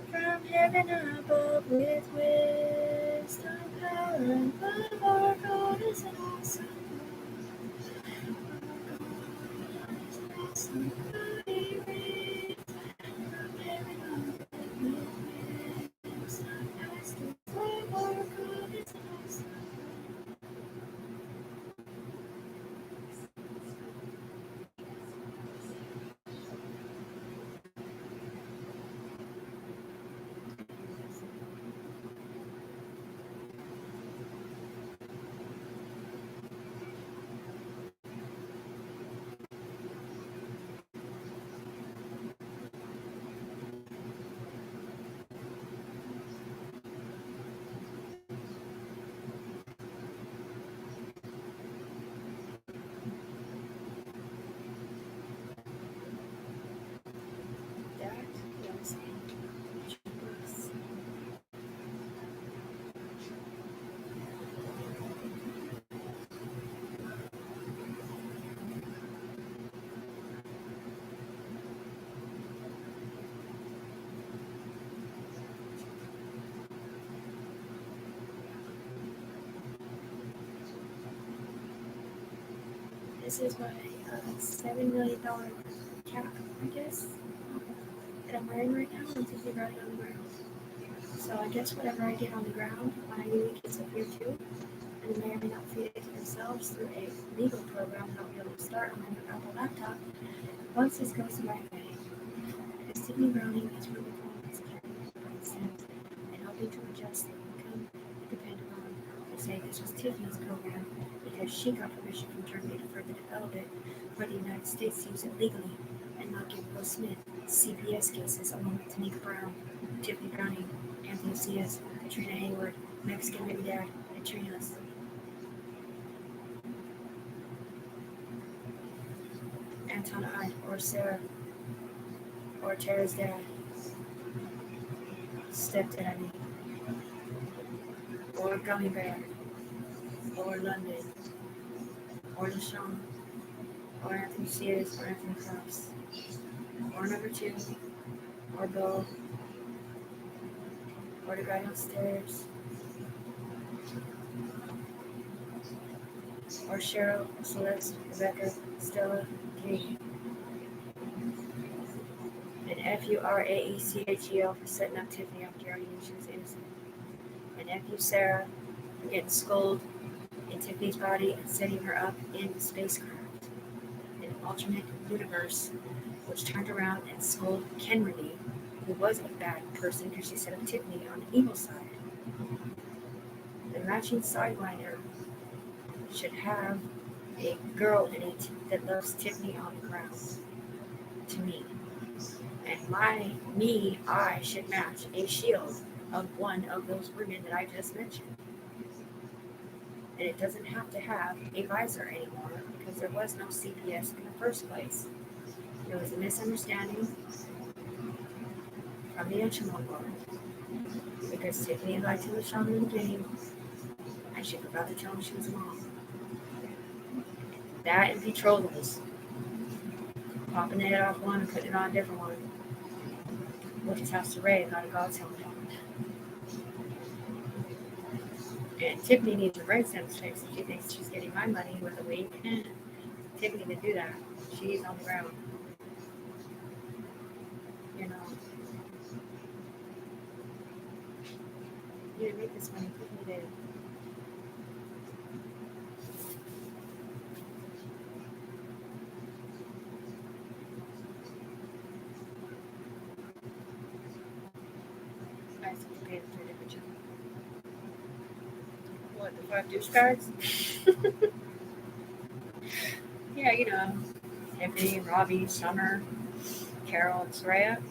From heaven above with wisdom, power, and love, our God is an awesome. Somebody reads from heaven above with wisdom, love, our God is an awesome. That was a This is my $7 million cap, I guess, that I'm wearing right now. I'm thinking about it on the ground. So I guess whatever I get on the ground, my unique kids up here too, and they may or may not feed it to themselves through a legal program that I'll be able to start on my Apple laptop. Once this goes to my bank, Sydney Browning is really calling security and helping to adjust the income depending on, say, this was Tiffany's program because she got permission from Germany to further develop it for the United States to use it legally and not give Will Smith CPS cases along with Tanika Brown, Tiffany Browning, Anthony Cias, Katrina Hayward, Mexican baby dad, and Trinas. Antona I, or Sarah, or Tara's dad, stepdad, I mean, or Gummy Bear, or London, or LaShawn, or Anthony Cias, or Anthony Cross, or number 2, or Bill, or the guy downstairs, or Cheryl, Celeste, Rebecca, Stella, Katie. And FURAECHEL for setting up Tiffany after you already knew she was innocent. And FU Sarah for getting scolded in Tiffany's body and setting her up in the spacecraft. In an alternate universe, which turned around and scolded Kenworthy, who was a bad person because she set up Tiffany on the evil side. The matching sideliner should have a girl in it that loves Tiffany on the ground. To me. And I should match a shield of one of those women that I just mentioned. And it doesn't have to have a visor anymore because there was no CPS in the first place. There was a misunderstanding from the echelon board because Tiffany lied to LaShawn in the beginning and she forgot to tell him she was a mom. That and betrothals. Popping it off one and putting it on a different one. Which is how Saray got a God's helmet on. And Tiffany needs a red sense fix if she thinks she's getting my money with a week. Tiffany didn't do that. She's on the ground. You know. You didn't make this money. Tiffany did. I have to pay them for a different job. What, the 5 douchebags? Yeah, you know. Tiffany, Robbie, Summer, Carol, and Soraya.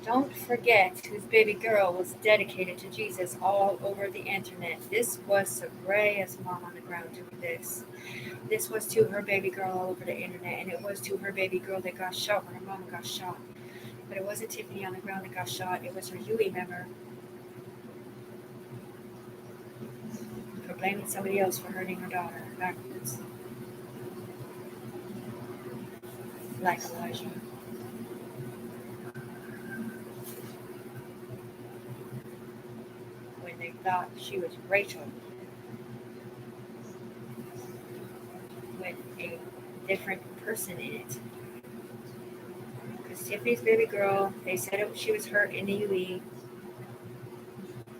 Don't forget whose baby girl was dedicated to Jesus all over the internet. This was Soraya's mom on the ground doing this. This was to her baby girl all over the internet, and it was to her baby girl that got shot when her mama got shot. But it wasn't Tiffany on the ground that got shot. It was her UE member for blaming somebody else for hurting her daughter backwards. Like Elijah. When they thought she was Rachel with a different person in it. Because Tiffany's baby girl, they said she was hurt in the UE,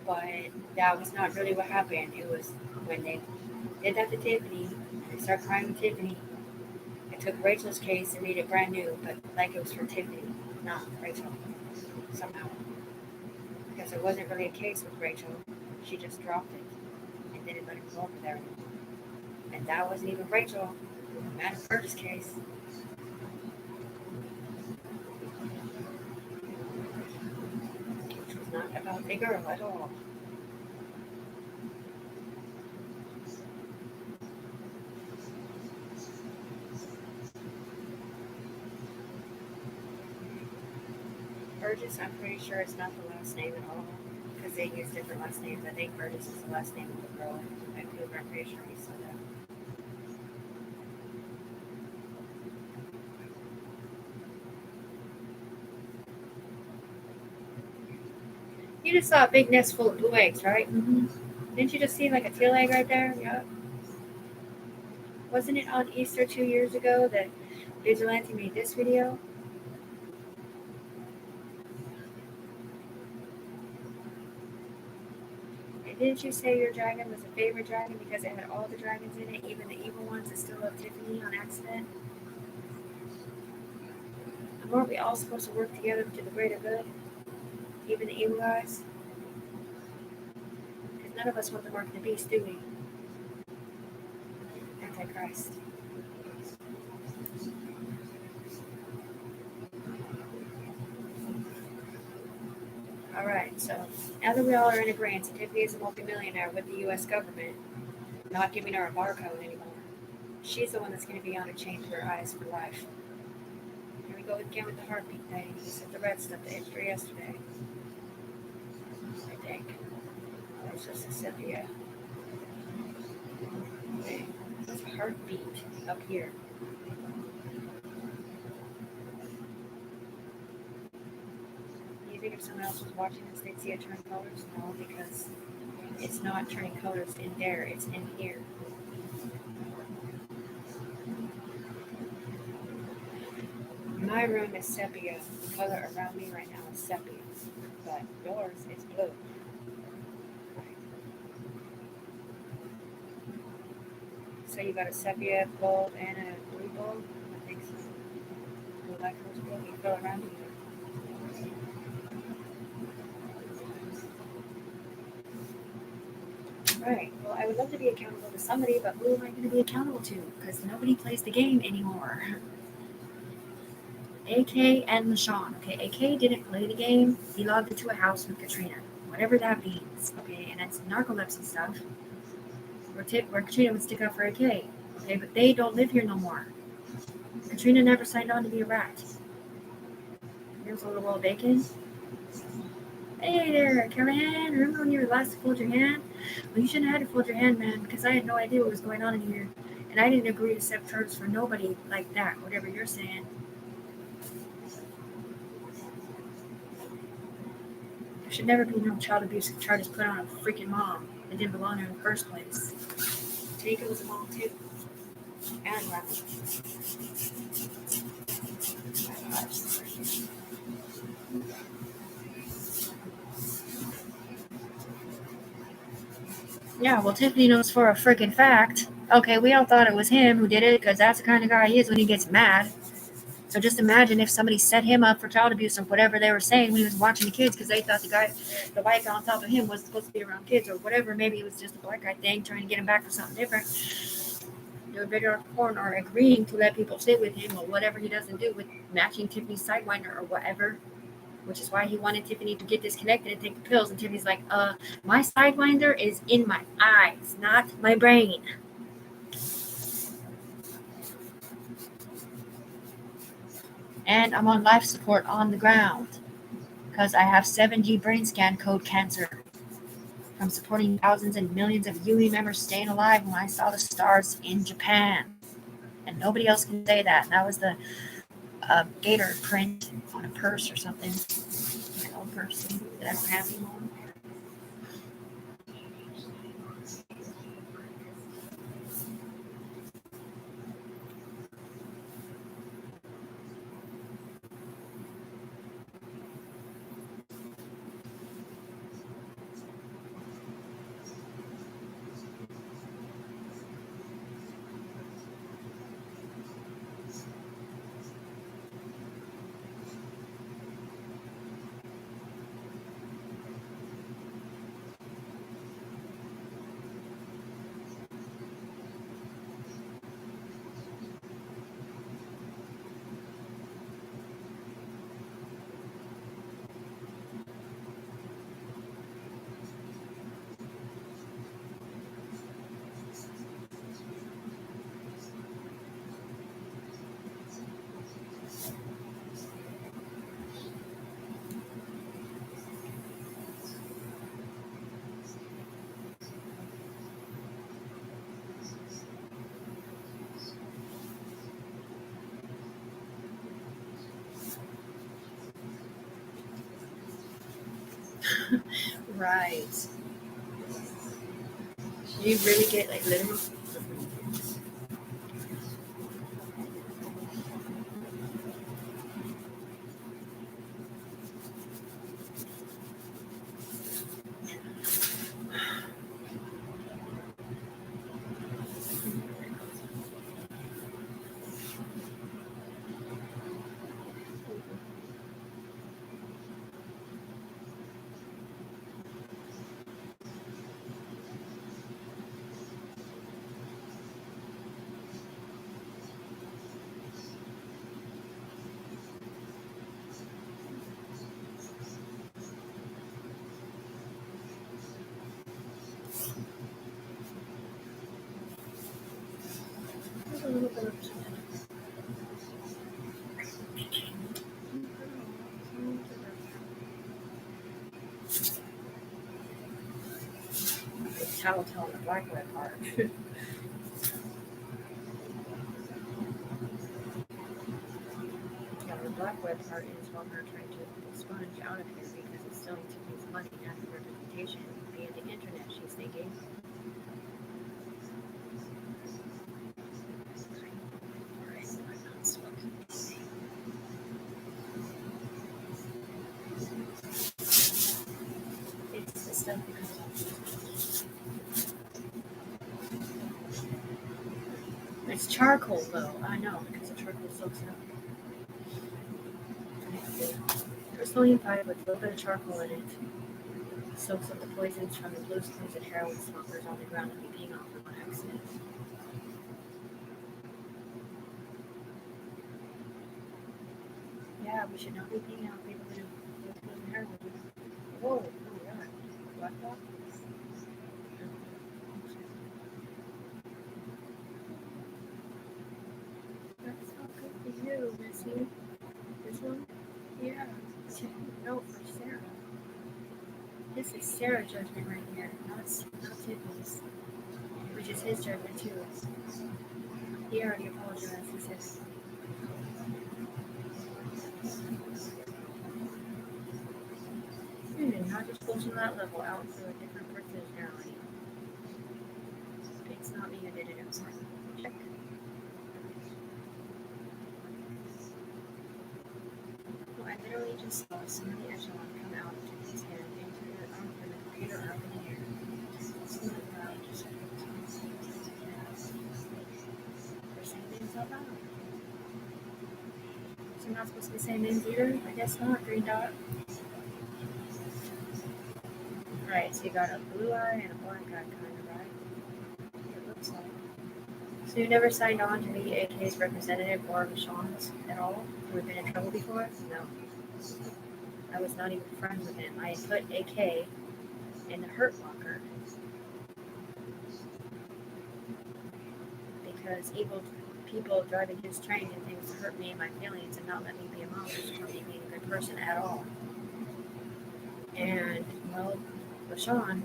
but that was not really what happened. It was when they did that to Tiffany, they started crying with Tiffany. They took Rachel's case and made it brand new, but like it was for Tiffany, not Rachel, somehow. Because it wasn't really a case with Rachel. She just dropped it and didn't let it go over there. And that wasn't even Rachel. It was Matt Curtis' case. Which was not about a girl at all. Burgess, I'm pretty sure it's not the last name at all. Because they use different last names. I think Burgess is the last name of the girl. I'm pretty sure he said that. You just saw a big nest full of blue eggs, right? Mm-hmm. Didn't you just see like a teal egg right there? Yeah. Wasn't it on Easter 2 years ago that Vigilante made this video? And didn't you say your dragon was a favorite dragon because it had all the dragons in it, even the evil ones that still love Tiffany on accident? And weren't we all supposed to work together to the greater good? Even the evil guys? Because none of us want the mark of the beast, do we? Antichrist. All right, so now that we all are in agreement, Tiffany is a multimillionaire with the U.S. government not giving her a barcode anymore. She's the one that's going to be on a chain to her eyes for life. Here we go again with the heartbeat thing. We said the red stuff, the extra yesterday. I think. It's just a sepia. Okay. There's a heartbeat up here. Do you think if someone else was watching this, they'd see it turn colors? No, because it's not turning colors in there, it's in here. My room is sepia. The color around me right now is sepia. But yours is blue. So you got a sepia bulb and a blue bulb? I think so. Blue like rose bulb. You feel around you. Right. Well, I would love to be accountable to somebody, but who am I going to be accountable to? Because nobody plays the game anymore. AK and LaShawn. Okay, AK didn't play the game. He logged into a house with Katrina. Whatever that means. Okay, and that's narcolepsy stuff. Where Katrina would stick up for AK. Okay, but they don't live here no more. Katrina never signed on to be a rat. Here's a little old bacon. Hey there, Callahan. Remember when you were last to fold your hand? Well, you shouldn't have had to fold your hand, man, because I had no idea what was going on in here. And I didn't agree to accept charges for nobody like that, whatever you're saying. There should never be no child abuse charges put on a freaking mom that didn't belong there in the first place. Tanika was a mom, too. And Ralph. Yeah, well, Tiffany knows for a freaking fact. Okay, we all thought it was him who did it because that's the kind of guy he is when he gets mad. So just imagine if somebody set him up for child abuse or whatever they were saying when he was watching the kids because they thought the white guy on top of him was supposed to be around kids or whatever. Maybe it was just a black guy thing trying to get him back for something different. Do a video of porn or agreeing to let people sit with him or whatever he doesn't do with matching Tiffany's sidewinder or whatever. Which is why he wanted Tiffany to get disconnected and take the pills. And Tiffany's like, my sidewinder is in my eyes, not my brain. And I'm on life support on the ground because I have 7G brain scan code cancer from supporting thousands and millions of UE members staying alive when I saw the stars in Japan. And nobody else can say that. That was the gator print on a purse or something. My old purse that I'm having on. Right. You really get like literal. little bit of something. Telltale on the black web part. Yeah, the black web part is while they're trying to expunge out of here because it's stealing Tiffany's money and her reputation via the internet, she's thinking. Alright, I'm not smoking. It's the stuff because it's charcoal though. I know because the charcoal soaks it up. Crystalline pipe with a little bit of charcoal in it soaks up the poisons from the blues clues and heroin smokers on the ground and be peeing off them on accident. Yeah, we should not be peeing out people who do blues clues and heroin. Whoa, oh my god. Black dog? That's not good for you, Missy. This one? Yeah. No, for Sarah. This is Sarah's judgment right here, not Tiffany's. Which is his judgment too. He already apologized. He said, not just pull from that level out to a different personality. It's not me who did it, I'm sorry. Check. Well, I literally just saw some of the echelon come out of his head into the computer up in the air. Some of the crowd just they're saying names out loud. So I'm not supposed to be saying names either? I guess not. Green dot. Right, so you got a blue eye and a black eye, kind of, right? It looks like. So you never signed on to be AK's representative or Rashawn's at all? Who had been in trouble before? No. I was not even friends with him. I had put AK in the hurt locker because evil people driving his train did things to hurt me and my feelings and not let me be a mom for me being a good person at all. And, well, Rashawn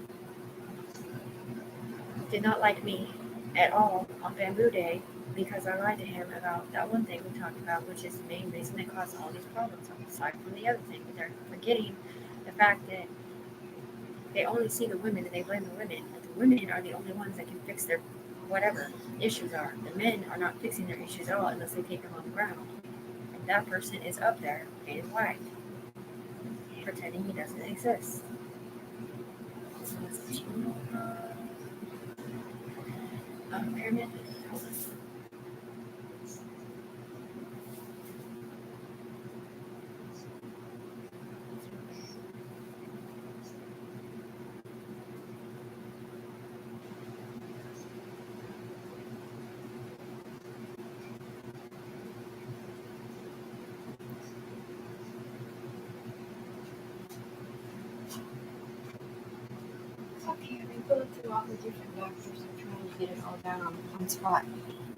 did not like me at all on Bamboo Day because I lied to him about that one thing we talked about, which is the main reason that caused all these problems, aside from the other thing. But they're forgetting the fact that they only see the women and they blame the women. But the women are the only ones that can fix their whatever issues are. The men are not fixing their issues at all unless they take them on the ground. And that person is up there, painted white, pretending he doesn't exist. Pyramid. Okay, I've been going through all the different doctors and trying to get it all down on one spot.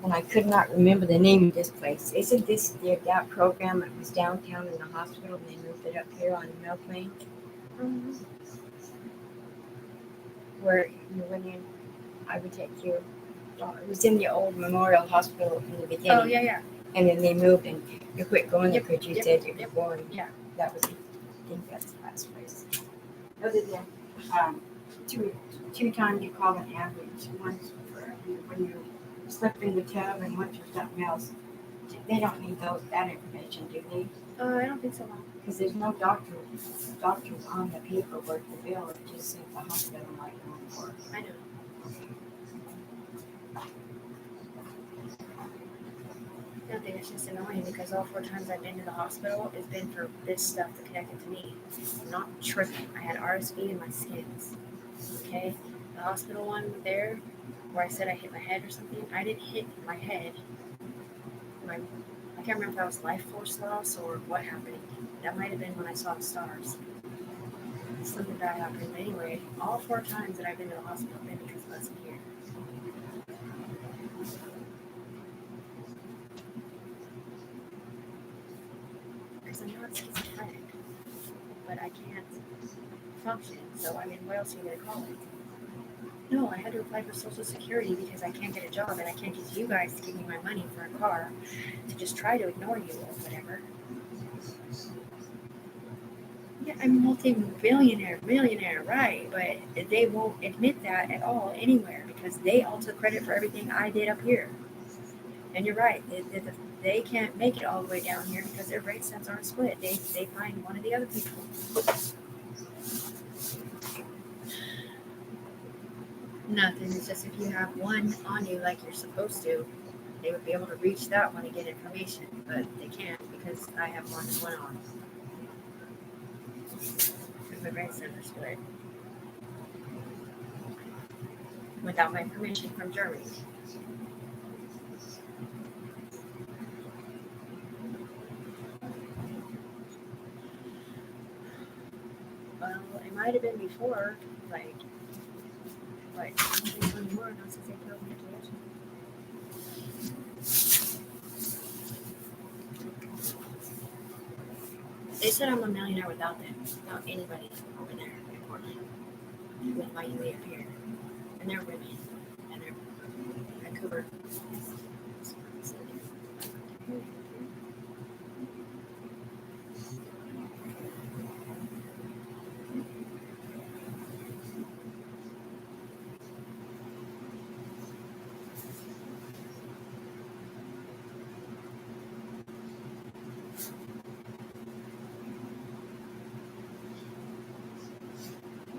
And I could not remember the name of this place. Isn't this that program that was downtown in the hospital and they moved it up here on Mill Plain? Where you went in, I would take you. It was in the old Memorial Hospital in the beginning. Oh, yeah. And then they moved and you quit going there Yep, because you yep, said you were yep. boring. Yeah. That was, I think that's the last place. Other than two times you called an ambulance, once for when you slept in the tub and once for something else. They don't need that information, do they? I don't think so. Because there's no doctors on the paperwork, the bill, it just says the hospital might go for. I know. I think it's just annoying because all 4 times I've been to the hospital has been for this stuff that connected to me. I'm not tripping. I had RSV in my skins. Okay? The hospital one there, where I said I hit my head or something, I didn't hit my head. I can't remember if that was life force loss or what happened. That might have been when I saw the stars. Something bad happened. But anyway, all 4 times that I've been to the hospital have been because of us here. schizophrenic, but I can't function. So I mean, what else are you gonna call it? No, I had to apply for Social Security because I can't get a job and I can't use you guys to give me my money for a car to just try to ignore you or whatever. Yeah, I'm multi-billionaire, millionaire, right? But they won't admit that at all anywhere because they all took credit for everything I did up here. And you're right, they can't make it all the way down here because their rate sets aren't split. They find one of the other people. Nothing. It's just if you have one on you like you're supposed to, they would be able to reach that one and get information, but they can't because I have one on. Because my rate sets are split. Without my permission from Germany. Well, it might have been before, like 2021, not since they killed me. They said I'm a millionaire without them, without anybody over there in Portland, with my UA up here. And they're women, and they're Vancouver.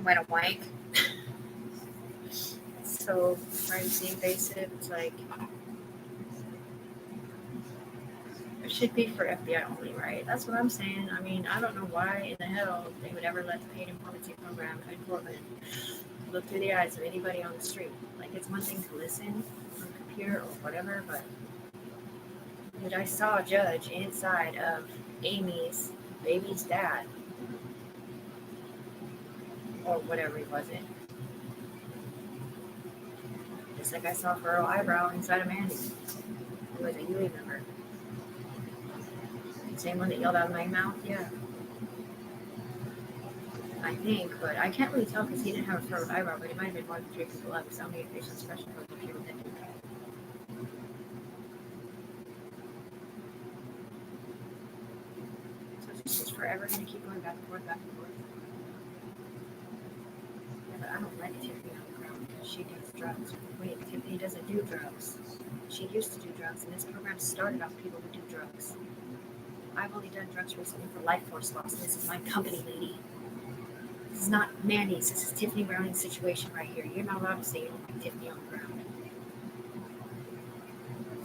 Went a wank. So privacy invasive. It's like it should be for FBI only, right? That's what I'm saying. I mean, I don't know why in the hell they would ever let the paid informant program in Portland look through the eyes of anybody on the street. Like it's one thing to listen on a computer or whatever, but dude, I saw a judge inside of Amy's baby's dad or whatever he was in. Just like I saw Furrow Eyebrow inside of Mandy, who was a UE member. Same one that yelled out of my mouth, yeah. I think, but I can't really tell because he didn't have a furrowed eyebrow, but it might have been more than 3 people up. So many facial expression for the people that do that. So it's just forever going to keep going back and forth, back and forth. Yeah, but I don't let Tiffany on the ground because she does drugs. Wait, Tiffany doesn't do drugs. She used to do drugs, and this program started off people who do drugs. I've only done drugs recently for life force loss. This is my company, lady. This is not Mandy's. This is Tiffany Browning's situation right here. You're not allowed to say you don't like Tiffany on the ground.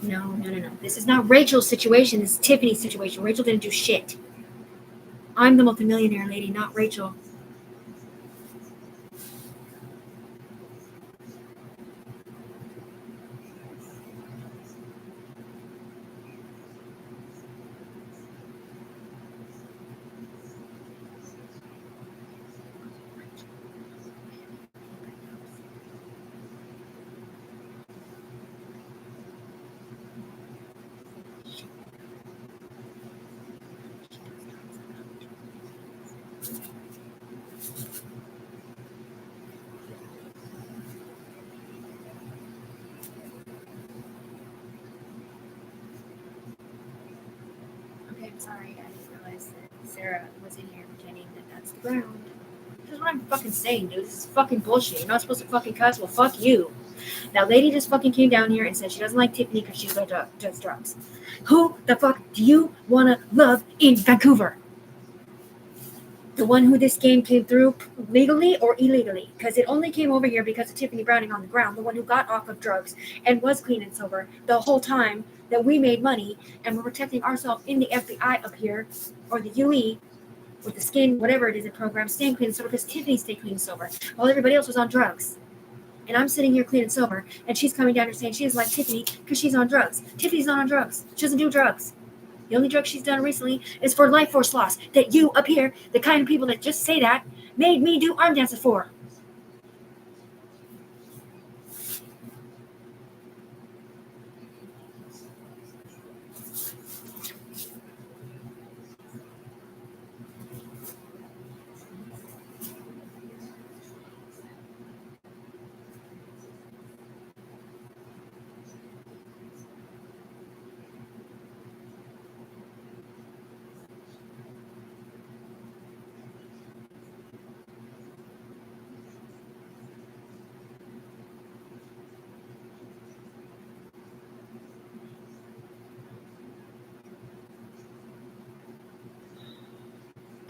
No. This is not Rachel's situation. This is Tiffany's situation. Rachel didn't do shit. I'm the multimillionaire lady, not Rachel. Okay, I'm sorry. I didn't realize that Sarah was in here pretending that that's the ground. This is what I'm fucking saying, dude. This is fucking bullshit. You're not supposed to fucking cuss. Well, fuck you. That lady just fucking came down here and said she doesn't like Tiffany because she's does drugs. Who the fuck do you want to love in Vancouver? The one who this game came through legally or illegally? Because it only came over here because of Tiffany Browning on the ground, the one who got off of drugs and was clean and sober the whole time that we made money and we're protecting ourselves in the FBI up here, or the UE, with the skin, whatever it is, the program, staying clean and sober because Tiffany stayed clean and sober while everybody else was on drugs. And I'm sitting here clean and sober, and she's coming down here saying she doesn't like Tiffany because she's on drugs. Tiffany's not on drugs. She doesn't do drugs. The only drug she's done recently is for life force loss that you up here, the kind of people that just say that, made me do arm dances for.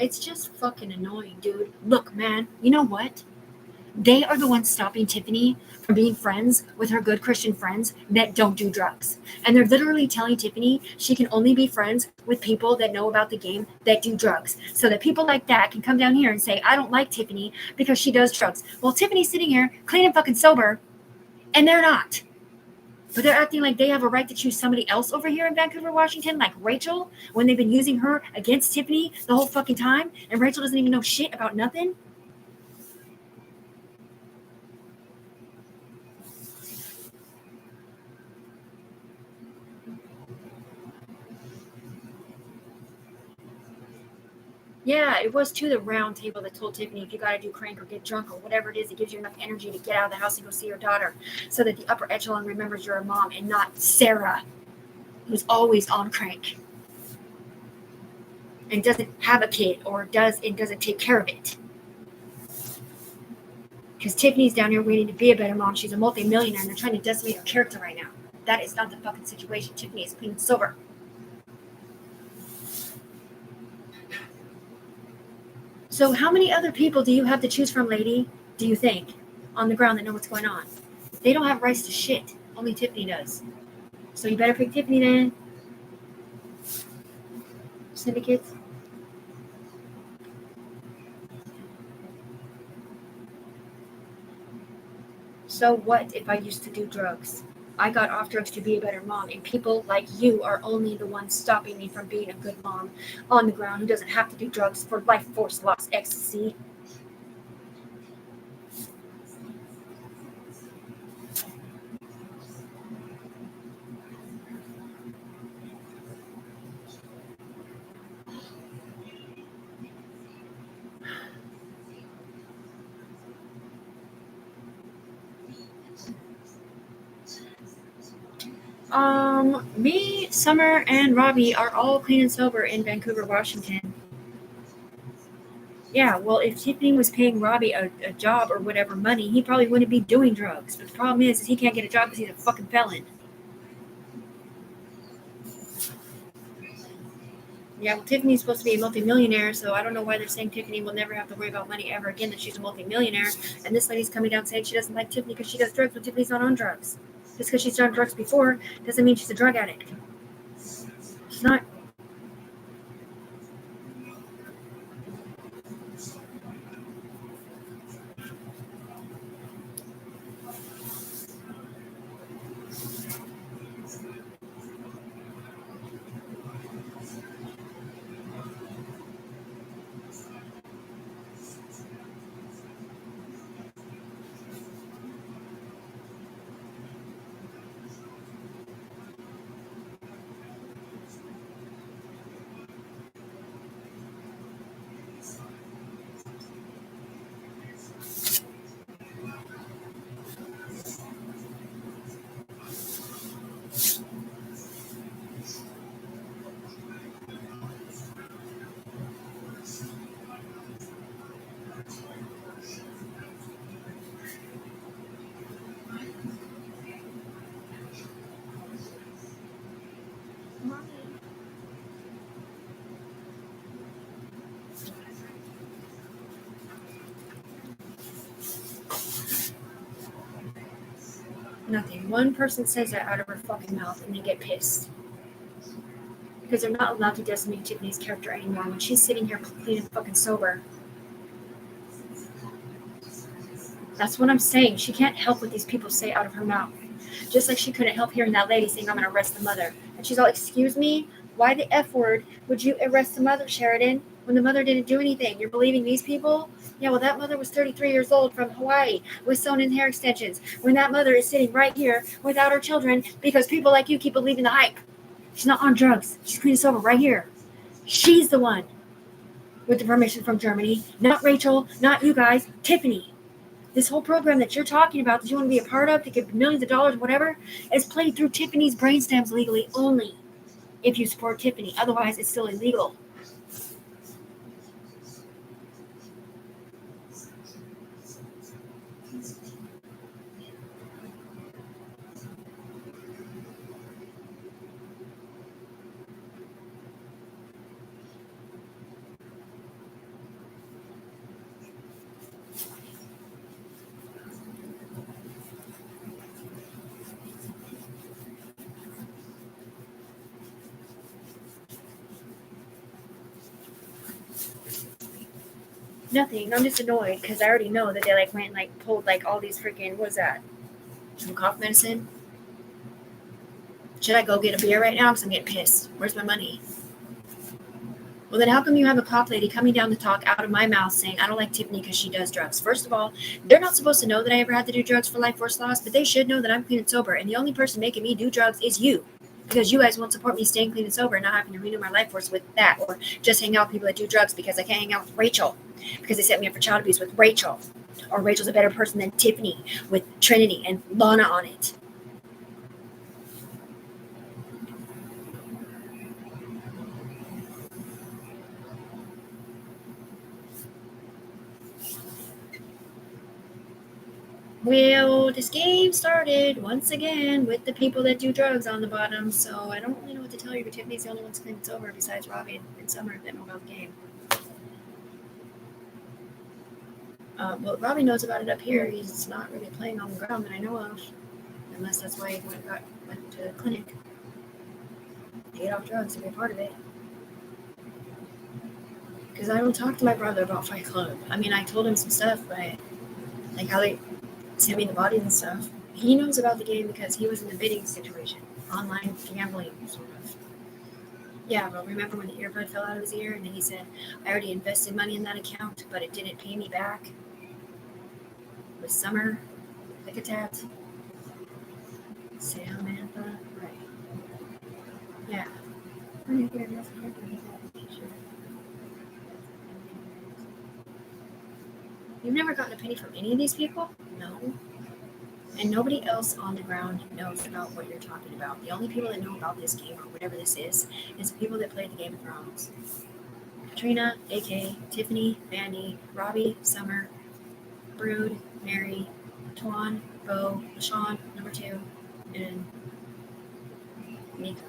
It's just fucking annoying, dude. Look, man, you know what? They are the ones stopping Tiffany from being friends with her good Christian friends that don't do drugs. And they're literally telling Tiffany she can only be friends with people that know about the game that do drugs. So that people like that can come down here and say, I don't like Tiffany because she does drugs. Well, Tiffany's sitting here clean and fucking sober, and they're not. But they're acting like they have a right to choose somebody else over here in Vancouver, Washington, like Raechel, when they've been using her against Tiffany the whole fucking time, and Raechel doesn't even know shit about nothing. Yeah, it was to the round table that told Tiffany if you got to do crank or get drunk or whatever it is, it gives you enough energy to get out of the house and go see your daughter so that the upper echelon remembers you're a mom and not Sarah, who's always on crank and doesn't have a kid or doesn't take care of it. Because Tiffany's down here waiting to be a better mom. She's a multi-millionaire and they're trying to decimate her character right now. That is not the fucking situation. Tiffany is clean and sober. So how many other people do you have to choose from, lady, do you think, on the ground that know what's going on? They don't have rights to shit. Only Tiffany does. So you better pick Tiffany then. Syndicates. So what if I used to do drugs? I got off drugs to be a better mom, and people like you are only the ones stopping me from being a good mom on the ground who doesn't have to do drugs for life force loss ecstasy. Me, Summer, and Robbie are all clean and sober in Vancouver, Washington. Yeah, well, if Tiffany was paying Robbie a job or whatever money, he probably wouldn't be doing drugs. But the problem is he can't get a job because he's a fucking felon. Yeah, well, Tiffany's supposed to be a multimillionaire, so I don't know why they're saying Tiffany will never have to worry about money ever again, that she's a multimillionaire. And this lady's coming down saying she doesn't like Tiffany because she does drugs, but Tiffany's not on drugs. Just because she's done drugs before doesn't mean she's a drug addict. She's not. Nothing. One person says that out of her fucking mouth and they get pissed. Because they're not allowed to decimate Tiffany's character anymore when she's sitting here clean and fucking sober. That's what I'm saying. She can't help what these people say out of her mouth. Just like she couldn't help hearing that lady saying, I'm going to arrest the mother. And she's all, excuse me? Why the F word would you arrest the mother, Sheridan, when the mother didn't do anything? You're believing these people? Yeah, well, that mother was 33 years old from Hawaii with sewn-in hair extensions. When that mother is sitting right here without her children because people like you keep believing the hype. She's not on drugs. She's clean and sober right here. She's the one with the permission from Germany. Not Raechel, not you guys, Tiffany. This whole program that you're talking about that you want to be a part of to get millions of dollars, whatever, is played through Tiffany's brainstems legally only if you support Tiffany. Otherwise, it's still illegal. Nothing. I'm just annoyed because I already know that they like went and like pulled like all these freaking what's that? Some cough medicine. Should I go get a beer right now? Because I'm getting pissed. Where's my money? Well, then how come you have a cop lady coming down to talk out of my mouth saying I don't like Tiffany because she does drugs? First of all, they're not supposed to know that I ever had to do drugs for life force loss, but they should know that I'm clean and sober. And the only person making me do drugs is you. Because you guys won't support me staying clean and sober and not having to renew my life force with that, or just hang out with people that do drugs because I can't hang out with Raechel because they set me up for child abuse with Raechel, or Rachel's a better person than Tiffany with Trinity and Lana on it. Well, this game started once again with the people that do drugs on the bottom, so I don't really know what to tell you, but Tiffany's the only one clean and sober besides Robbie and Summer that know about the game. Well, Robbie knows about it up here. He's not really playing on the ground that I know of, unless that's why he went to the clinic to get off drugs to be a part of it. Because I don't talk to my brother about Fight Club. I mean, I told him some stuff, but like how they sent me the bodies and stuff. He knows about the game because he was in the bidding situation, online gambling, sort of. Yeah, but remember when the earbud fell out of his ear and then he said, I already invested money in that account, but it didn't pay me back? With Summer, like a tat. Samantha, right. Yeah. You've never gotten a penny from any of these people? No. And nobody else on the ground knows about what you're talking about. The only people that know about this game or whatever this is the people that play the Game of Thrones. Katrina, AK, Tiffany, Vandy, Robbie, Summer, Brood, Mary, Tuan, Bo, LaShawn, number 2, and Nico.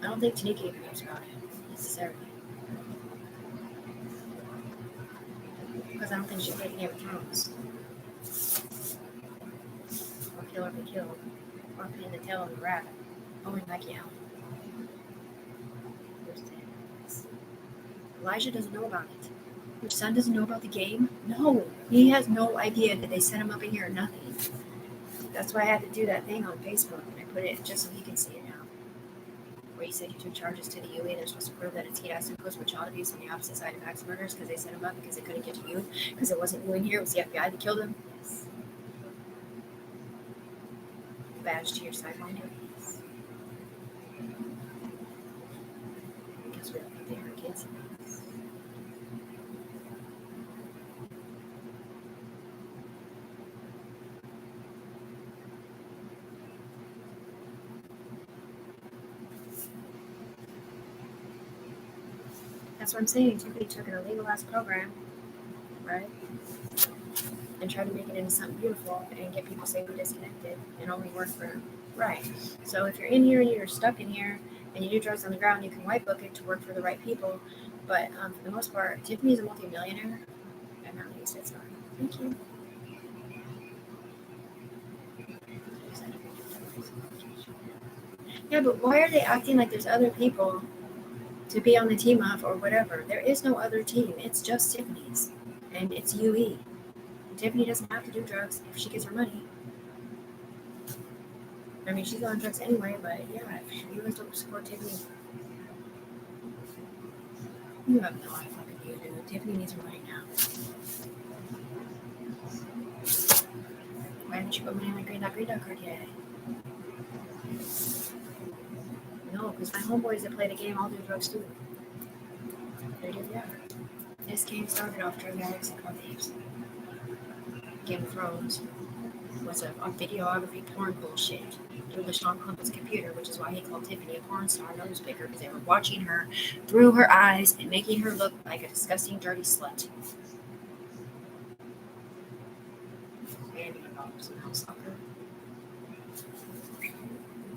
I don't think Tanika even knows about it, necessarily. Because I don't think she played the Game of Thrones. Or Kill or Be Killed. Or Pin the Tail of the Rabbit. Oh, and Becky Allen. Elijah doesn't know about it. Your son doesn't know about the game? No. He has no idea that they set him up in here or nothing. That's why I had to do that thing on Facebook, and I put it just so he can see it now. Where he said he took charges to the UE. They're supposed to prove that it's T.S. and Coast with child abuse on the opposite side of axe murders because they set him up because they couldn't get to you because it wasn't you in here. It was the FBI that killed him. Yes. Badge to your side line. Yes. Because we don't think they hurt kids. That's what I'm saying. Tiffany took an illegal ass program, right? And tried to make it into something beautiful and get people safely disconnected and only work for them. Right. So if you're in here and you're stuck in here and you do drugs on the ground, you can white book it to work for the right people. But for the most part, Tiffany's a multi-millionaire. I'm not really said sorry. Thank you. Yeah, but why are they acting like there's other people to be on the team of or whatever? There is no other team. It's just Tiffany's. And it's UE. Tiffany doesn't have to do drugs if she gets her money. I mean, she's on drugs anyway, but yeah, if you guys don't support Tiffany, you have no idea fucking do, dude. Tiffany needs her money now. Why didn't you put money on my green dot card yet? No, because my homeboys that play the game all do drugs too. They do, yeah. This game started off drug addicts and car thieves. Game of Thrones was a videography porn bullshit through LaShawn Clemens' computer, which is why he called Tiffany a porn star nose picker, because they were watching her through her eyes and making her look like a disgusting, dirty slut.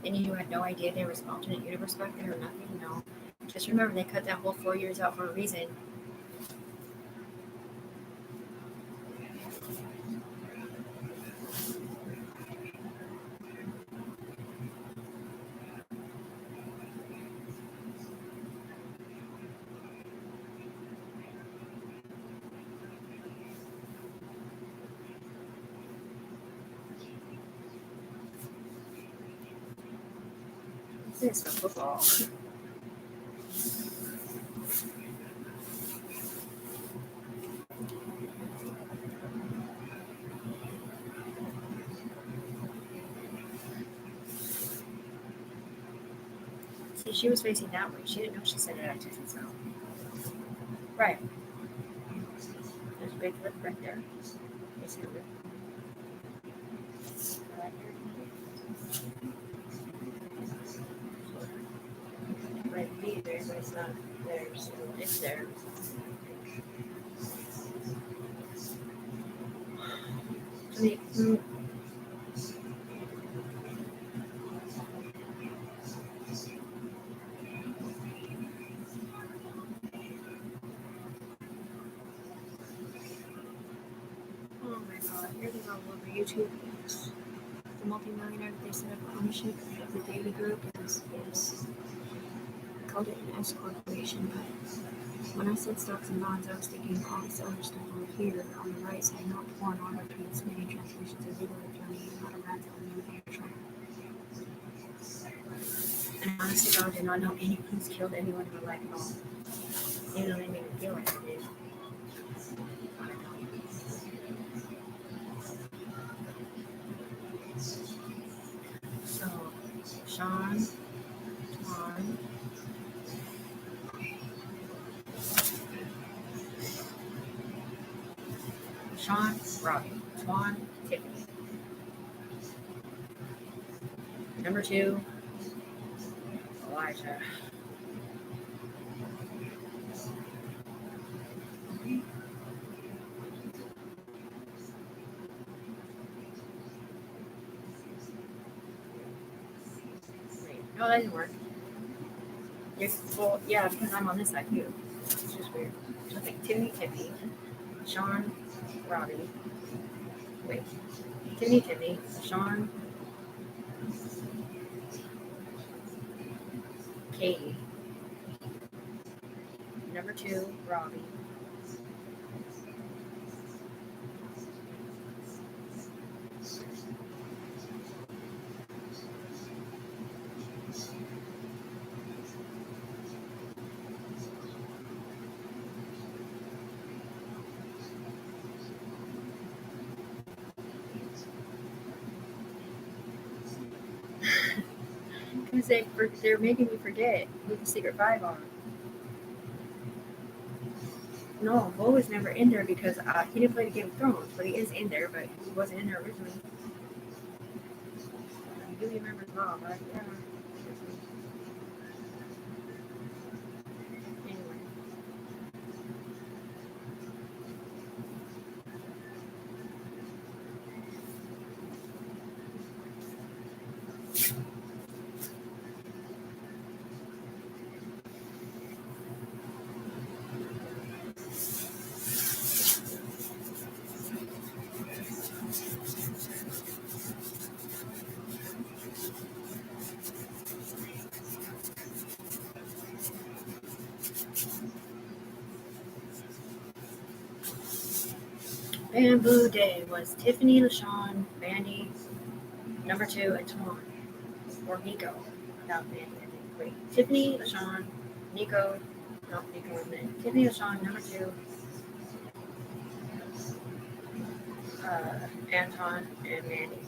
And and you had no idea there was an alternate universe back there or nothing? No. Just remember, they cut that whole 4 years out for a reason. It's the football. See, she was facing that way. She didn't know she set it at 2 feet south. Right. There's a big lip right there. You see the lip? Right here. Might be there, but it's not there, so it's there. I mean, oh my god, here they go over YouTube. The multi-millionaire that they set up ownership of the Daily Group is called it an S corporation, but when I said stocks and bonds, I was thinking all this other stuff over here on the right side, not foreign auto transmitting transmissions of legal attorney, not a rental in New Hampshire. And honestly, God did not know anyone's killed anyone in my life at all. Even though they made me feel like I did. So, Sean, Twan, Robbie, Twan, Tiffany. Number 2, Elijah. Wait, no, that didn't work. Well, yeah, because I'm on this side too. It's just weird. So I think Tiffany, Sean, Robbie. Wait, Tiffany, Sean, Katie. Number 2, Robbie. Because they're making me forget who the Secret 5 are. No, Bo was never in there because he didn't play the Game of Thrones, but he is in there, but he wasn't in there originally. I do remember Bob, but yeah. Anyway. Bamboo Day was Tiffany, LaShawn, Mandy, number 2, and Twan. Or Nico. Without Mandy, I think. Wait. Tiffany, LaShawn, Nico. No, Nico wasn't in. Tiffany, LaShawn, number 2. Anton, and Mandy.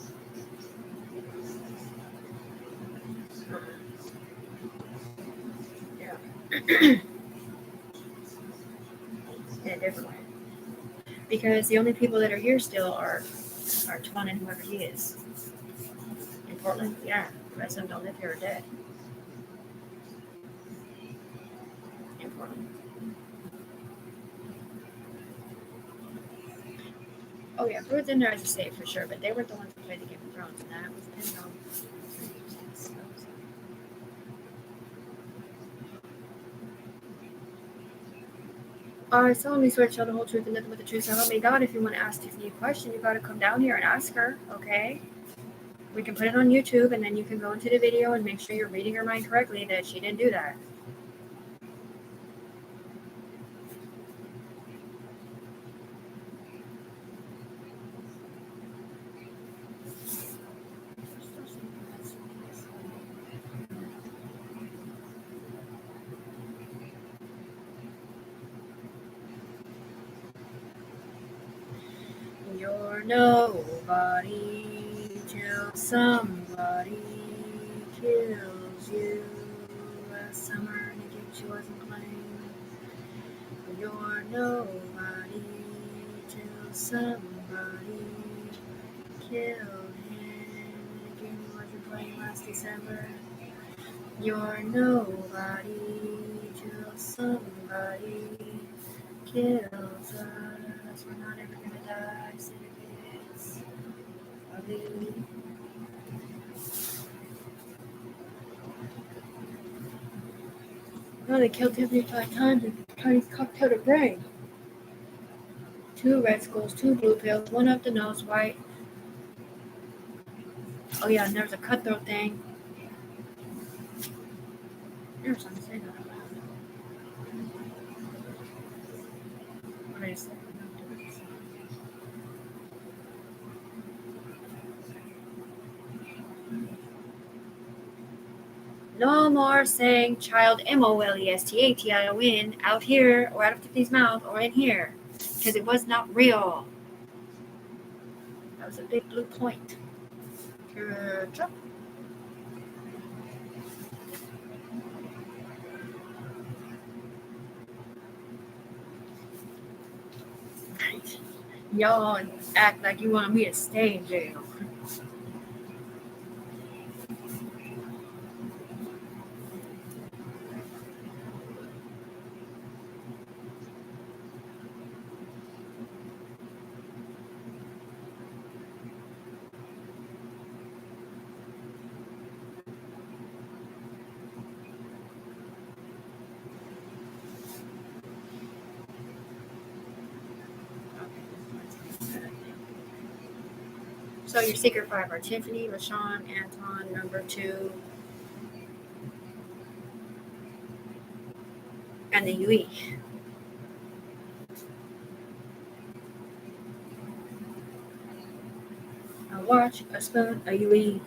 Yeah. In a different way. Because the only people that are here still are Twan and whoever he is. In Portland? Yeah. The rest of them don't live here or dead. In Portland. Oh yeah, Fruit's in there as a safe for sure, but they weren't the ones who played the Game of Thrones, and that was pinned on. I solemnly swear to tell the whole truth and nothing but the truth. So help me God, if you want to ask Tiffany a question, you got to come down here and ask her, okay? We can put it on YouTube, and then you can go into the video and make sure you're reading her mind correctly that she didn't do that. You're nobody till somebody kills you. Last summer, Nikki, she wasn't playing. You're nobody till somebody killed him. Nikki wasn't playing last December. You're nobody till somebody kills us. We're not ever gonna die, syndicates. Ugly. No, they killed Tiffany 5 times and Tiny's cocktailed her brain. 2 red skulls, 2 blue pills, 1 up the nose, white. Oh yeah, and there was a cutthroat thing. Never saw me say that out loud. What did I say? No more saying child MOLESTATION out here or out of Tiffany's mouth or in here. Because it was not real. That was a big blue point. Good. Y'all act like you want me to stay in jail. So your secret 5 are Tiffany, LaShawn, Anton, number 2, and the UE. A watch, a spoon, a UE.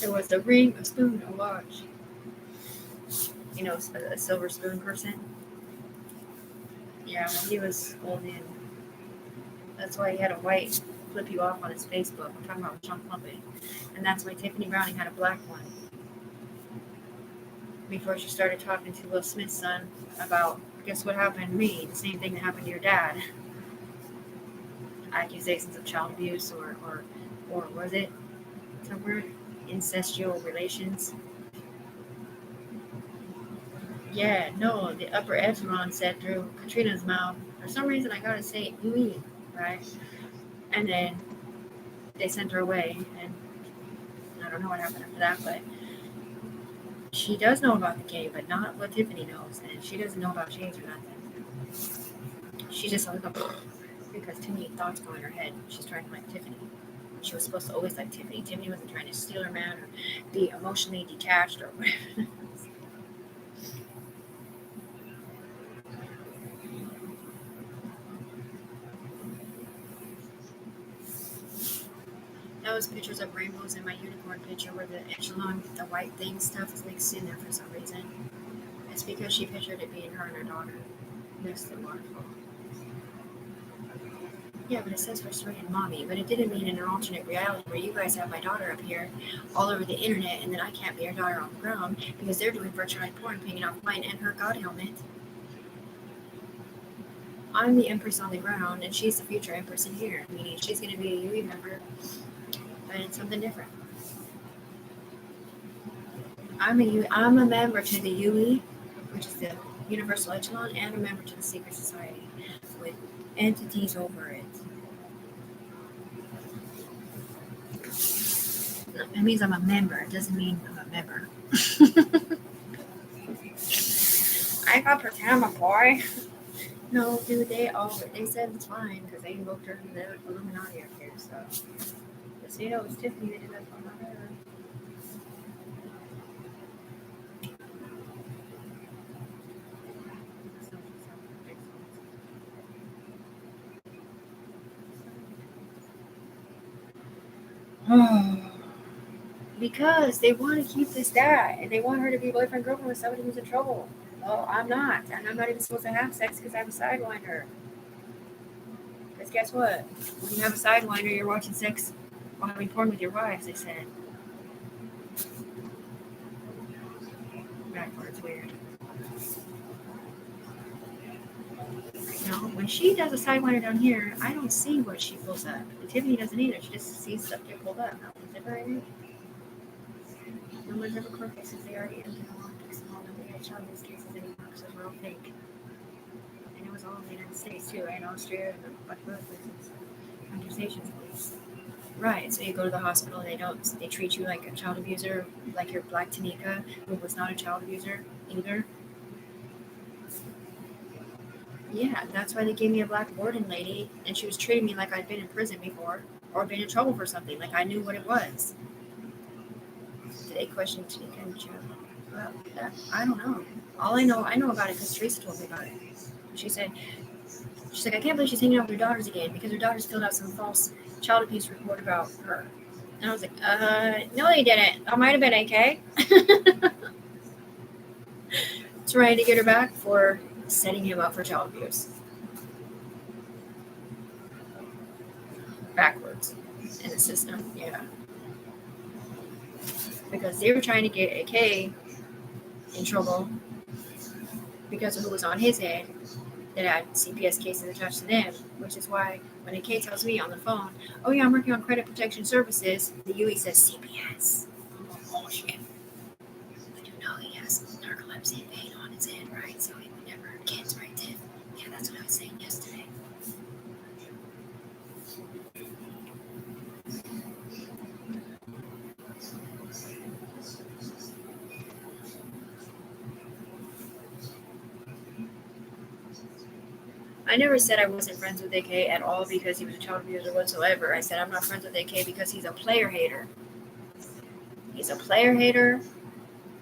There was a ring, a spoon, a watch. You know, a silver spoon person. Yeah, when he was old in. That's why he had a white flip you off on his Facebook. I'm talking about Sean Plumpett. And that's why Tiffany Browning had a black one. Before she started talking to Will Smith's son about, guess what happened to me? The same thing that happened to your dad. Accusations of child abuse or was it some word? Incestual relations. Yeah, no, the upper echelon said through Katrina's mouth. For some reason, I gotta say ooey, right? And then they sent her away, and I don't know what happened after that, but she does know about the game, but not what Tiffany knows, and she doesn't know about shades or nothing. She just like because too many thoughts go in her head. She's trying to like Tiffany. She was supposed to always like Tiffany. Tiffany wasn't trying to steal her man or be emotionally detached or whatever. Those pictures of rainbows in my unicorn picture where the echelon, the white thing stuff is mixed in there for some reason. It's because she pictured it being her and her daughter next to the waterfall. Yeah, but it says for Sray and Mommy, but it didn't mean in an alternate reality where you guys have my daughter up here all over the internet and then I can't be her daughter on the ground because they're doing virtualized porn pinging off mine and her god helmet. I'm the Empress on the ground and she's the future Empress in here, meaning she's going to be a UE member, but it's something different. I'm a member to the UE, which is the Universal Echelon, and a member to the Secret Society with entities over it. It means I'm a member. It doesn't mean I'm a member. I got pretend I'm a boy. No, dude, they said it's fine because they invoked her from the Illuminati up here. So, just so you know, it's Tiffany that did that for my hair. Because they want to keep this that, and they want her to be boyfriend girlfriend with somebody who's in trouble. Well, I'm not, and I'm not even supposed to have sex because I'm a sidewinder. Because guess what? When you have a sidewinder, you're watching sex while having porn with your wives. They said. That part's weird. You know, when she does a sidewinder down here, I don't see what she pulls up. And Tiffany doesn't either. She just sees stuff get pulled up. No one's ever in. No one's ever court cases. They already ended a long fix them all. Nobody had child abuse cases anymore because those were all fake. And it was all in the United States too, and Austria and a bunch of other places. Conversations police. Right. So you go to the hospital and they treat you like a child abuser, like your black Tanika, who was not a child abuser either. Yeah, that's why they gave me a black warden lady, and she was treating me like I'd been in prison before or been in trouble for something, like I knew what it was. Did they question Tanika and Joe? Well, I don't know. All I know about it because Teresa told me about it. She's like, I can't believe she's hanging out with her daughters again because her daughters filled out some false child abuse report about her. And I was like, no, they didn't. I might have been AK. Trying to get her back for setting him up for child abuse. Backwards in the system, yeah. Because they were trying to get AK in trouble because of who was on his head that had CPS cases attached to them, which is why when AK tells me on the phone, oh yeah, I'm working on credit protection services, the UE says CPS. Oh shit. But you know he has narcolepsy and pain on his head, right? So he would never kids, right, Tiff? Yeah, that's what I was saying yesterday. I never said I wasn't friends with AK at all because he was a child abuser whatsoever. I said I'm not friends with AK because he's a player hater. He's a player hater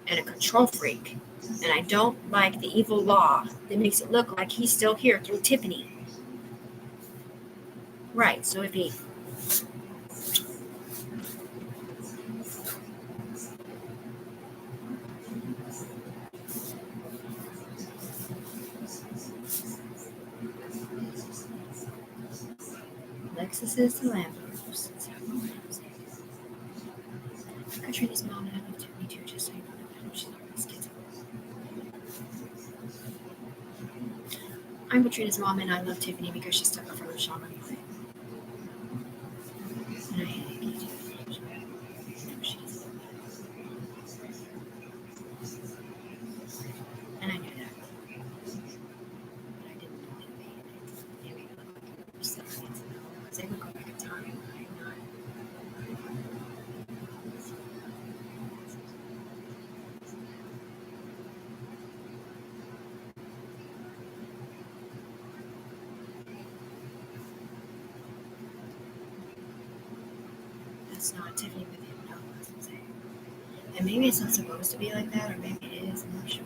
and a control freak. And I don't like the evil law that makes it look like he's still here through Tiffany. Right, so if he... Lexus is the landlords. Katrina's mom and I love Tiffany too, just so you know. She's not these kids. I'm Katrina's mom and I love Tiffany because she stuck up for her shaman play. And I hate you too. And I knew that. But I didn't know that they made it look like it was something. Because they would go back in time. That's not Tiffany with him. No, I wasn't saying. And maybe it's not supposed to be like that, or maybe it is. I'm not sure.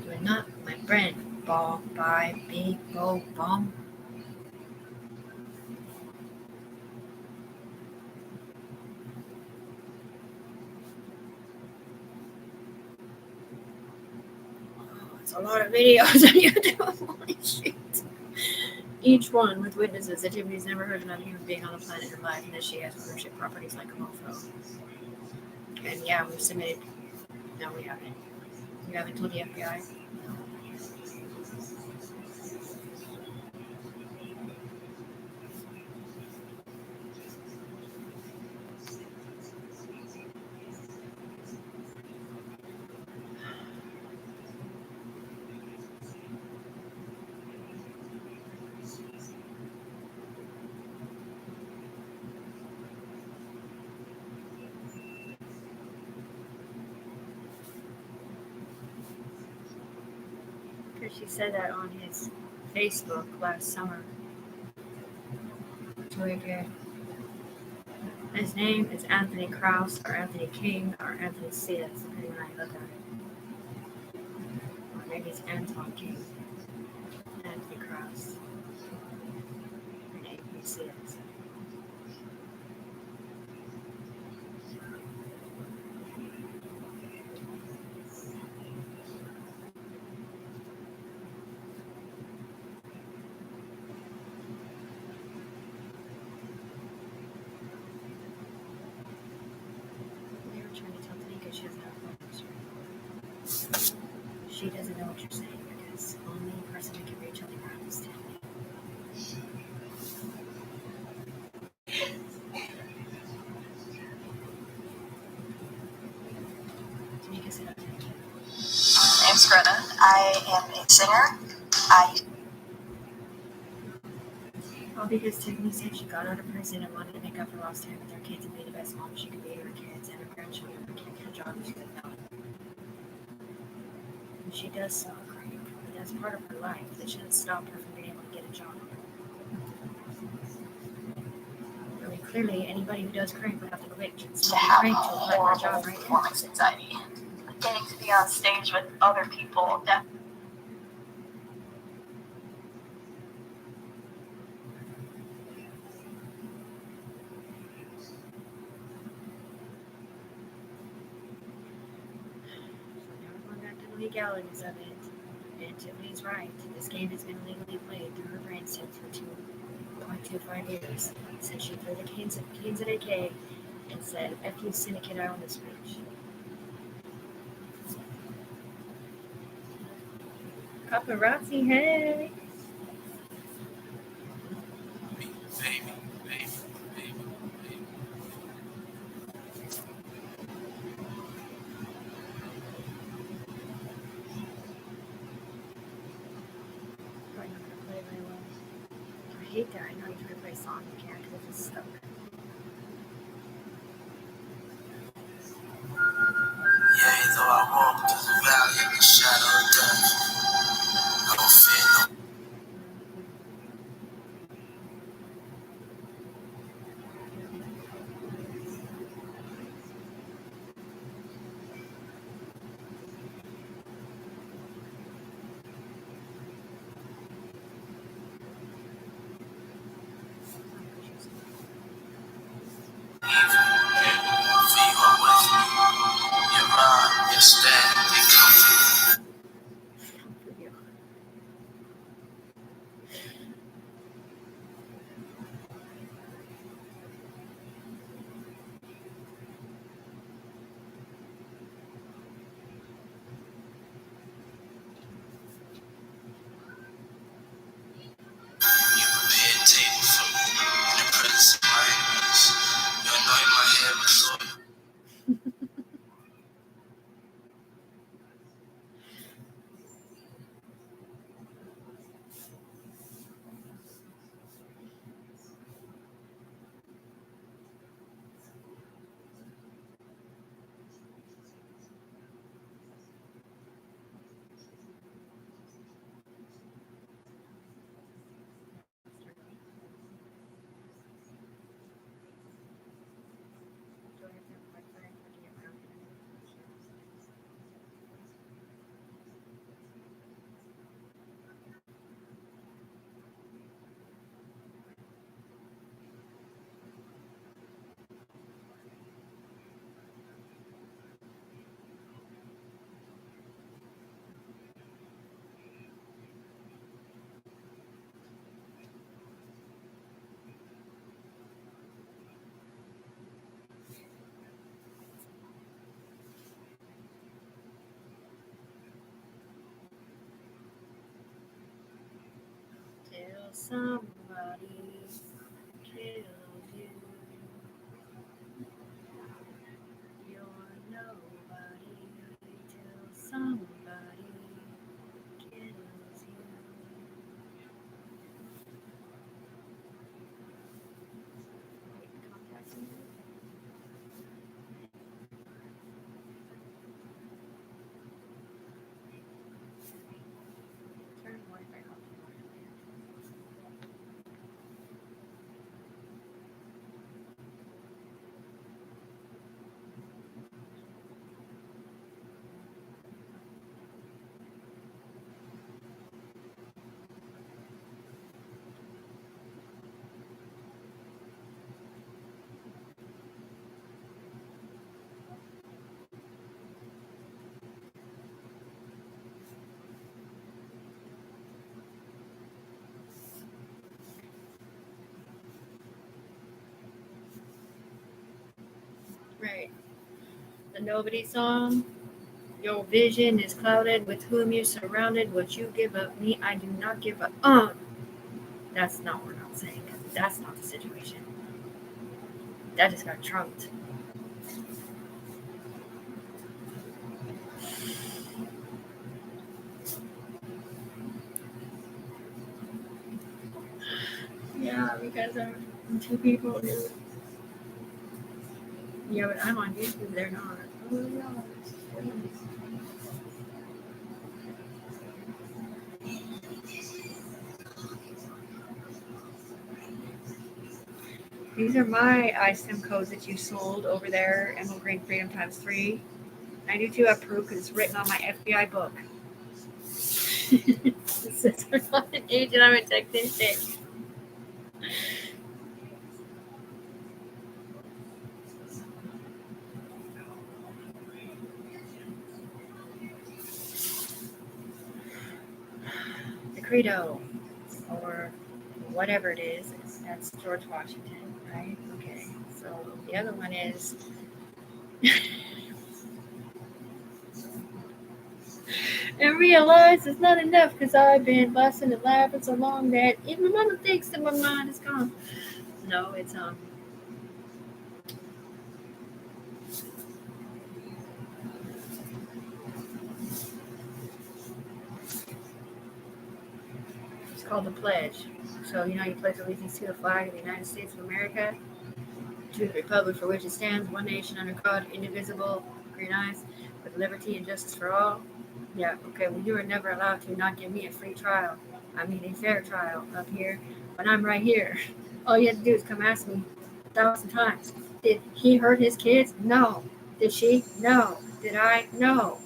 You're not my friend, ball, bye, big, go, bomb. Oh, it's a lot of videos on YouTube. Holy shit. Each one with witnesses that Tiffany's never heard another human being on the planet in her life, and that she has ownership properties like a mofo. And yeah, we've submitted. No, we haven't. We haven't told the FBI. No. Because she said that on his Facebook last summer. It's really good. His name is Anthony Krause, or Anthony King, or Anthony Sia, depending on how you look at it. Angus and Tom King. Anthony Cross. And APCs. We were trying to tell Tanika she doesn't have photos. She doesn't know what you're saying because only person who can reach Ellie Brown is Tiffany. Tanika said, Name's Greta. I am a singer. all because Tiffany said she got out of prison and wanted to make up for lost time with her kids and be the best mom she could be to her kids and her grandchildren, but can't get a job if she doesn't know it. And she does sell cream, but that's part of her life. That shouldn't stop her from being able to get a job. I mean, clearly, anybody who does crank would have to quit To smoking have crank to apply for a job, horrible right? performance anxiety. Getting to be on stage with other people that So now we're going back to the legalities of it. And Tiffany's right. This game has been legally played through her brainstem for 2.25 years since she threw the canes at AK and said, F you syndicate out on this speech. Paparazzi, hey! Baby. Probably not gonna play very well. I hate that. I know you try to play songs you can't because it's stuck. Yea, though I walk through the valley of the shadow of death, I don't fear no. For you are with me. Your rod, your staff, they comfort me. For you. You prepare a table for me in the presence of my enemies. You anoint my head with oil. Till somebody kills you. You're nobody till somebody kills you. Wait, contacting you? Turn Wi-Fi off. Right. The Nobody song. Your vision is clouded with whom you're surrounded. What you give up, me, I do not give up. That's not what I'm saying. That's not the situation. That just got trumped. Yeah, because I'm two people who. Yeah, but I'm on YouTube. They're not. Oh my God. These are my ISIM codes that you sold over there, Emerald Green Freedom times 3. 92 have proof because it's written on my FBI book. It says I'm not an agent, I'm a technician. The Credo, or whatever it is, that's George Washington, right? Okay, so the other one is. And realize it's not enough because I've been busting and laughing so long that even mama thinks that my mind is gone. No, it's called the pledge. So you pledge allegiance to the flag of the United States of America, to the republic for which it stands, one nation under God, indivisible, green eyes, with liberty and justice for all. Yeah, okay. Well, you were never allowed to not give me a free trial. I mean, a fair trial up here, but I'm right here. All you had to do is come ask me 1,000 times. Did he hurt his kids? No. Did she? No. Did I? No.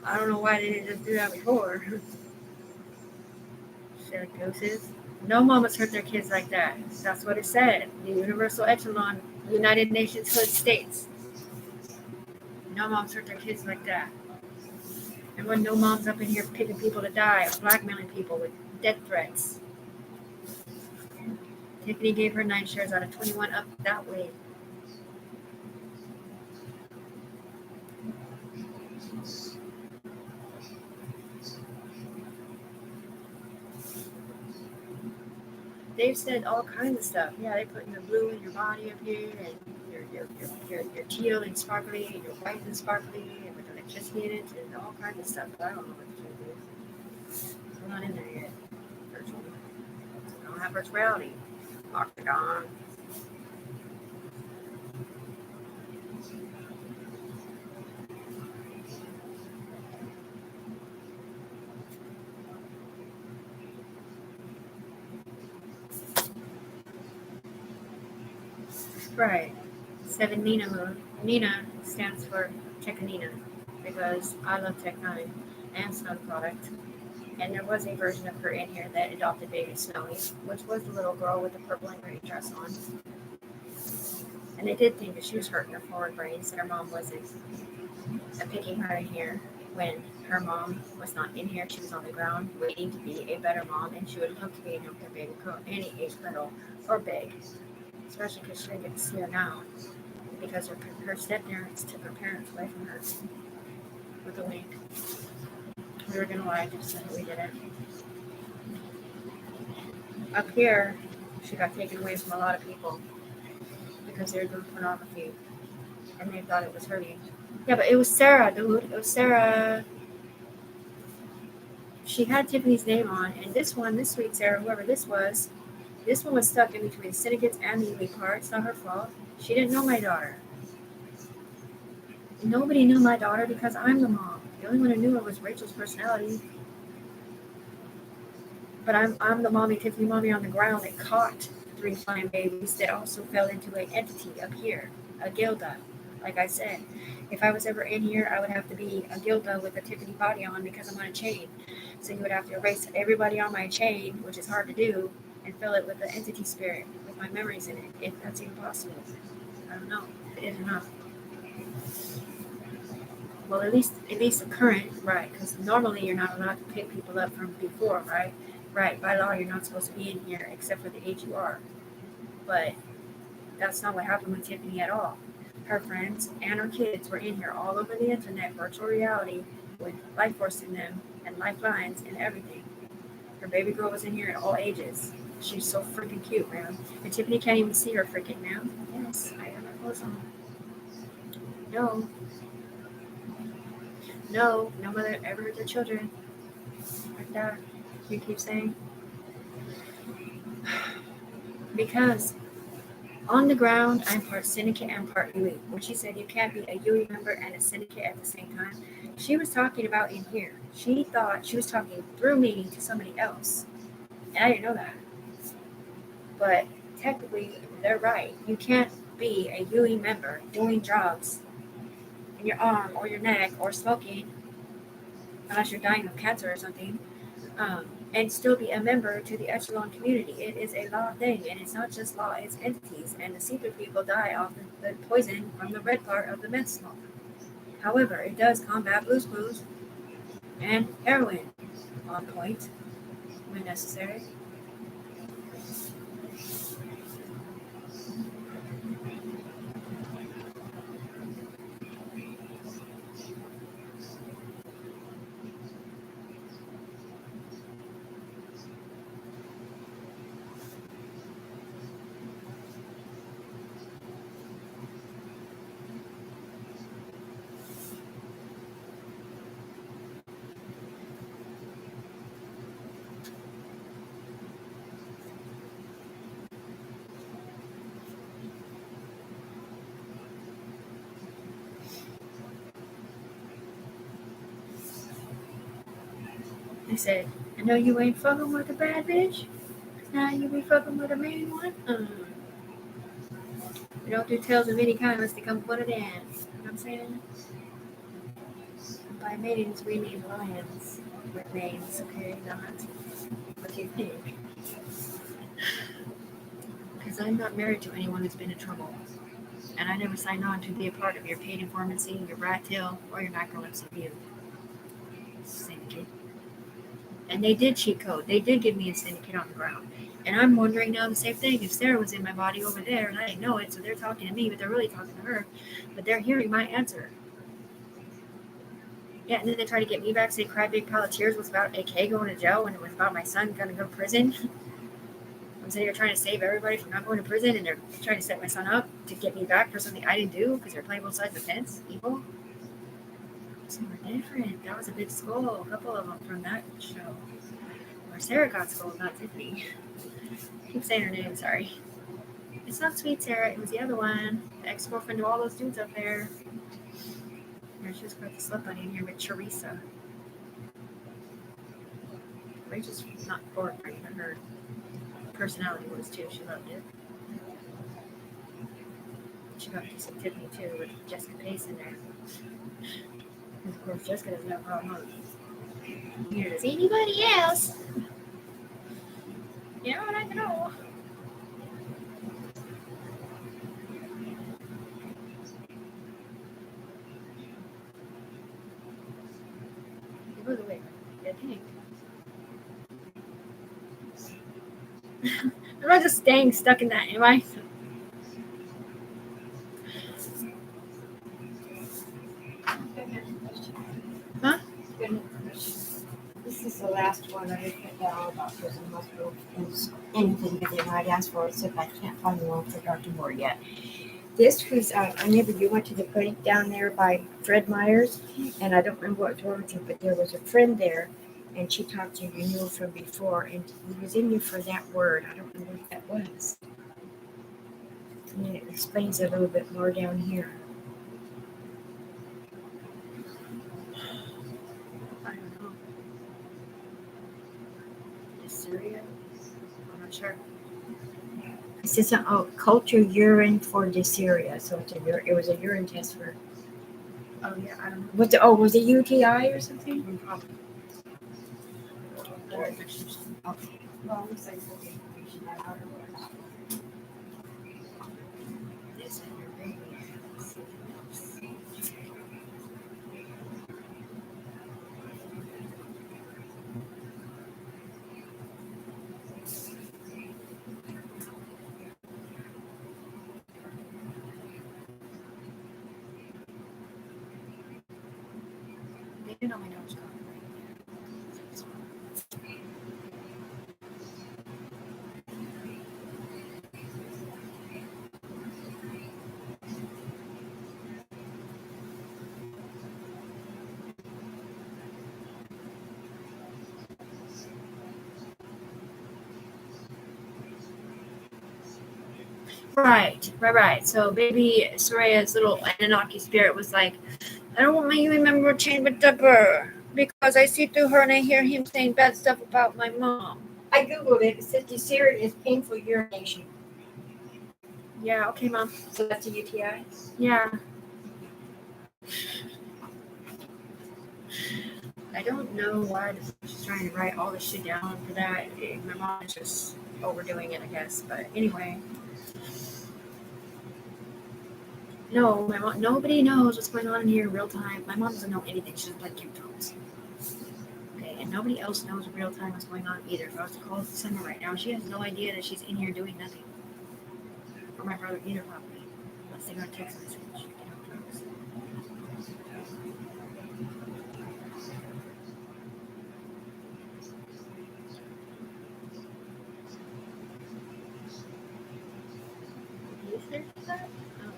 I don't know why they didn't just do that before. Silly gooses. No mamas hurt their kids like that. That's what it said. The Universal Echelon, United Nations Hood States. No moms hurt their kids like that. And when no moms up in here picking people to die, or blackmailing people with death threats. Tiffany gave her 9 shares out of 21 up that way. They've said all kinds of stuff. Yeah, they put your blue in your body up here, and your teal and sparkly, and your white and sparkly, and with electricity in it, and all kinds of stuff. But I don't know what to do. I'm not in there yet. Virtual. I don't have virtuality. Octagon. Right. 7 Nina moon. Nina stands for Technina because I love Tech 9 and Snow Product. And there was a version of her in here that adopted baby Snowy, which was the little girl with the purple and green dress on. And they did think that she was hurting her forward brains, that her mom wasn't picking her in here when her mom was not in here. She was on the ground waiting to be a better mom, and she would love to be in her baby girl, any age, little or big, especially because she didn't get to see her now because her step parents took her parents away from her with a wink. We were gonna lie, just said we didn't. Up here, she got taken away from a lot of people because they were doing pornography and they thought it was hurting. Yeah, but it was Sarah, dude. It was Sarah. She had Tiffany's name on, and this sweet Sarah, whoever this one was stuck in between the syndicates and the elite part. It's not her fault. She didn't know my daughter. Nobody knew my daughter because I'm the mom. The only one who knew her was Rachel's personality. But I'm the mommy, Tiffany mommy on the ground that caught 3 flying babies that also fell into an entity up here, a Gilda. Like I said, if I was ever in here, I would have to be a Gilda with a Tiffany body on because I'm on a chain. So you would have to erase everybody on my chain, which is hard to do, and fill it with the entity spirit with my memories in it, if that's even possible. I don't know. It is or not. Well, at least the current, right? Because normally you're not allowed to pick people up from before, right? Right. By law, you're not supposed to be in here except for the age you are. But that's not what happened with Tiffany at all. Her friends and her kids were in here all over the internet, virtual reality, with life force in them and lifelines and everything. Her baby girl was in here at all ages. She's so freaking cute, man. And Tiffany can't even see her freaking now. Yes, I have my clothes on. No, no mother ever hurt their children like that. You keep saying. Because on the ground, I'm part syndicate and part UE. When she said you can't be a UE member and a syndicate at the same time, she was talking about in here. She thought she was talking through me to somebody else. And I didn't know that. But technically, they're right. You can't be a UE member doing drugs in your arm or your neck or smoking, unless you're dying of cancer or something, and still be a member to the echelon community. It is a law thing, and it's not just law, it's entities. And the secret people die off the poison from the red part of the meth smoke. However, it does combat blues clues and heroin on point when necessary. I said, I know you ain't fucking with a bad bitch. Now you be fucking with a main one. We don't do tales of any kind unless they come put it in. You know what I'm saying? By maidens, we mean lions with names, okay? Not what you think. Because I'm not married to anyone who's been in trouble. And I never signed on to be a part of your paid informancy, your rat tail, or your macrolips of you. Syndicate. And they did cheat code. They did give me a syndicate on the ground. And I'm wondering now the same thing. If Sarah was in my body over there and I didn't know it, so they're talking to me, but they're really talking to her. But they're hearing my answer. Yeah, and then they try to get me back, say Cry Big Pile of Tears was about AK going to jail when it was about my son going to go to prison. I'm sitting here trying to save everybody from not going to prison, and they're trying to set my son up to get me back for something I didn't do because they're playing both sides of the fence. Evil. Some were different. That was a big skull. A couple of them from that show. Where Sarah got scolded, not Tiffany. I keep saying her name, sorry. It's not Sweet Sarah, it was the other one. The ex-girlfriend to all those dudes up there. Yeah, she was quite the slut bunny in here with Teresa. Rachel's not bored, but her personality was too. She loved it. She got to see Tiffany too with Jessica Pace in there. And of course, Jessica doesn't have a problem. Neither does anybody else. You know what I know? It goes away. I think. I'm not just staying stuck in that, am I? Huh? This is the last one I put down about prison hospital. Anything that they might ask for, except I can't find the one for Dr. Moore yet. This was, I never, you went to the clinic down there by Fred Myers, and I don't remember what told you, but there was a friend there, and she talked to you, you knew from before, and he was in you for that word. I don't know what that was. And then it explains a little bit more down here. I don't know. Syria? I'm not sure. It says, culture urine for dysuria, so it was a urine test for. Oh yeah, I don't know. Was it UTI or something? Probably. Well, looks like the information I got was. This and your baby. didn't know my nose was gone. Right. So baby Soraya's little Anunnaki spirit was like, I don't want my human member chained with Dipper because I see through her and I hear him saying bad stuff about my mom. I googled it. It said dysentery is painful urination. Yeah, okay, Mom. So that's a UTI. Yeah. I don't know why she's trying to write all this shit down for that. My mom is just overdoing it, I guess. But anyway. No, my mom. Nobody knows what's going on in here in real time. My mom doesn't know anything. She doesn't play game phones. Okay, and nobody else knows in real time what's going on either. If I was to call Summer right now, she has no idea that she's in here doing nothing. Or my brother either, probably. Unless they got a text message. You search that? Oh.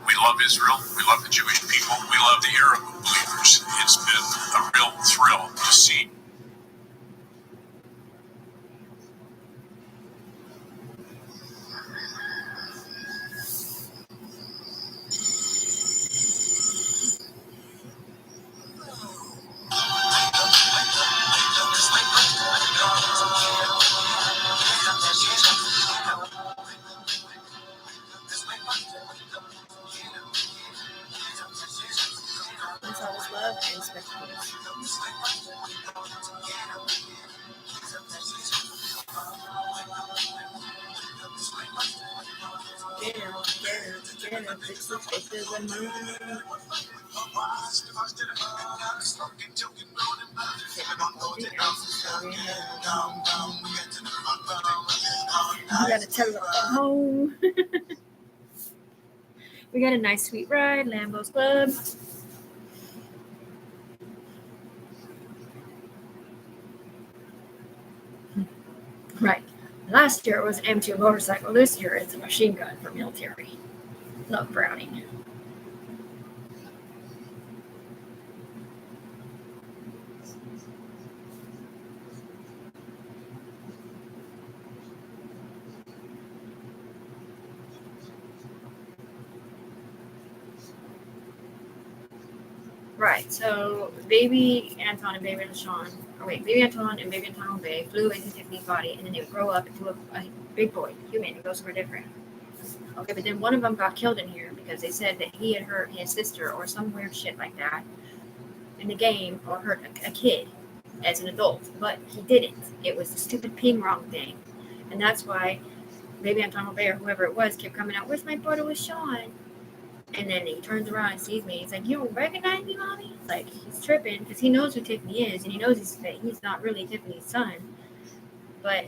We love Israel. We love the Jewish people. We love the Arab believers. It's been a real thrill to see. That's all this love and spectacles. Get up, fix the fixes and move. You gotta tell her home. We got a nice sweet ride, Lambo's Club. Right. Last year it was an M2 motorcycle. This year it's a machine gun for military. Love Browning. Right, so baby Anton and baby LaShawn, baby Anton and baby Anton Obey flew into Tiffany's body and then they would grow up into a big boy, human, who goes somewhere different. Okay, but then one of them got killed in here because they said that he had hurt his sister or some weird shit like that in the game or hurt a kid as an adult, but he didn't. It was the stupid ping wrong thing. And that's why baby Anton Obey or whoever it was kept coming out, where's my brother with Sean? And then he turns around and sees me. He's like, you don't recognize me, Mommy? Like, he's tripping because he knows who Tiffany is and he knows he's not really Tiffany's son. But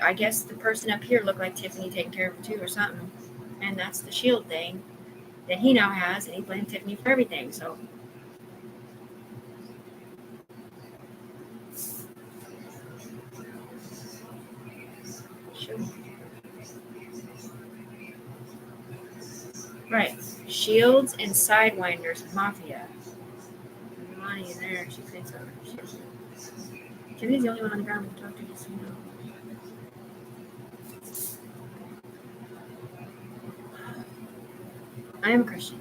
I guess the person up here looked like Tiffany taking care of him too or something. And that's the shield thing that he now has, and he blamed Tiffany for everything. So sure. Right. Shields and Sidewinders Mafia. Money in there. She thinks so. Tiffany's the only one on the ground we can talk to, just so you know. I am a Christian.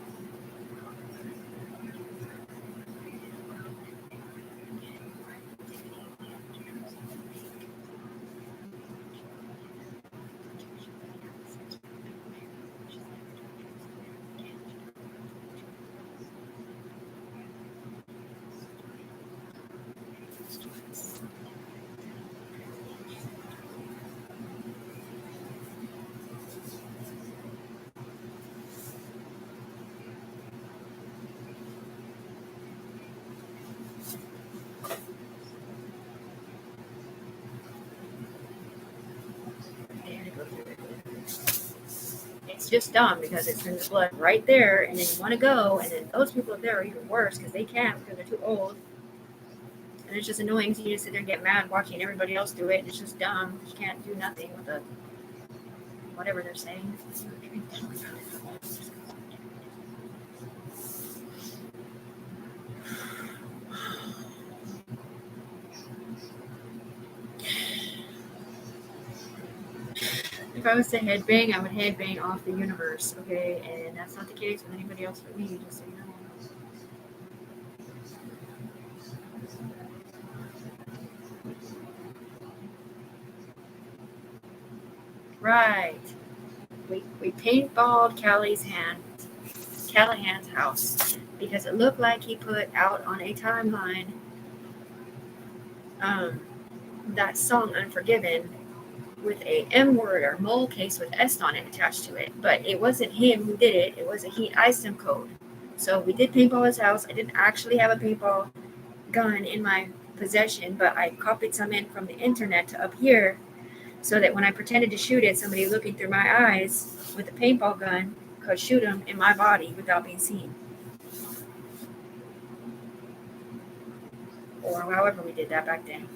it's just dumb because it sends blood right there, and then you want to go, and then those people up there are even worse because they can't because they're too old. And it's just annoying, so you just sit there and get mad watching everybody else do it, and it's just dumb. You can't do nothing with the whatever they're saying. If I was to headbang, I would headbang off the universe, okay? And that's not the case with anybody else but me, just so you know. Right. We paintballed Callahan's house because it looked like he put out on a timeline that song Unforgiven with a M word or mole case with S on it attached to it. But it wasn't him who did it. It was a heat ISIM code. So we did paintball his house. I didn't actually have a paintball gun in my possession, but I copied some in from the internet to up here so that when I pretended to shoot it, somebody looking through my eyes with a paintball gun could shoot him in my body without being seen. Or however we did that back then.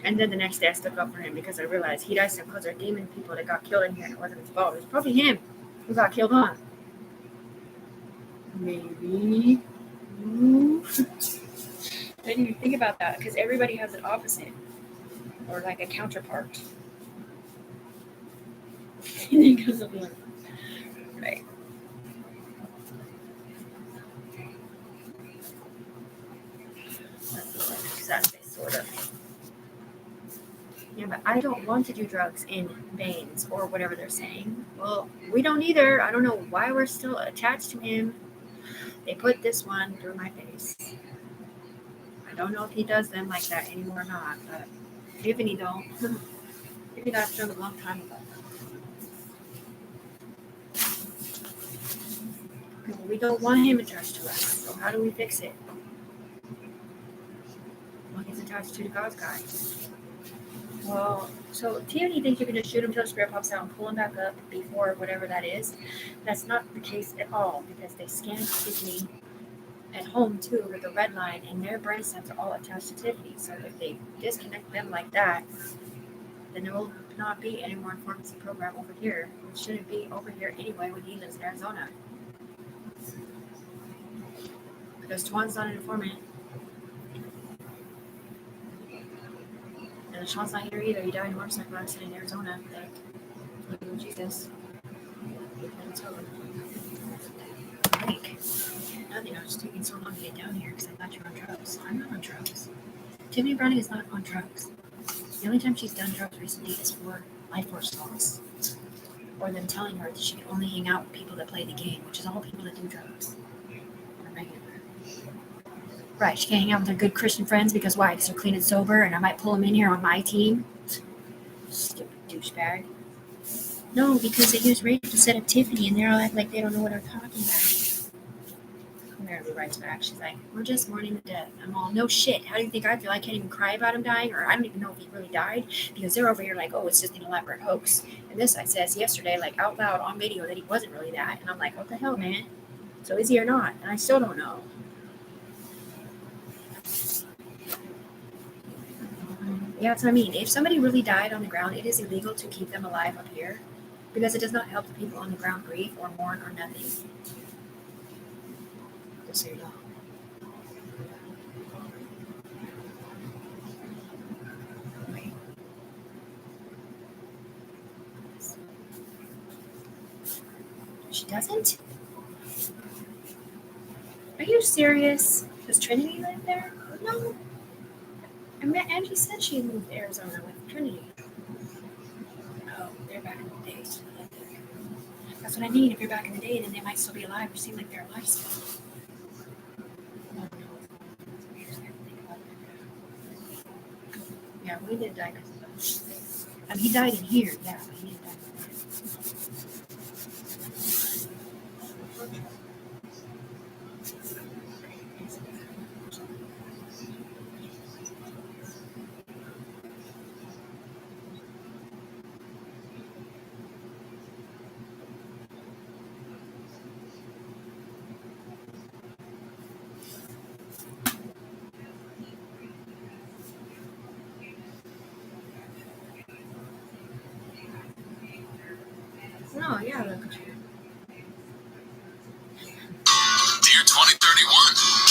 And then the next day I stuck up for him because I realized he'd ISIM codes are demon people that got killed in here and it wasn't his fault. It was probably him who got killed on. Maybe. Ooh. I didn't even think about that because everybody has an opposite or like a counterpart. Because of like, right. That's exactly sort of. Yeah, but I don't want to do drugs in veins or whatever they're saying. Well, we don't either. I don't know why we're still attached to him. They put this one through my face. I don't know if he does them like that anymore or not, but Tiffany don't. Tiffany got drugged a long time ago. We don't want him attached to us, so how do we fix it? Well, he's attached to the God's guy. Well, so Tiffany thinks you can just shoot him till the spirit pops out and pull him back up before whatever that is. That's not the case at all because they scanned Tiffany at home too with the red line, and their brain cells are all attached to Tiffany. So if they disconnect them like that, then there will not be any more informant program over here. It shouldn't be over here anyway when he lives in Arizona. Because Twan's not an informant. And Sean's not here either. He died in a motorcycle accident in Arizona. Like, Jesus. Like, nothing. I was just taking so long to get down here because I thought you were on drugs. I'm not on drugs. Tiffany Browning is not on drugs. The only time she's done drugs recently is for life force talks. Or them telling her that she can only hang out with people that play the game, which is all people that do drugs. Right, she can't hang out with her good Christian friends because why? Because they're clean and sober and I might pull them in here on my team. Stupid douchebag. No, because they use Rachel to set up Tiffany and they're all act like they don't know what they're talking about. Mary writes back, she's like, we're just mourning the death. I'm all, no shit. How do you think I feel? I can't even cry about him dying, or I don't even know if he really died because they're over here like, oh, it's just an elaborate hoax. And this guy says yesterday, like out loud on video, that he wasn't really that. And I'm like, what the hell, man? So is he or not? And I still don't know. Yeah, that's what I mean. If somebody really died on the ground, it is illegal to keep them alive up here because it does not help the people on the ground grieve or mourn or nothing. Just so you know. Wait. She doesn't? Are you serious? Does Trinity live there? No. I mean, Angie said she moved to Arizona with Trinity. Oh, they're back in the day. So that's what I mean. If you're back in the day, then they might still be alive or seem like they're alive still. Yeah, we did die. I mean, he died in here, yeah, but he didn't die. Oh, yeah, look. Dear 2031,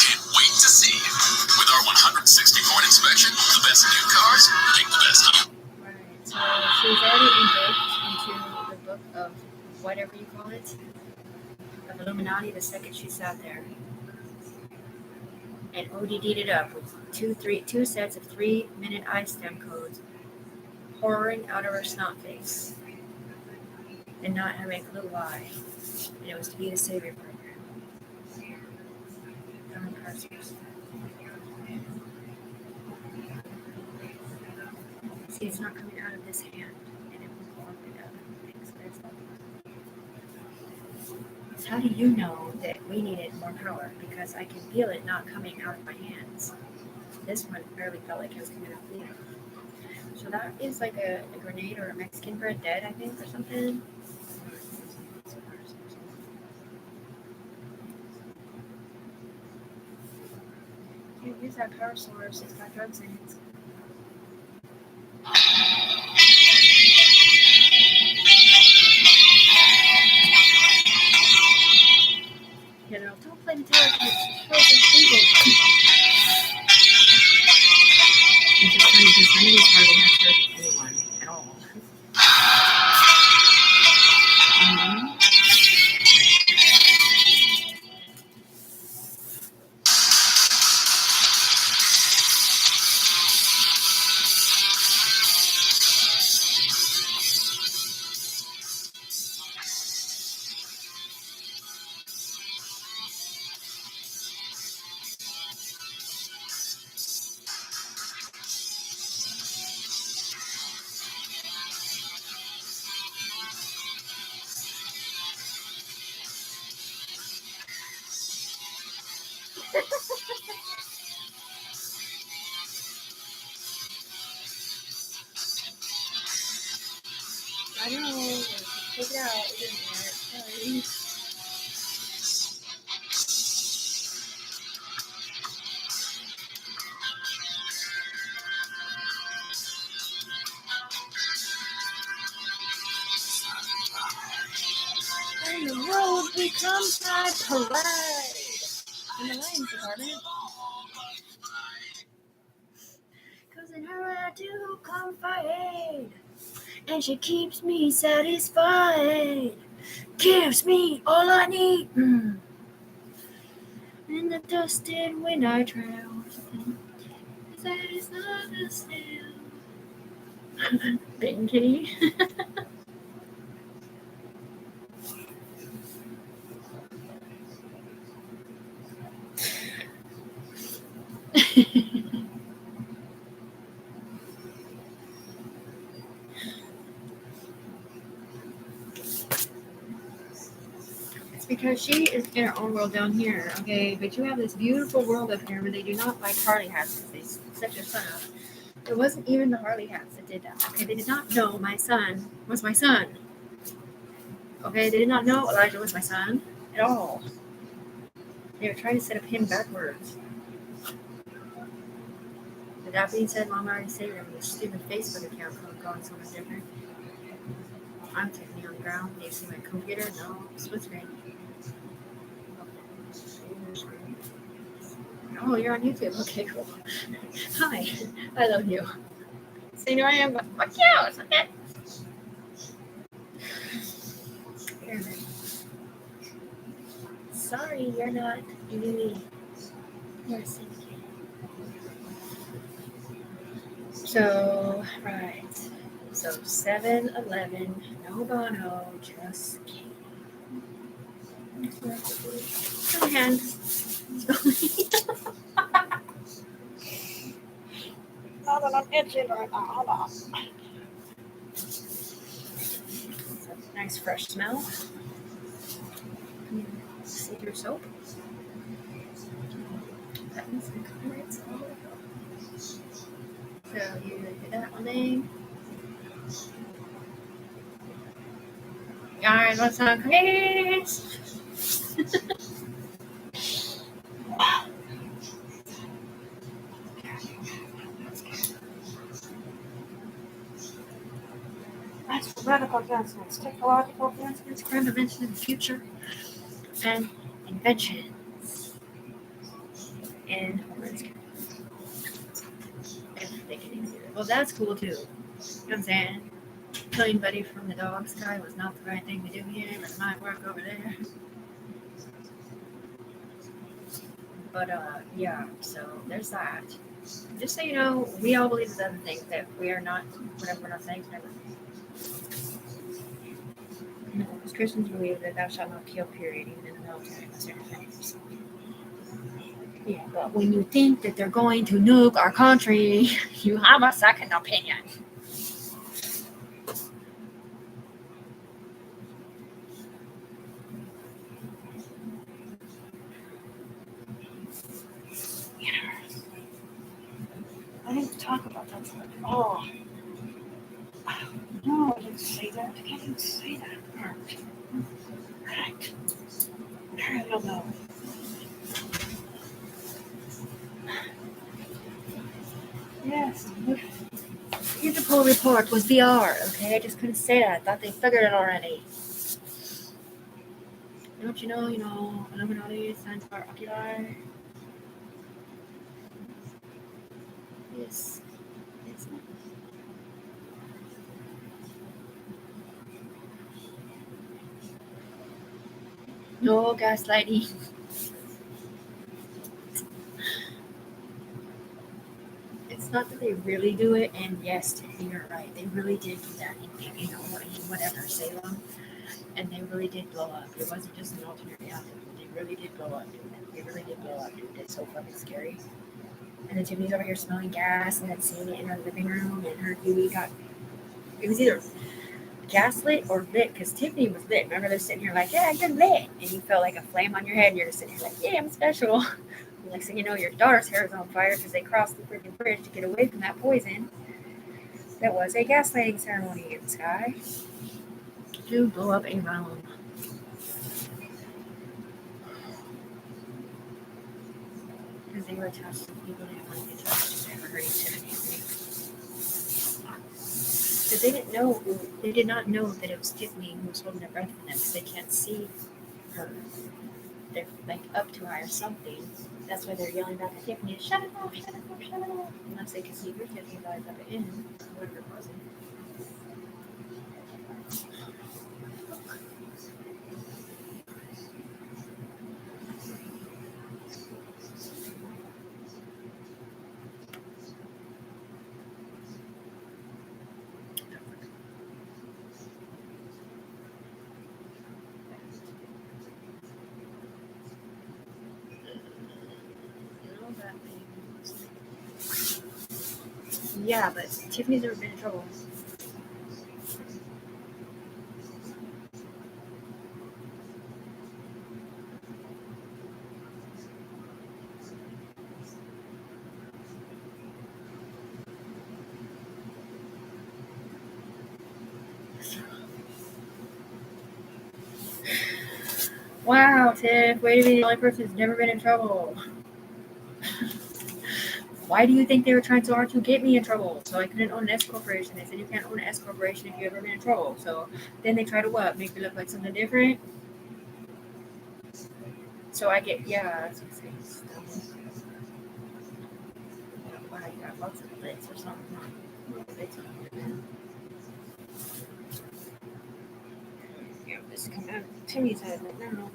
can't wait to see you. With our 160-point inspection, the best new cars make the best deal. Right. So she's already invoked into the book of whatever you call it, of Illuminati, the second she sat there. And ODD'd it up with two sets of 3-minute iStem codes pouring out of her snot face. And not having a clue why. And it was to be the Savior program. From the Parsons. See, it's not coming out of this hand. And it will go up and up. So how do you know that we needed more power? Because I can feel it not coming out of my hands. This one barely felt like it was coming out of me. So that is like a grenade or a Mexican bread dead, I think, or something. Can't use that power source. It's got drugs in it. You know, don't play Metallica. It's frozen freezing. It's just funny because none of these hardly have hurt anyone at all. Mm-hmm. I know. Take it out. It didn't matter. Sorry. And the road becomes my parade. In the Lions department. Cause in her I do confide. And she keeps me satisfied. Gives me all I need. In the dusted wind I trail. That is not the snail. Binky. It's because she is in her own world down here, okay? But you have this beautiful world up here where they do not like Harley hats because they set your son up. It wasn't even the Harley hats that did that, okay? They did not know my son was my son. Okay, they did not know Elijah was my son at all. They were trying to set up him backwards. With that being said, Mom already saved him. This stupid Facebook account going so much different. I'm Tiffany on the ground. Do you see my computer? No, split screen. Oh, you're on YouTube. Okay, cool. Hi, I love you. So you know I am, but fuck you. It's okay. Here, sorry, you're not me. You're syndicate. So, right. So 7-Eleven, no Bono, just kidding. Come hand. Now that I'm itching right now, hold on. Nice fresh smell. Cedar soap. Buttons and cards. So you do that one thing. Alright, let's cookies. That's radical advancements, technological advancements, crime prevention in the future, and inventions in hormones. If they can use it. Well, that's cool too. You know what I'm saying? Killing Buddy from the dog sky was not the right thing to do here, but it might work over there. But yeah, so there's that. Just so you know, we all believe the other things that we are not, whatever we're not saying, whatever. No, because Christians believe that thou shalt not kill, period, even in the military, unless they're defenders. Yeah, but when you think that they're going to nuke our country, you have a second opinion. I didn't talk about that. Oh. No, I didn't say that. I didn't say that part. Right. I don't know. Yes. Interpol report was VR, okay? I just couldn't say that. I thought they figured it already. Don't you know, Illuminati signs for oculi? Yes. Yes. No gaslighting. It's not that they really do it, and yes, you're right. They really did do that in whatever, Salem. And they really did blow up. It wasn't just an alternate reality. They really did blow up, dude. They really did blow up, dude. It's so fucking scary. And then Tiffany's over here smelling gas and then seeing it in her living room, and her Huey got, it was either gaslit or lit, because Tiffany was lit. Remember, they're sitting here like, yeah, you're lit. And you felt like a flame on your head, and you're just sitting here like, yeah, I'm special. And next thing you know, your daughter's hair is on fire because they crossed the freaking bridge to get away from that poison. That was a gaslighting ceremony in the sky to blow up a realm. Because they were attached to people they didn't want to be attached to. They were hurting Tiffany. Because they did not know that it was Tiffany who was holding their breath for them, because they can't see her. They're like up to her or something. That's why they're yelling back at Tiffany, shut it up, shut it up, shut it up. Unless they can see her Tiffany's eyes up in, whatever it was. Yeah, but Tiffany's never been in trouble. Wow, Tiff, way to be the only person who's never been in trouble. Why do you think they were trying so hard to get me in trouble? So I couldn't own an S corporation. They said you can't own an S corporation if you've ever been in trouble. So then they try to what? Make me look like something different? So I get, yeah, that's what I'm saying. Wow, you got lots of plates or something. Yeah, this coming out of Timmy's head right now.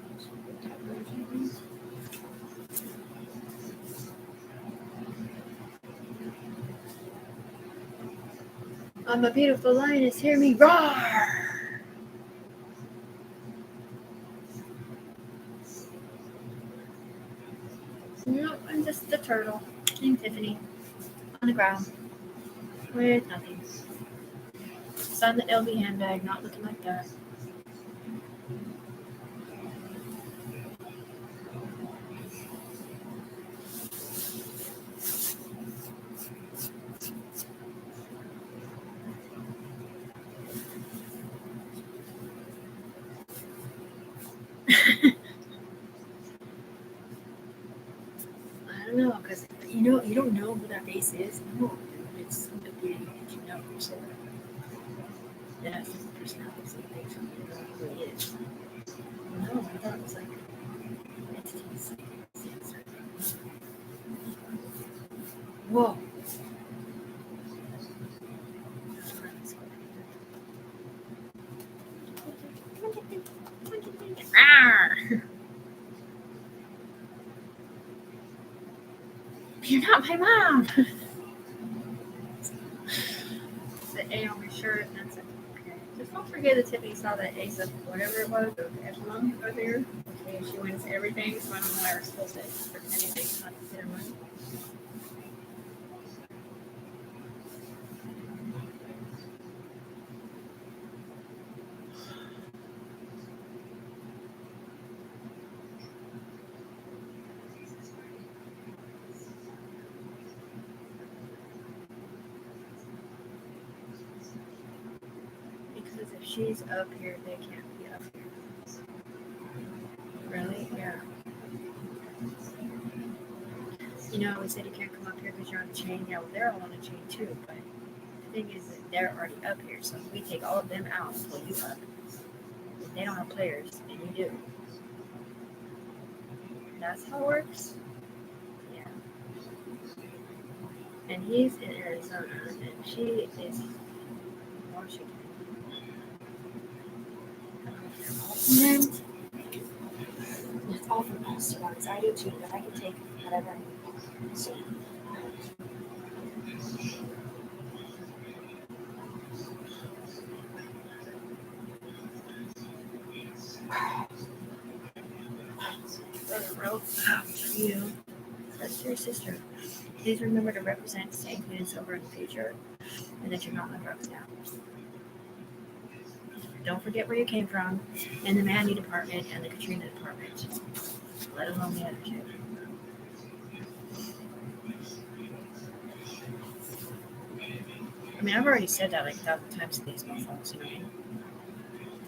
I'm a beautiful lioness, hear me roar! No, I'm just the turtle named Tiffany on the ground with nothing. It's on the LV handbag, not looking like that. I don't know, because you don't know who that face is. No, it's somebody that you know. So that's Rawr. You're not my mom. The A on my shirt, and that's it. Okay. Just don't forget that Tiffany saw that ace of whatever it was, the echelon earlier. Okay, she wins everything, so I don't know why we're supposed to pretend it's not considered money. Because if she's up here, they can't be up here. Really? Yeah. You know, we said you can't come up here because you're on a chain. Yeah, well, they're all on a chain too, but the thing is that they're already up here, so if we take all of them out and pull you up, they don't have players, and you do. That's how it works? Yeah. And he's in Arizona, and she is in Washington. And then, it's all from us, to be honest. I do too, but I can take whatever I need. So, wrote for you. That's your sister. Please remember to represent St. Units over in the future, and that you're not on drugs now. Don't forget where you came from, and the Mandy department and the Katrina department. Let alone the other two. I mean, I've already said that like 1,000 times to these motherfuckers, you know what I mean?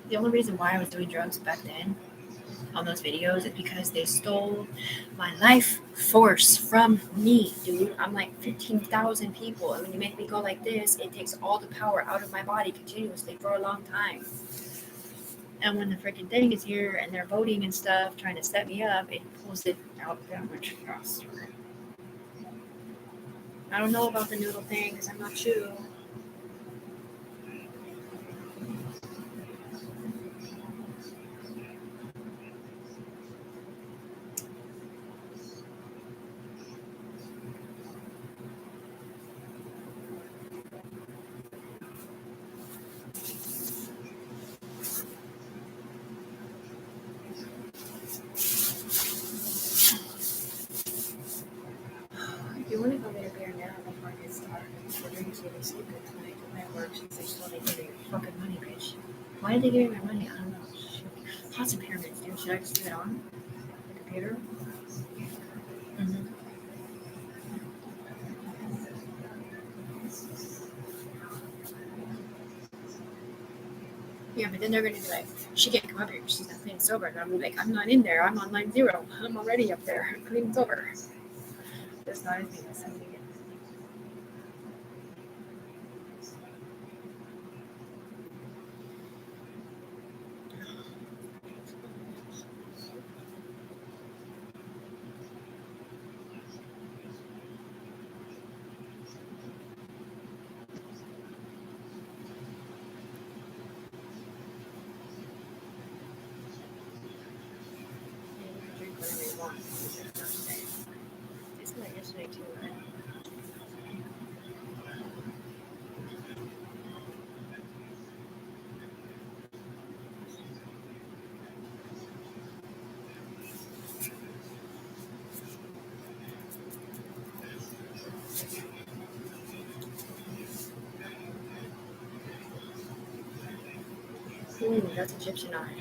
The only reason why I was doing drugs back then on those videos is because they stole my life force from me, dude. I'm like 15,000 people, and when you make me go like this, it takes all the power out of my body continuously for a long time. And when the freaking thing is here and they're voting and stuff, trying to set me up, it pulls it out that much faster. I don't know about the noodle thing because I'm not you. If you want to go get a beer now before I get started, we're going to sleep good tonight. My work since they stole your fucking money, bitch. Why did they give me my money? I don't know. Shit. Lots of pyramids, dude. Should I just leave it on the computer? Mm-hmm. Yeah, but then they're going to be like, she can't come up here. She's not clean and sober. And I'm like, I'm not in there. I'm on line 0. I'm already up there. I'm clean and sober. That's not anything. That's something. Drink whatever you want. It's your first day. It's like yesterday too, right? Ooh, that's Egyptian eye.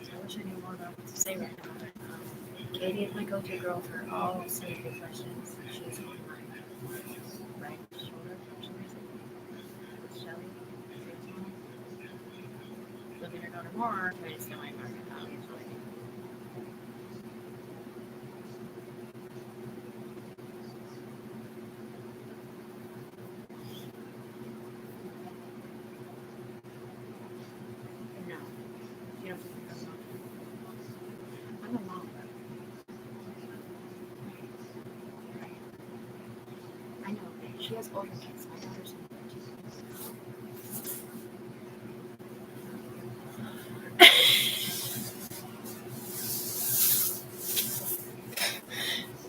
I wish I knew more about what to say right now. But, Katie is my go-to girl for all scientific questions. She's on my right shoulder for some reason. With Shelly. Looking her daughter more, but it's still like market value. No, you don't think I'm not. I'm a mom. I know, but she has older kids. My daughter's in there too.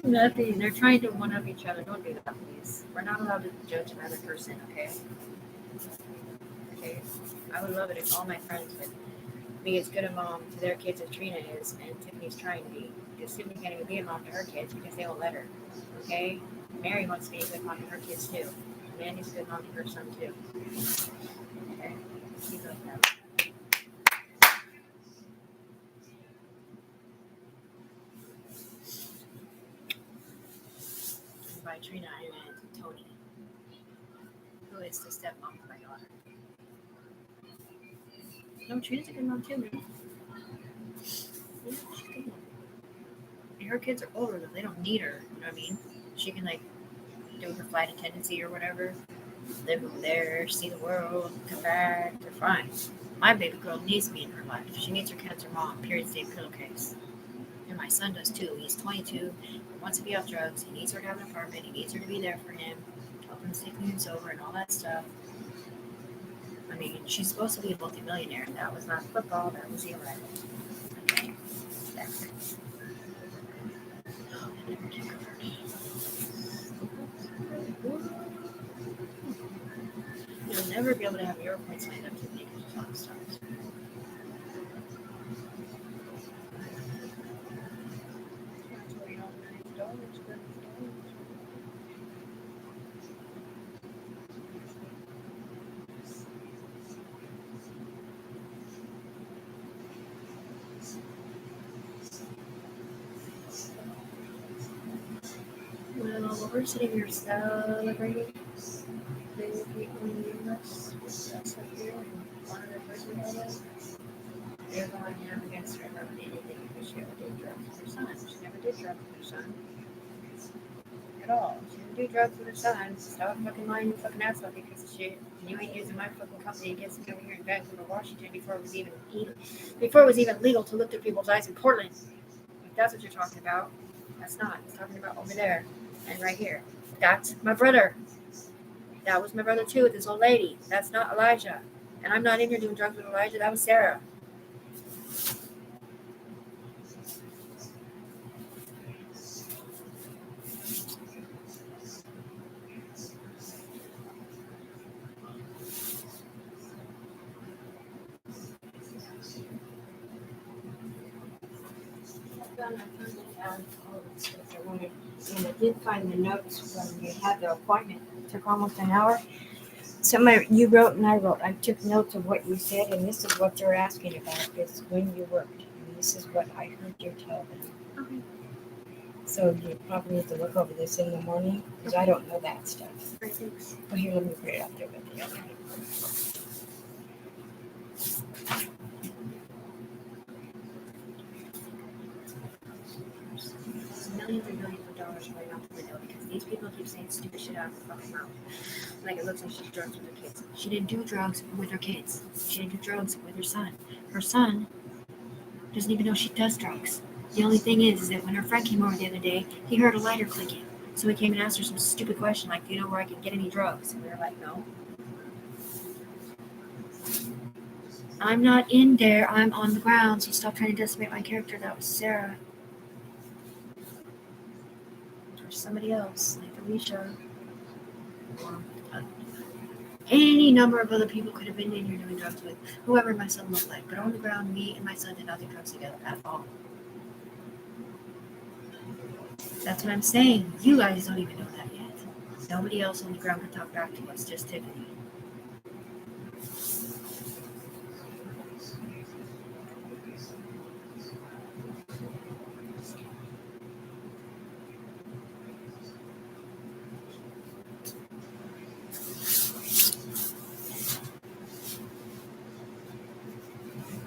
Nothing. They're trying to one up each other. Don't do that, please. We're not allowed to judge another person, okay? Okay. I would love it if all my friends would be as good a mom to their kids as Trina is, and Tiffany's trying to be. Because Tiffany can't even be a mom to her kids because they won't let her. Okay? Mary wants to be a good mom to her kids too. Mandy's a good mom to her son too. Okay? Keep it like that. And by Trina, I meant Tony, who is the stepmom of my daughter. No, Trina's a good mom too, man. Yeah, she's a good mom. And her kids are older, though. They don't need her. You know what I mean? She can, like, do her flight attendant or whatever. Live over there, see the world, come back. They're fine. My baby girl needs me in her life. She needs her cancer mom, period, state pillowcase. And my son does too. He's 22. He wants to be off drugs. He needs her to have an apartment. He needs her to be there for him, help him stay clean and sober and all that stuff. I mean, she's supposed to be a multimillionaire. That was not football. That was the arrival. Okay. That's it. You'll never be able to have your points lined up to me because you're on stars. Well, we're sitting here celebrating the people in the US with us up here and one of the person that they're going down against her about anything because she ever did drugs with her son. She never did drugs with her son at all. She didn't do drugs with her son. Stop fucking lying your fucking ass off because you ain't using my fucking company against me over here in Vancouver, Washington before it was even legal to look through people's eyes in Portland. If that's what you're talking about, that's not. It's talking about over there and right here. That's my brother. That was my brother too with this old lady. That's not Elijah. And I'm not in here doing drugs with Elijah. That was Sarah. And I did find the notes when we had the appointment. It took almost an hour. You wrote and I wrote. I took notes of what you said, and this is what they're asking about. Is when you worked, and this is what I heard you tell them. Okay. So you probably need to look over this in the morning because I don't know that stuff. Great, thanks. Well, here, let me put it out there with you. Okay. Millions and millions of dollars going out the window because these people keep saying stupid shit out of their fucking mouth. Like it looks like she did drugs with her kids. She didn't do drugs with her kids. She didn't do drugs with her son. Her son doesn't even know she does drugs. The only thing is that when her friend came over the other day, he heard a lighter clicking. So he came and asked her some stupid question like, do you know where I can get any drugs? And we were like, no. I'm not in there. I'm on the ground. So stop trying to decimate my character. That was Sarah. Or somebody else, like Alicia. Or any number of other people could have been in here doing drugs with whoever my son looked like. But on the ground, me and my son did not do drugs together at all. That's what I'm saying. You guys don't even know that yet. Nobody else on the ground can talk back to us, just Tiffany.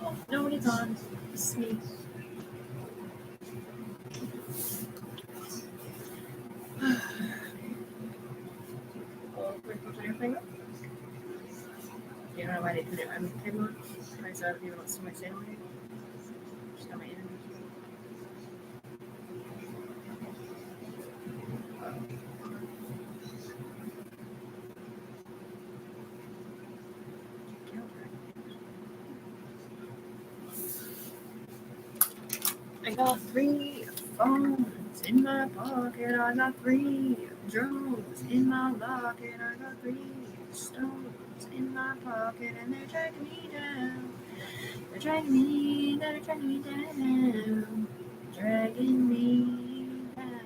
Oh, nobody's on. It's me. Oh, we're going to put airplane up? You don't know why they put it on the table? I saw people don't see my channel here. Just got my internet. I got 3 phones in my pocket, I got 3 drones. In my locket, I got 3 stones in my pocket, and they're dragging me down. They're dragging me down, dragging me down.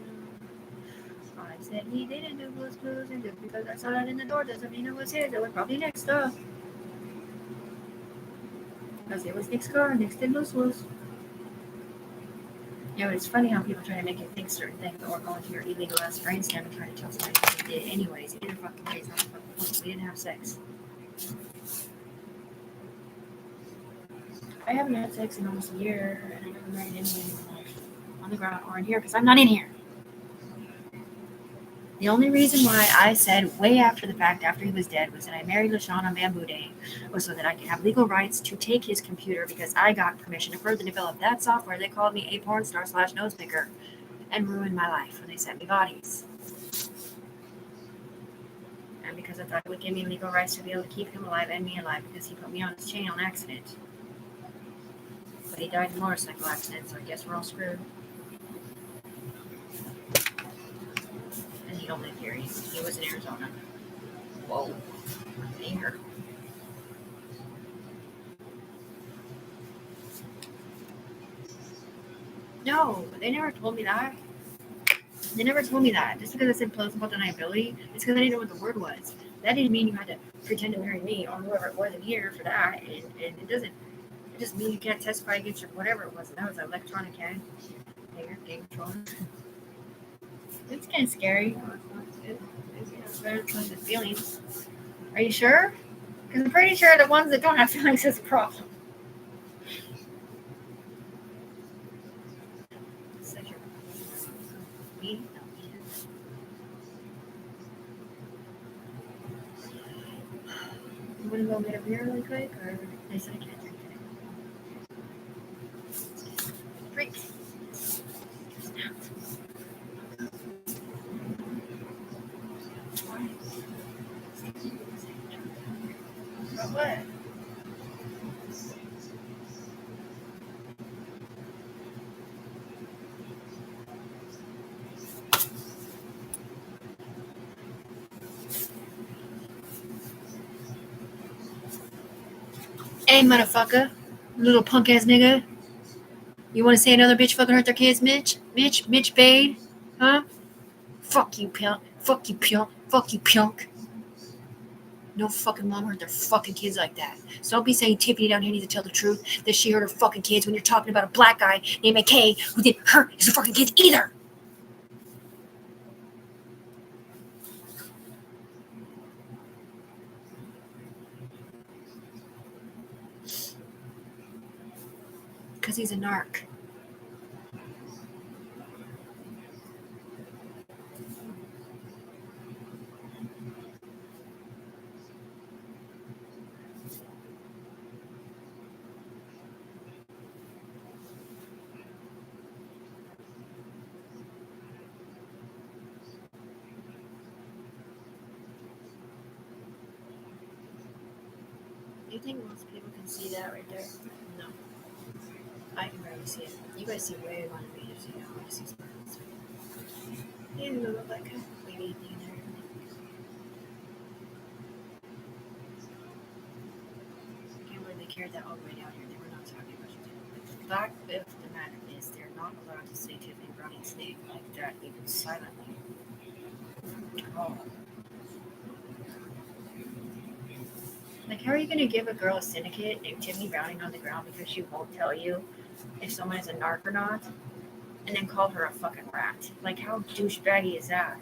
I said he didn't do blues and just because I saw that in the door doesn't mean it was his. It was probably next door. Because it was Nick's car, Nick's did blues. You know, it's funny how people try to make you think certain things or go into your illegal ass brainstem and try to tell somebody what they did anyways. Either fucking way, it's not the fucking point. We didn't have sex. I haven't had sex in almost a year, and I never married anyone on the ground or in here because I'm not in here. The only reason why I said way after the fact, after he was dead, was that I married LaShawn on Bamboo Day, was so that I could have legal rights to take his computer because I got permission to further develop that software. They called me a porn star / nosepicker and ruined my life when they sent me bodies. And because I thought it would give me legal rights to be able to keep him alive and me alive because he put me on his chain on accident. But he died in a motorcycle accident, so I guess we're all screwed. And he don't live here. He was in Arizona. Whoa. Anger. No, they never told me that. They never told me that. Just because I said plausible deniability, it's because I didn't know what the word was. That didn't mean you had to pretend to marry me or whoever it was in here for that. And it doesn't. It just means you can't testify against your whatever it was. And that was electronic hand. Game control. It's kind of scary. It's better than the feelings. Are you sure? Because I'm pretty sure the ones that don't have feelings is a problem. Such a me. You want to go get a beer really quick, or they said I can't drink it. Drink. But what? Hey, motherfucker. Little punk ass nigga. You want to say another bitch fucking hurt their kids, Mitch? Mitch Bade? Huh? Fuck you, punk. Fuck you, punk. Fuck you, punk. No fucking mom hurt their fucking kids like that. So don't be saying Tiffany down here needs to tell the truth that she hurt her fucking kids when you're talking about a black guy named McKay who didn't hurt his fucking kids either. Because he's a narc. Do you think most people can see that right there? No. I can barely see it. You guys see way more than me. You see how I see sparkles. You didn't look like a wavy thing there. I can't believe they carried that all the way down here. They were not talking about you. The fact of the matter is, they're not allowed to say Tiffany Browning's name like that, even silently. Oh. Like, how are you going to give a girl a syndicate named Tiffany Browning on the ground because she won't tell you if someone is a narc or not, and then call her a fucking rat? Like, how douchebaggy is that?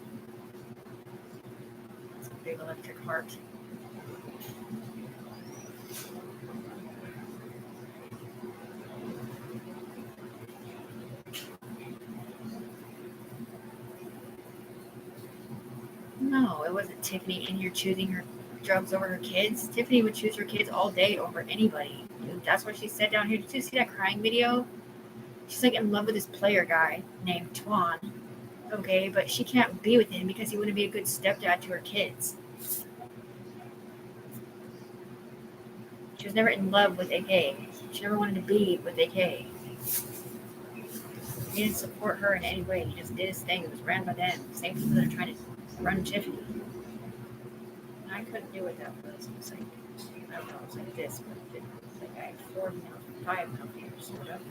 That's a big electric heart. No, it wasn't Tiffany in here choosing her drugs over her kids. Tiffany would choose her kids all day over anybody. Dude, that's what she said down here. Did you see that crying video? She's like in love with this player guy named Tuan. Okay, but she can't be with him because he wouldn't be a good stepdad to her kids. She was never in love with AK. She never wanted to be with AK. He didn't support her in any way. He just did his thing. It was ran by them. Same people that are trying to run Tiffany. And I couldn't do it that was. It was like, I don't know, it was like this, but it didn't. It was like I had 5 years, sort of.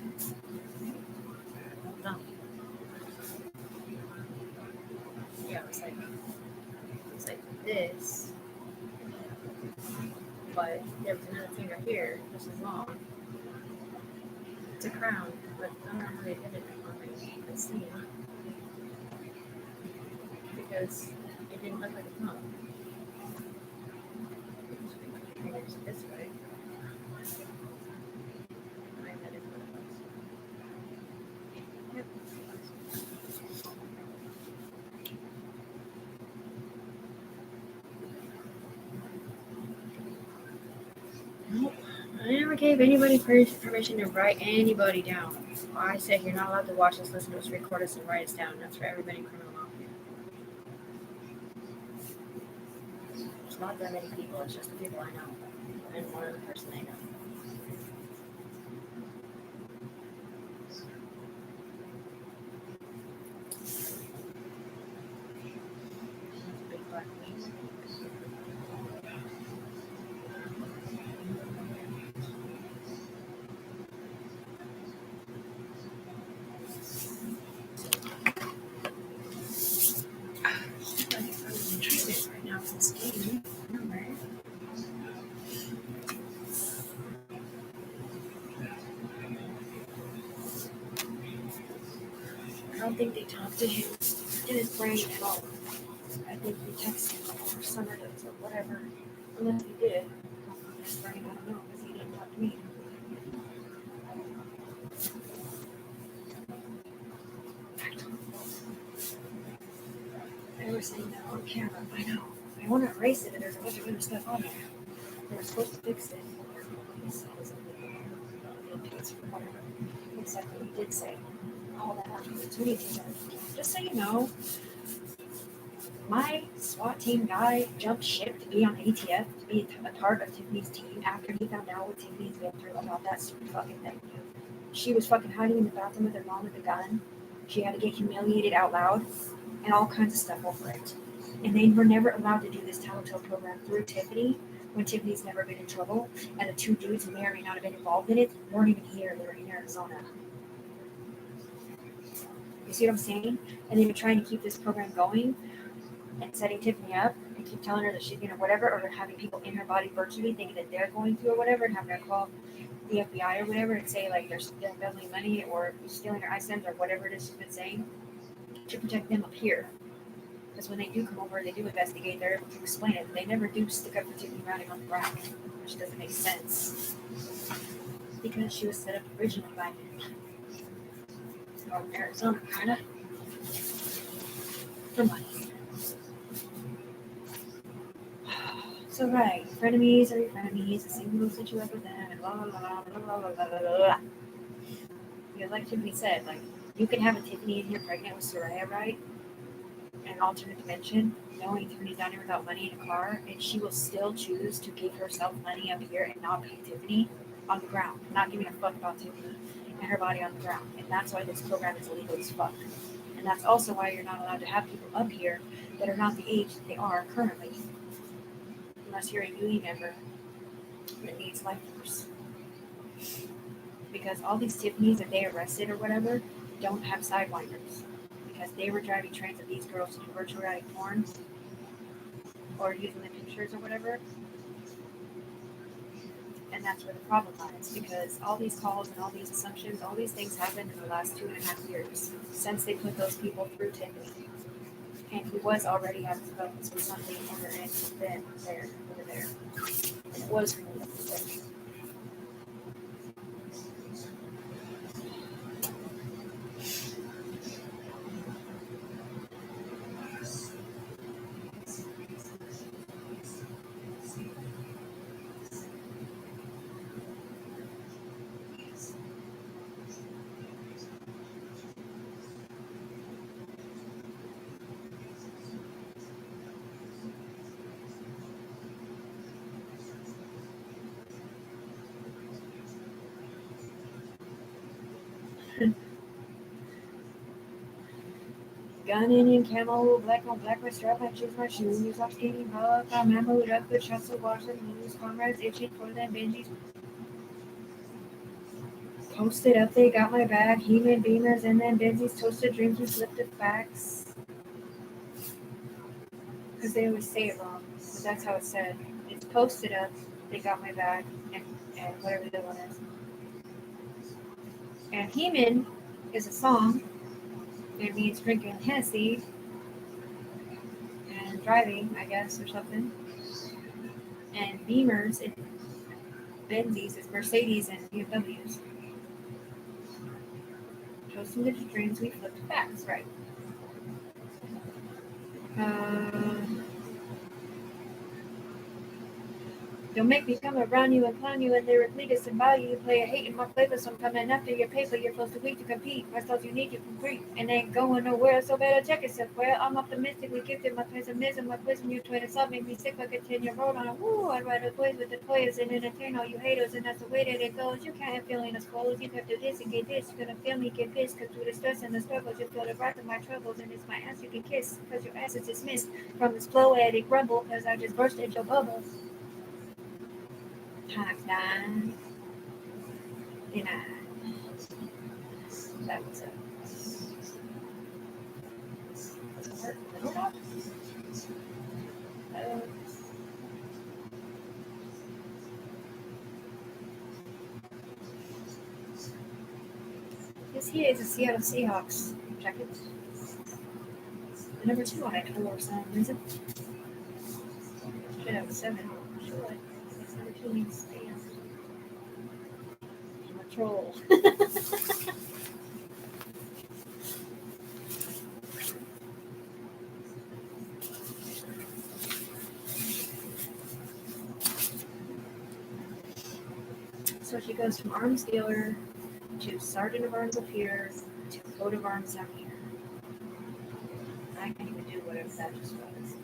No. Yeah, it was like this. But there was another finger here, just as long. It's a crown, but I don't know how they did it on my see because it didn't look like a thumb. Fingers this way. And I had it what it was. Yep. Nope. I never gave anybody permission to write anybody down. I said you're not allowed to watch us, listen to us, record us, and write us down. That's for everybody in criminal law. It's not that many people. It's just the people I know, and one other person I know. Big black wings. Right now, it's skating. Right? I don't think they talked to him in his brain at all. I think he texted him or summoned it or whatever. Unless he did. In his brain, I don't know, because he didn't talk to me. They were saying that on camera. I know. I want to erase it, and there's a bunch of other stuff on there. They were supposed to fix it. Except what he did say. All that opportunity. Just so you know, my SWAT team guy jumped ship to be on ATF, to be a part of Tiffany's team after he found out what Tiffany's been through about that stupid fucking thing. She was fucking hiding in the bathroom with her mom with a gun. She had to get humiliated out loud and all kinds of stuff over it. And they were never allowed to do this tattletale program through Tiffany when Tiffany's never been in trouble. And the 2 dudes who may or may not have been involved in it weren't even here. They were in Arizona. You see what I'm saying? And they've been trying to keep this program going and setting Tiffany up and keep telling her that she's gonna whatever, or having people in her body virtually thinking that they're going to or whatever, and having her call the FBI or whatever and say like they're embezzling money or stealing her items or whatever it is she's been saying to protect them up here. Because when they do come over, they do investigate, they're able to explain it. They never do stick up for Tiffany riding on the ground, which doesn't make sense. Because she was set up originally by Arizona, kind of. For money. So right, frenemies are your frenemies, the same people set you up with them, and blah blah blah blah blah blah blah blah. Because like Tiffany said, like you can have a Tiffany in here pregnant with Soraya, right? In an alternate dimension, knowing Tiffany's down here without money in a car, and she will still choose to give herself money up here and not pay Tiffany on the ground, not giving a fuck about Tiffany and her body on the ground. And that's why this program is illegal as fuck. And that's also why you're not allowed to have people up here that are not the age that they are currently. Unless you're a UE member that needs life force. Because all these Tiffany's that they arrested or whatever don't have sidewinders. Because they were driving trains of these girls to do virtual reality porn or using the pictures or whatever. And that's where the problem lies. Because all these calls and all these assumptions, all these things happened in the last 2.5 years since they put those people through Tiffany. And he was already having phones with something over in then there, over there. And it was from over there. gun, Indian camo, black on black, my strap, my shoes, my shoes. I'm skating rock, I'm ammoed up with shots of water, moves, comrades itching for them Benjis. Posted up, they got my back, He-Man beamers, and then Benzies, toasted dreams, and flipped the facts. Because they always say it wrong, but that's how it's said. It's posted up, they got my back, and whatever the other one is. And He-Man is a song. It means drinking Hennessy and driving, I guess, or something. And Beamers and Benzies is Mercedes and BMWs. Toasting the dreams, we flipped facts, right? Don't make me come around you and clown you and lyrically disembowel you. Play a hate in my playlist. I'm coming after your paper. You're close to weak to compete. My styles you need to complete and ain't going nowhere. So better check yourself. Well, I'm optimistically gifted. My pessimism, my wisdom, you twin and make me sick like a 10-year roll on. Woo, I'd rather play with the players and entertain all you haters. And that's the way that it goes. You can't have feeling as close. You have to this and get this. You're gonna feel me get pissed. Cause through the stress and the struggles, you feel the wrath of my troubles. And it's my ass you can kiss. Cause your ass is dismissed from this flow addict rumble. Cause I just burst into your bubble. Times 9 and 9. That was it. This here is a Seattle Seahawks jacket. The number 2 on it for some reason. Should have a 7 on it. Sure. It's number 2 means stand. I'm a troll. So she goes from arms dealer to sergeant of arms up here to coat of arms down here. I can't even do whatever that just was.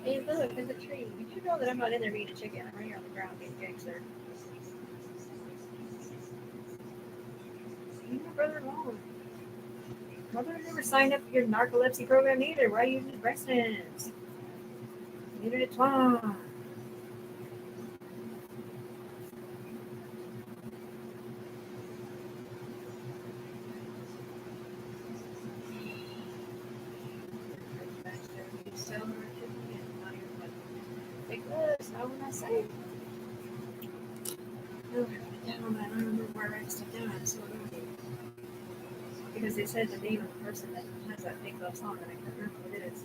Hey, look, there's a tree. Did you know that I'm not in there eating chicken? I'm right here on the ground being gangster. Leave my brother alone. Mother never signed up for your narcolepsy program either. Why are you using Brexton's? Neither did Twan. Because how would I say? No, down, I don't remember where I write stuff down. So because they said the name of the person that has that big love song, and I can't remember what it is.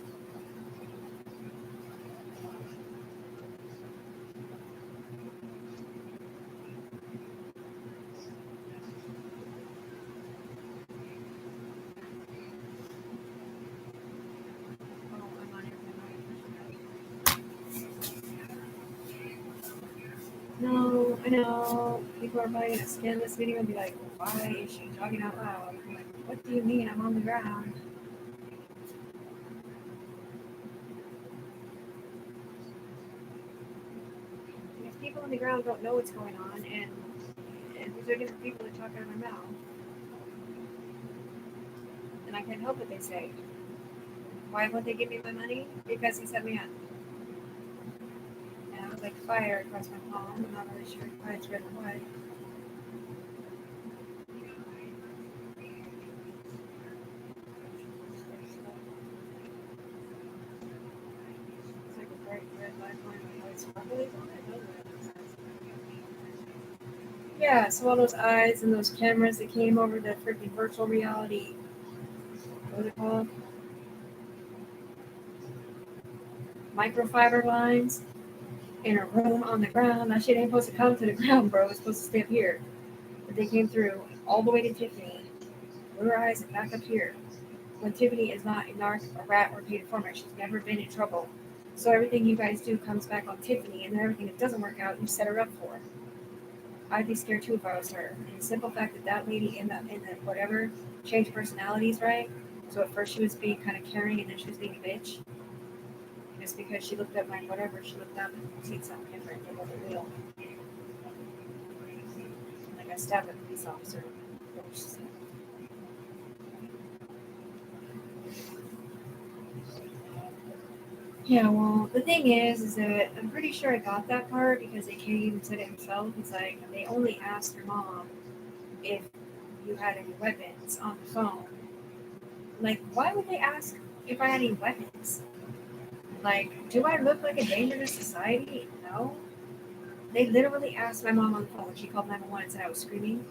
No, I know. People are probably gonna scan this video and be like, why is she talking out loud? I'm like, what do you mean? I'm on the ground. If people on the ground don't know what's going on, and these are different people that talk out of their mouth, and I can't help what they say. Why won't they give me my money? Because he set me up. And I was like fire across my palm. I'm not really sure why it's red and white. It's like a bright red light line with white sparklies on it. Yeah, so all those eyes and those cameras that came over the freaking virtual reality. What was it called? Microfiber lines in a room on the ground. That shit ain't supposed to come to the ground, bro. It's supposed to stay up here. But they came through all the way to Tiffany. Blue eyes back up here. When Tiffany is not a narc, a rat, or paid informant, she's never been in trouble. So everything you guys do comes back on Tiffany, and then everything that doesn't work out, you set her up for. I'd be scared too if I was her. And the simple fact that that lady in the whatever changed personalities, right? So at first she was being kind of caring, and then she was being a bitch. Just because she looked up my whatever, she looked up and seen something different. It wasn't real. Like I stabbed a police officer. Yeah, well, the thing is that I'm pretty sure I got that part because they can't even said it himself. It's like they only asked your mom if you had any weapons on the phone. Like, why would they ask if I had any weapons? Like, do I look like a danger to society? No. They literally asked my mom on the phone when she called 911 and said I was screaming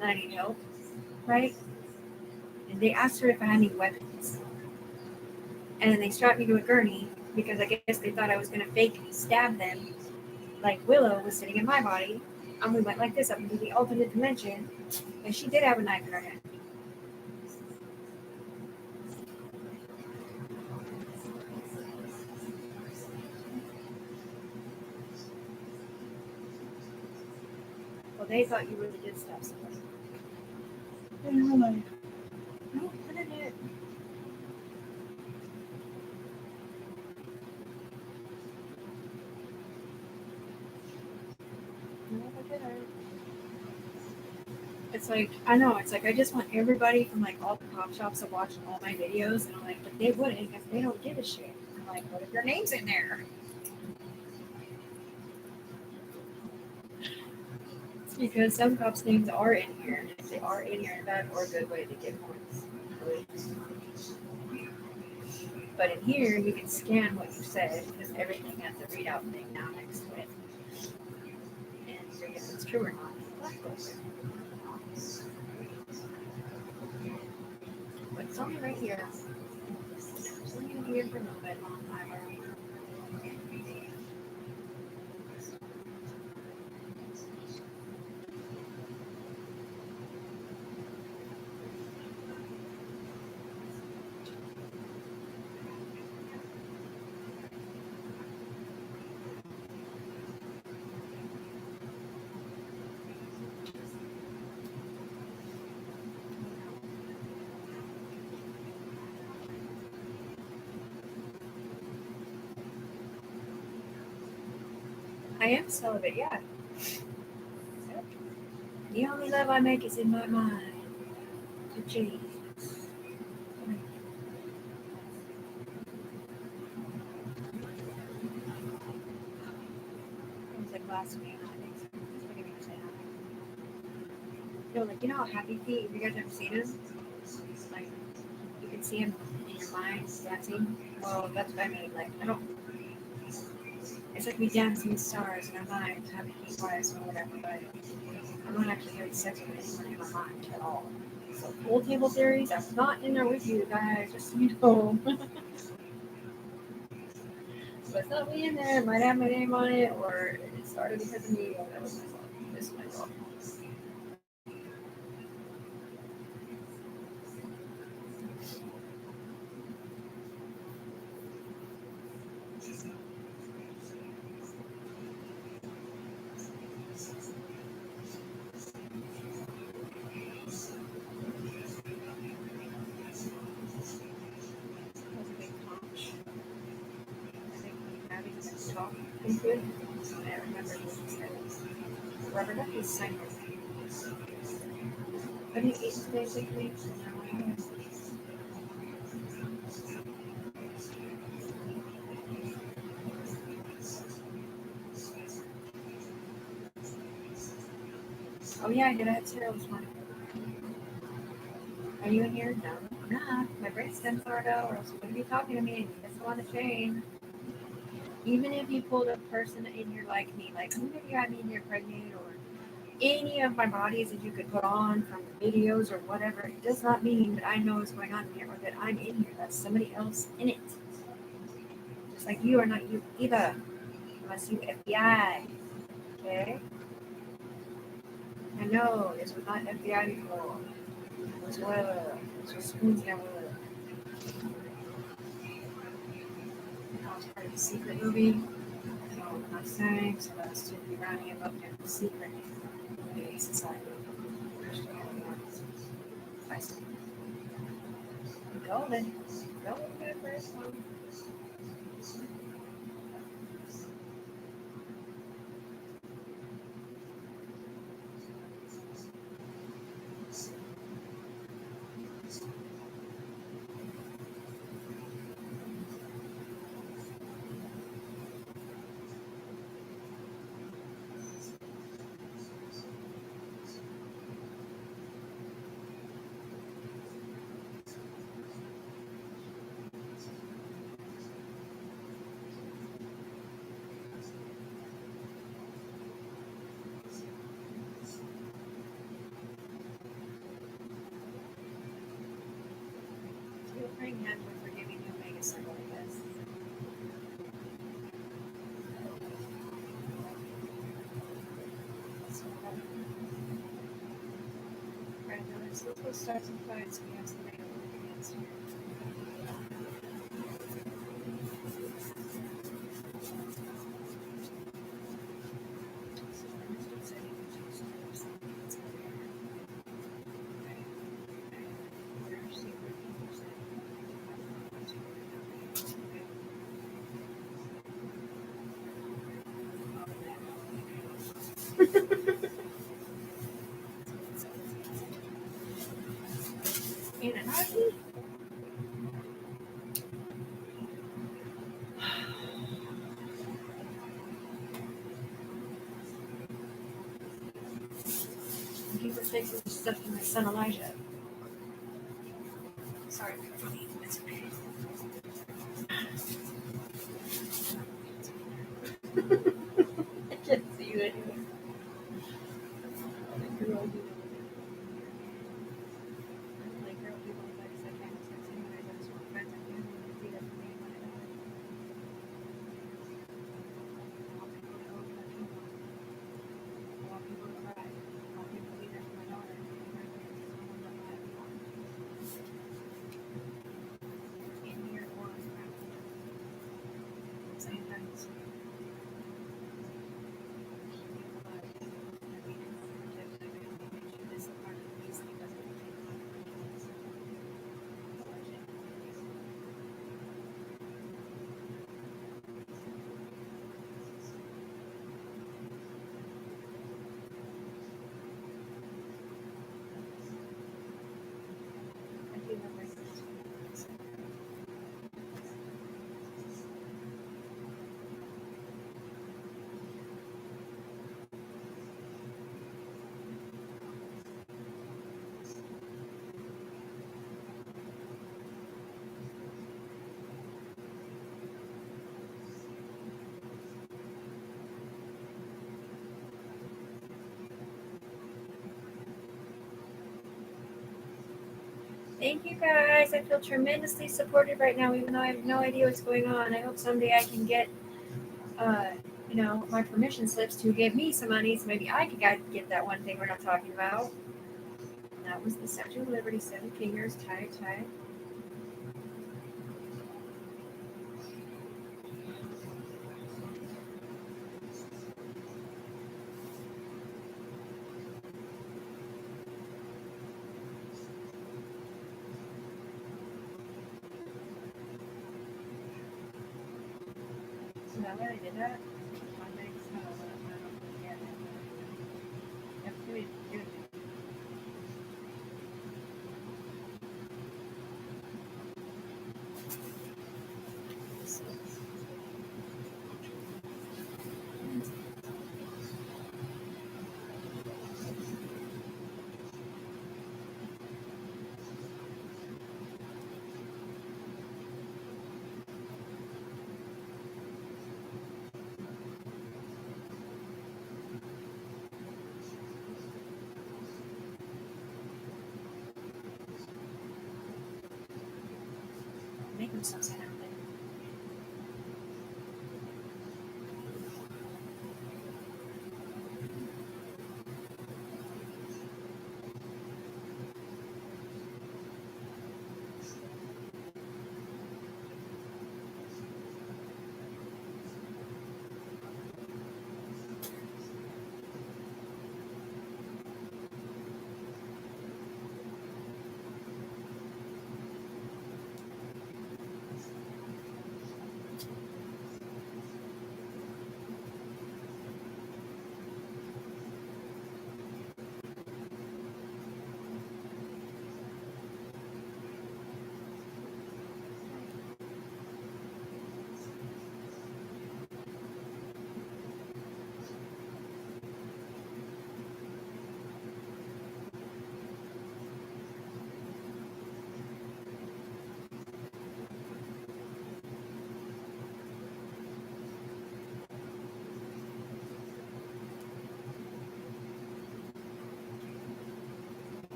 and I need help, right? And they asked her if I had any weapons. And then they strapped me to a gurney because I guess they thought I was going to fake stab them like Willow was sitting in my body. And we went like this up into the alternate dimension. And she did have a knife in her hand. Well, they thought you really did stab somebody. And you were like, no, put it in. No, I didn't. It's like, I know, it's like I just want everybody from like all the cop shops to watch all my videos. And I'm like, but they wouldn't because they don't give a shit. I'm like, what if your name's in there? It's because some cops' names are in here. And if they are in here, that's a good way to get points. But in here, you can scan what you said because everything has a readout thing now next to it. And see if it's true or not. But it's only right here. It's only in here for a little bit. I am celibate, yeah. The only love I make is in my mind. To Jesus. It was like last week, I think. That's what you say. Like, you know how happy feet, if you guys ever seen him? Like, you can see him in your mind dancing. Well, that's what I mean. Like, I don't. It's like we dance in the stars in our minds, happy feet wise or whatever, but I'm not actually having sex with anyone in my mind at all. So, pool table theories, I'm not in there with you guys, just so you know. So it's not me in there. It might have my name on it, or it started because of me. Or that was my fault. This is my fault. That was a big punch. I think having this talk is good. I remember what he said. Rubber duckies sang it. What do you eat today, basically? Oh yeah, I did. I had cereal this morning. Are you in here? No, I'm not. My brain stem's hard out, or else you wouldn't be talking to me. And you're still on the chain. Even if you pulled a person in here like me, like even if you had me in here pregnant, or any of my bodies that you could put on from the videos or whatever, it does not mean that I know what's going on here or that I'm in here. That's somebody else in it. Just like you are not you either, unless you FBI. Okay? I know this was not FBI before. It was whatever. This was spoons and whatever. was part of a secret movie. So I'm saying, so that's to be writing a book in the secret society. Golden. Golden for the first one. You're praying hand for forgiving you, Omega symbol, I guess. Right, now let's go start some fights. We have somebody to work against here. So I'm just upsetting you, Jesus. It's over here. Okay. Okay. Your secret people said, Anunnaki? Thank you for fixing the stuff for my son Elijah. Sorry for funny. It's okay. I can't see you anyway. Girl, you like girl people like I said, can't sex anyways. I just want friends and family to see that for me when I die. I want people to own my kingdom. I want people to cry. I want people to be there for my daughter. In here or around. Same things. I do love my sister. Thank you guys. I feel tremendously supported right now, even though I have no idea what's going on. I hope someday I can get, my permission slips to give me some money, so maybe I could get that one thing we're not talking about. That was the Statue of Liberty, 7 fingers, tie. So now that I did that, my next good. Make themselves happen.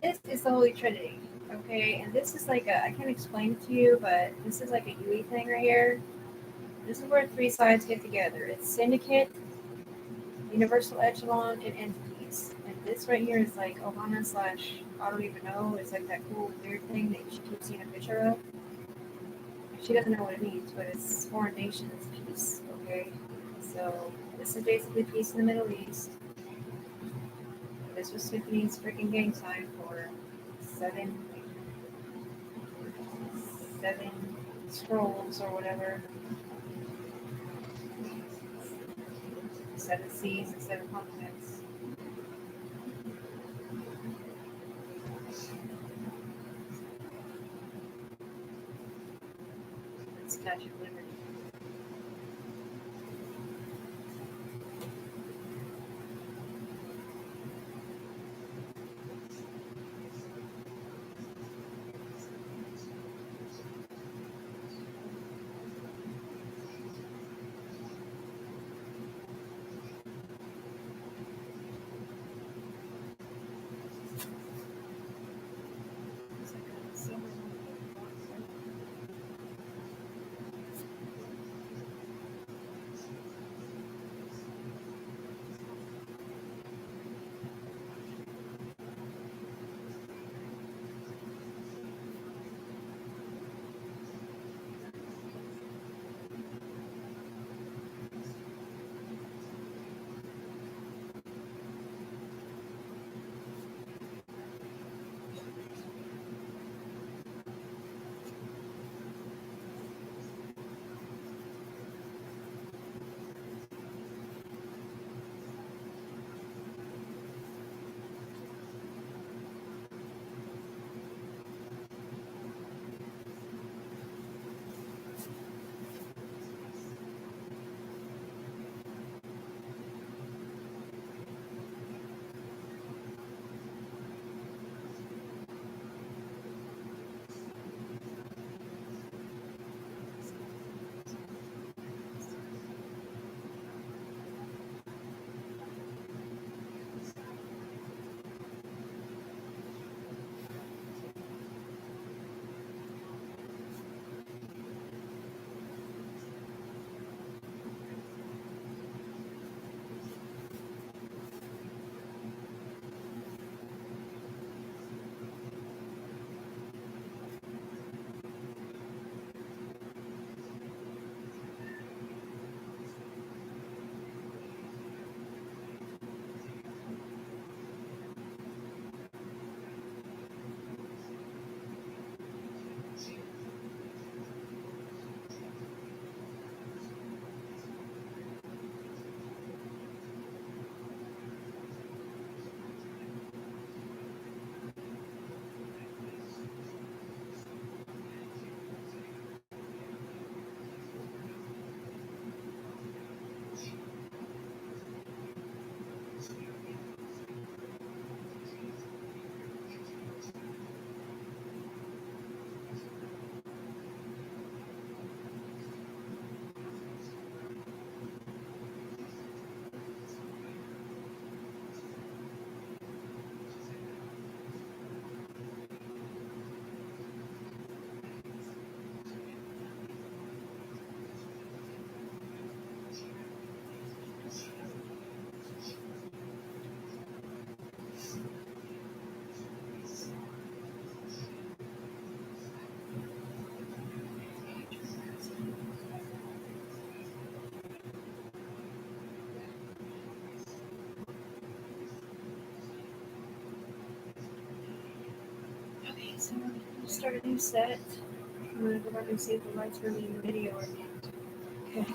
this is the Holy Trinity, okay? And this is like I can't explain it to you, but this is like a UE thing right here. This is where three sides get together. It's syndicate, universal echelon, and entities. And this right here is like Ohana slash I don't even know. It's like that cool weird thing that she keeps seeing a picture of. She doesn't know what it means, but it's foreign nations peace, okay? So this is basically peace in the Middle East. This was Tiffany's freaking gang sign for seven scrolls or whatever. 7 seas and 7 continents. Statue of Liberty. Okay, so I'm gonna start a new set. I'm gonna go back and see if the lights for me in the video or not. Okay.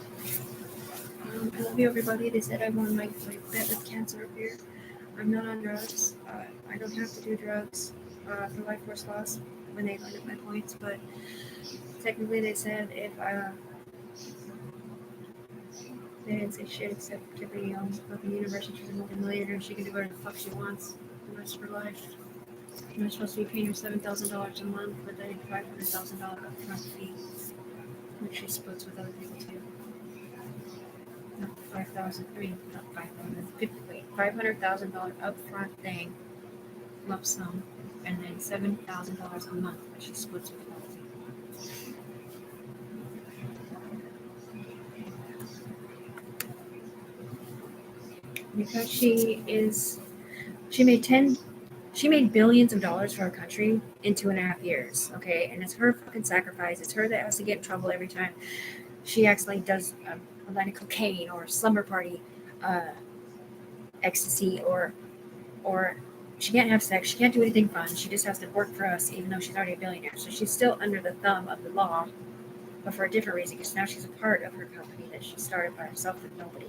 I love you, everybody. They said I won my bet with cancer up here. I'm not on drugs. I don't have to do drugs for life force loss when they find up my points, but technically they said if they didn't say shit except Tiffany fucking university, she's a multi-millionaire and she can do whatever the fuck she wants the rest of her life. You're supposed to be paying her $7,000 a month, but then $500,000 upfront fee, which she splits with other people too. Not 5,003, not 5,000, wait, $500,000 upfront thing, lump sum. and then $7,000 a month that she splits with other people. Because she made billions of dollars for her country in 2.5 years. Okay, and it's her fucking sacrifice. It's her that has to get in trouble every time she accidentally does a line of cocaine or slumber party, ecstasy, or she can't have sex. She can't do anything fun. She just has to work for us, even though she's already a billionaire. So she's still under the thumb of the law, but for a different reason. Because now she's a part of her company that she started by herself with nobody.